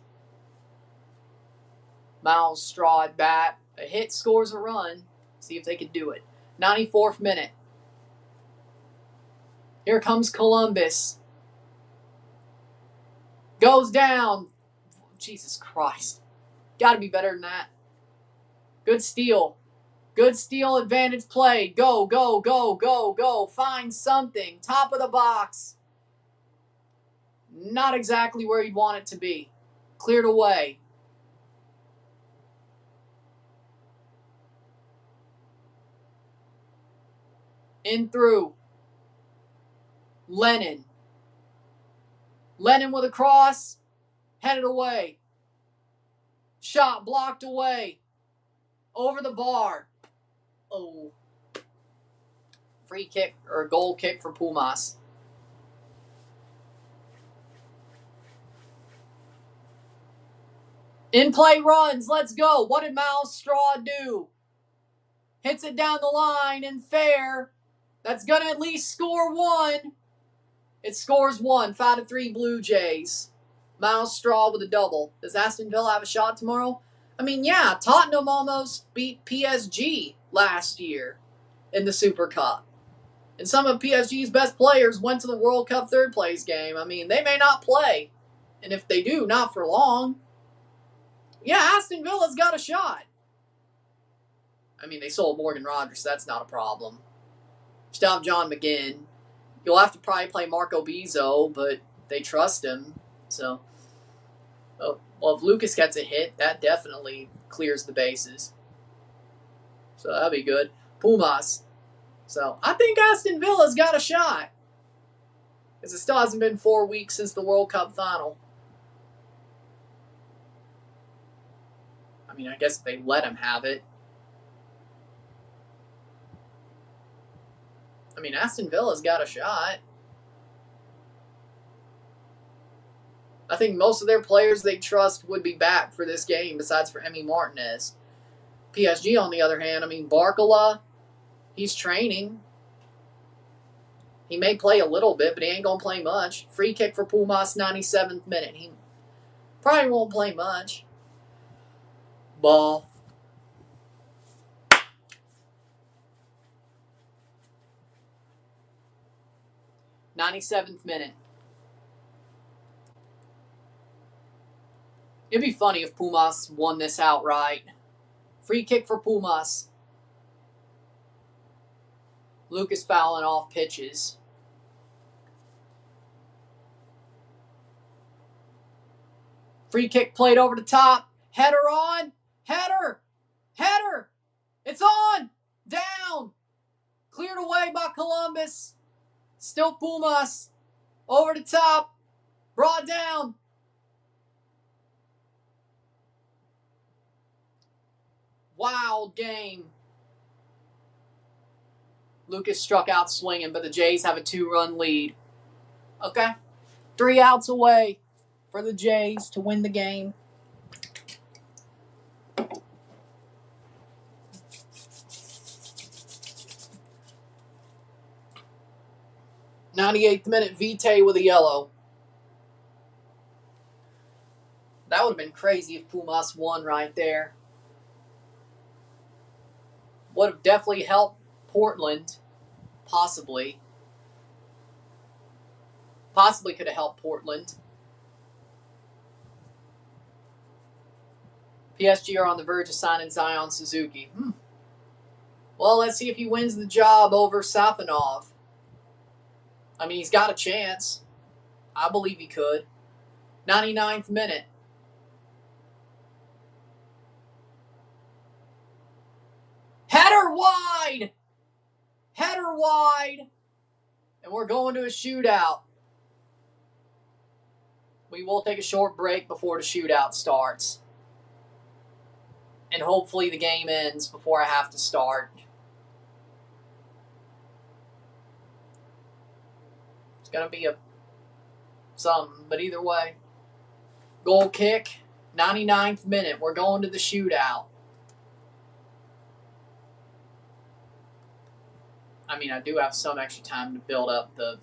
Miles Straw at bat. A hit scores a run. See if they can do it. 94th minute. Here comes Columbus. Goes down. Jesus Christ. Got to be better than that. Good steal. Good steal, advantage play. Go, go, go, go, go. Find something. Top of the box. Not exactly where you'd want it to be. Cleared away. In through. Lennon. Lennon with a cross. Headed away. Shot blocked away. Over the bar. Oh. Free kick or goal kick for Pumas. In play runs. Let's go. What did Miles Straw do? Hits it down the line and fair. That's going to at least score 1. It scores 1. 5-3 Blue Jays. Miles Straw with a double. Does Aston Villa have a shot tomorrow? I mean, yeah, Tottenham almost beat PSG last year in the Super Cup. And some of PSG's best players went to the World Cup third place game. I mean, they may not play. And if they do, not for long. Yeah, Aston Villa's got a shot. I mean, they sold Morgan Rogers, so that's not a problem. Still have John McGinn. You'll have to probably play Marco Bizzo, but they trust him. So, well, if Lucas gets a hit, that definitely clears the bases. So that'll be good. Pumas. So I think Aston Villa's got a shot. Because it still hasn't been 4 weeks since the World Cup final. I mean, I guess if they let him have it. I mean, Aston Villa's got a shot. I think most of their players they trust would be back for this game, besides for Emi Martinez. PSG, on the other hand, I mean, Barcola, he's training. He may play a little bit, but he ain't going to play much. Free kick for Pumas, 97th minute. He probably won't play much. Ball. '97th minute. It'd be funny if Pumas won this outright. Free kick for Pumas. Lucas fouling off pitches. Free kick played over the top. Header on. Header. Header. It's on. Down. Cleared away by Columbus. Still Pumas. Over the top. Brought down. Wild game. Lucas struck out swinging, but the Jays have a 2-run lead. Okay. 3 outs away for the Jays to win the game. '98th minute, Vitae with a yellow. That would have been crazy if Pumas won right there. Would have definitely helped Portland, possibly. Possibly could have helped Portland. PSG are on the verge of signing Zion Suzuki. Well, let's see if he wins the job over Safanov. I mean, he's got a chance. I believe he could. 99th minute. Header wide! Header wide! And we're going to a shootout. We will take a short break before the shootout starts. And hopefully the game ends before I have to start. It's going to be something, but either way. Goal kick, 99th minute. We're going to the shootout. I mean, I do have some extra time to build up the...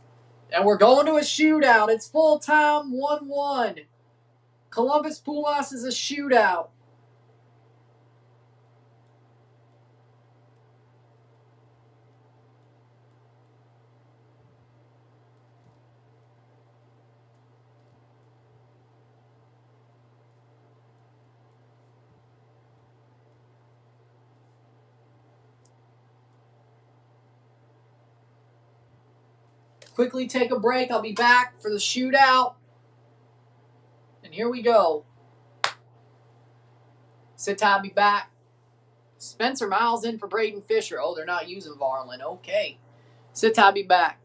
And we're going to a shootout. It's full time, 1-1. Columbus Pumas is a shootout. Quickly take a break. I'll be back for the shootout. And here we go. Sit I'll be back. Spencer Miles in for Braden Fisher. Oh, they're not using Varlin. Okay. Sit I'll be back.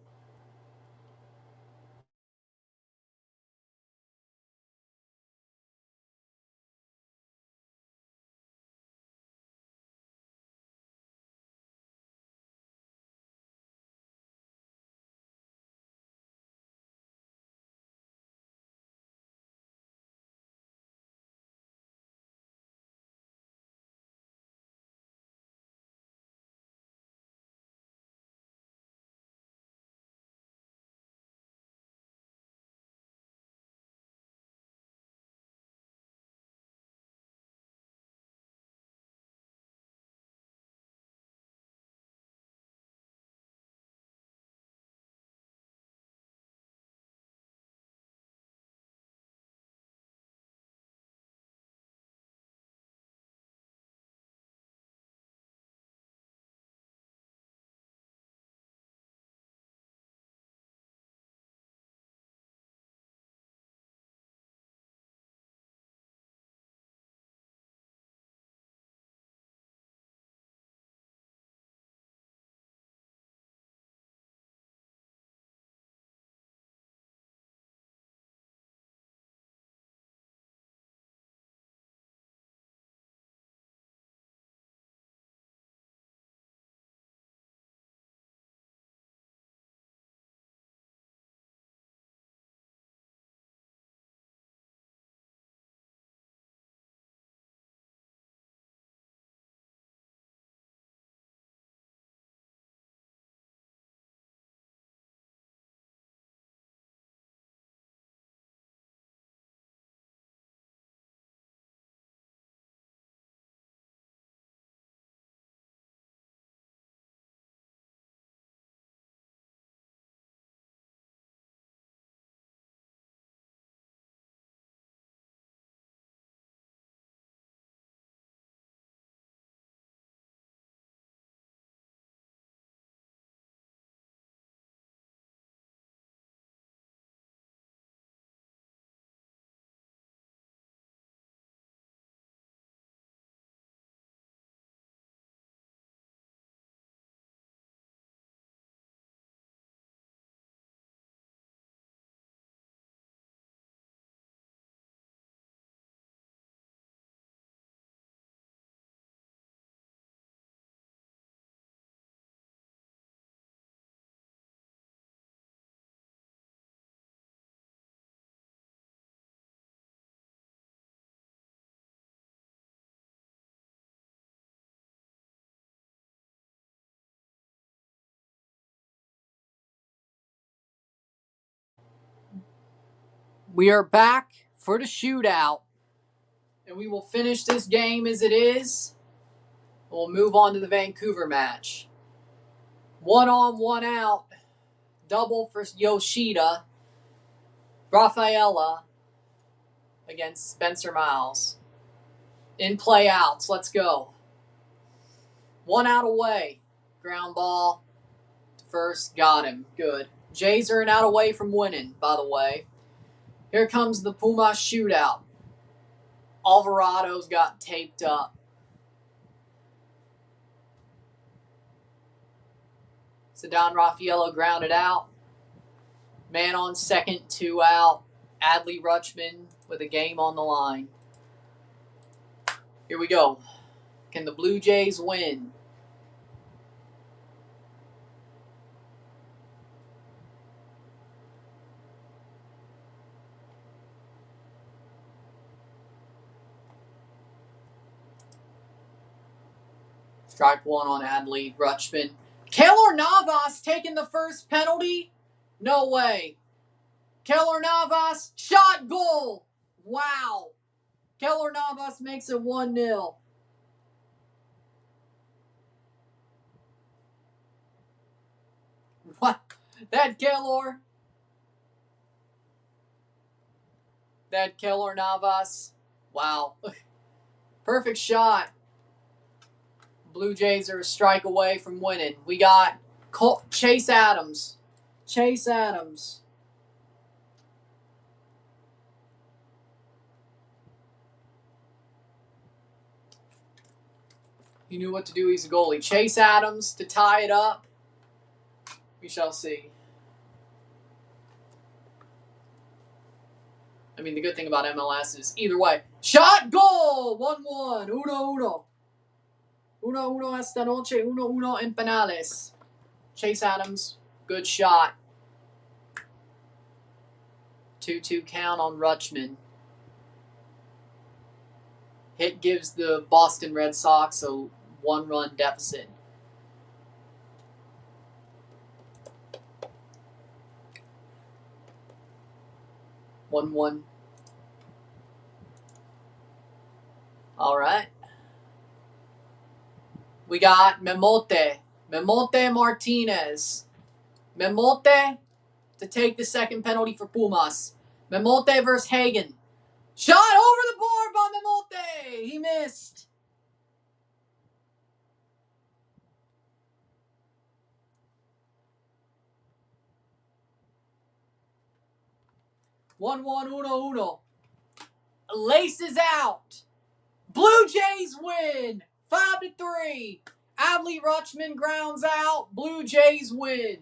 We are back for the shootout. And we will finish this game as it is. We'll move on to the Vancouver match. 1 on, 1 out. Double for Yoshida. Rafaela against Spencer Miles. In play outs. Let's go. 1 out away. Ground ball. First. Got him. Good. Jays are an out away from winning, by the way. Here comes the Pumas shootout. Alvarado's got taped up. Cedon Raffaello grounded out. Man on second, 2 out. Adley Rutschman with a game on the line. Here we go. Can the Blue Jays win? Strike 1 on Adley Rutschman. Keylor Navas taking the first penalty? No way. Keylor Navas, shot, goal. Wow. Keylor Navas makes it 1-0. What? That Keylor Navas. Wow. Perfect shot. Blue Jays are a strike away from winning. We got Chase Adams. Chase Adams. He knew what to do. He's a goalie. Chase Adams to tie it up. We shall see. I mean, the good thing about MLS is either way. Shot, goal! 1-1. 1-1. 1-1 esta noche. 1-1 en penales. Chase Adams, good shot. 2-2 count on Rutschman. Hit gives the Boston Red Sox a 1-run deficit. One. All right. We got Memote Martinez. Memote to take the second penalty for Pumas. Memote versus Hagen. Shot over the board by Memote. He missed. One, 1-1. Laces out. Blue Jays win. 5-3. Adley Rutschman grounds out. Blue Jays win.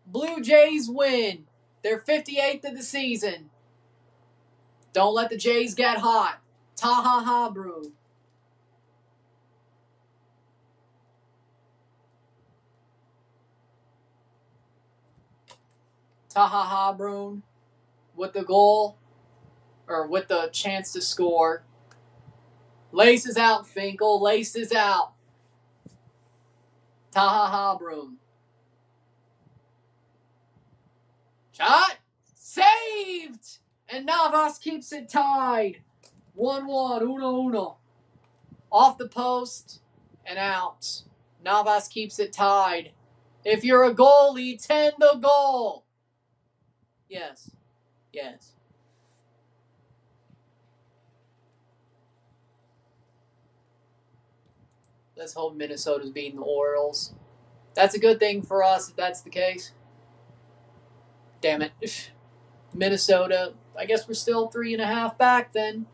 Blue Jays win. They're 58th of the season. Don't let the Jays get hot. Ta-ha-ha, Brew. Ta-ha-ha, Bruin. With the goal, or with the chance to score. Laces out, Finkel. Laces out. Ta-ha-ha, Bruin. Shot. Saved! And Navas keeps it tied. 1-1. 1-1. Off the post and out. Navas keeps it tied. If you're a goalie, tend the goal. Yes. Let's hope Minnesota's beating the Orioles. That's a good thing for us if that's the case. Damn it. Minnesota, I guess we're still 3.5 back then.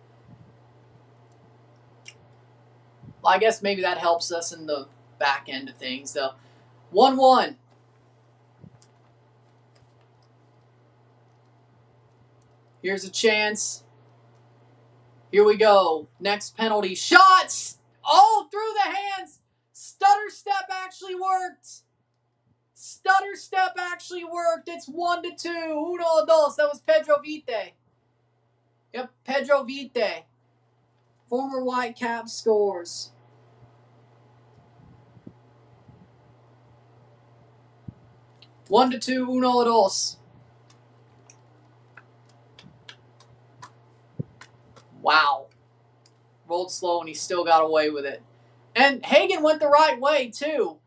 Well, I guess maybe that helps us in the back end of things, though. 1-1. Here's a chance. Here we go. Next penalty. Shots! Oh, through the hands. Stutter step actually worked. It's 1-2. 1-2. That was Pedro Vite. Yep, Pedro Vite. Former Whitecap scores. One to 2, 1-2. Wow. Rolled slow and he still got away with it. And Hagen went the right way, too.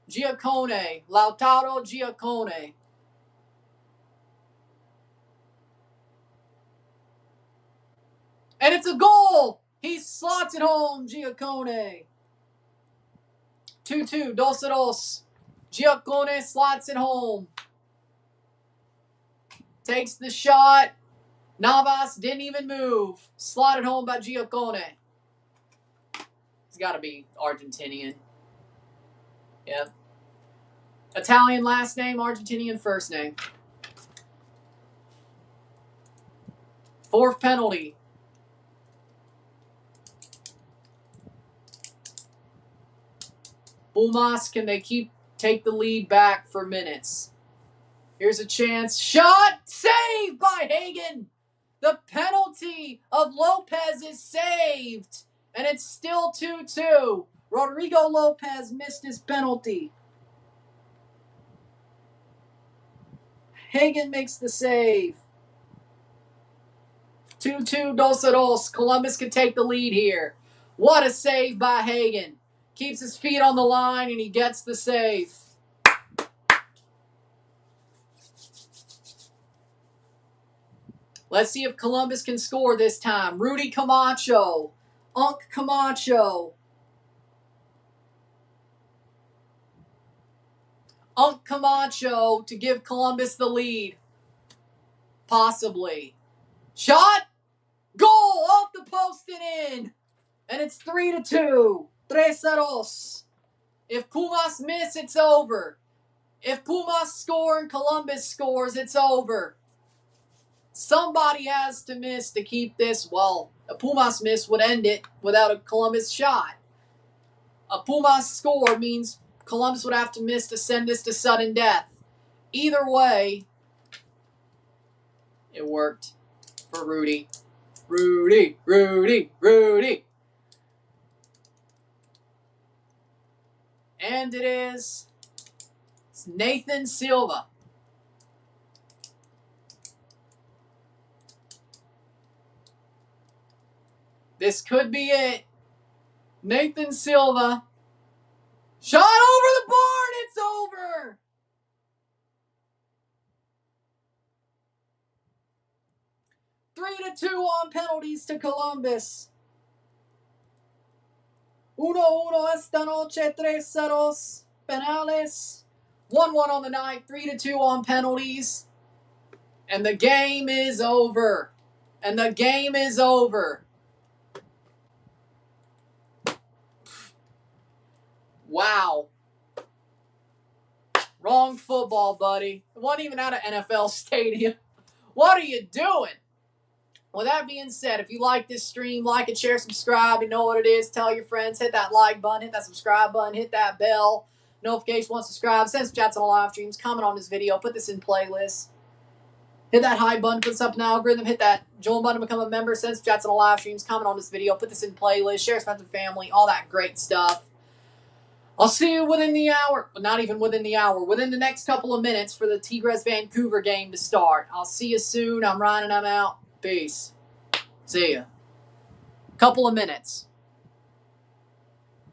Giaccone. Lautaro Giaccone. And it's a goal! He slots it home, Giaccone. 2-2, 2-2. Giaccone slots it home. Takes the shot. Navas didn't even move. Slotted home by Giaccone. He's got to be Argentinian. Yeah. Italian last name, Argentinian first name. Fourth penalty. Pumas, can they take the lead back for minutes? Here's a chance. Shot! Saved by Hagen! The penalty of Lopez is saved! And it's still 2-2. Rodrigo Lopez missed his penalty. Hagen makes the save. 2-2, 2-2. Columbus can take the lead here. What a save by Hagen. Keeps his feet on the line and he gets the save. Let's see if Columbus can score this time. Rudy Camacho. Unk Camacho. Unk Camacho to give Columbus the lead. Possibly. Shot! Goal! Off the post and in! And it's 3-2. 3-2. If Pumas miss, it's over. If Pumas score and Columbus scores, it's over. Somebody has to miss to keep this. Well, a Pumas miss would end it without a Columbus shot. A Pumas score means Columbus would have to miss to send this to sudden death. Either way, it worked for Rudy. Rudy, Rudy, Rudy. And it is Nathan Silva. This could be it. Nathan Silva. Shot over the board. It's over. Three-2 on penalties to Columbus. 1-1 esta noche. 3-2 penales. 1-1 on the night. 3-2 on penalties. And the game is over. And the game is over. Wow. Wrong football, buddy. It wasn't even at an NFL stadium. What are you doing? With that being said, if you like this stream, like it, share, subscribe. You know what it is. Tell your friends. Hit that like button. Hit that subscribe button. Hit that bell. Notification once subscribe. Send some chats on the live streams. Comment on this video. Put this in playlists. Hit that hype button. Put this up in the algorithm. Hit that join button to become a member. Send some chats on the live streams. Comment on this video. Put this in playlists. Share, friends and family. All that great stuff. I'll see you within the hour. Well, not even within the hour. Within the next couple of minutes for the Tigres-Vancouver game to start. I'll see you soon. I'm Ryan and I'm out. Peace. See ya. Couple of minutes.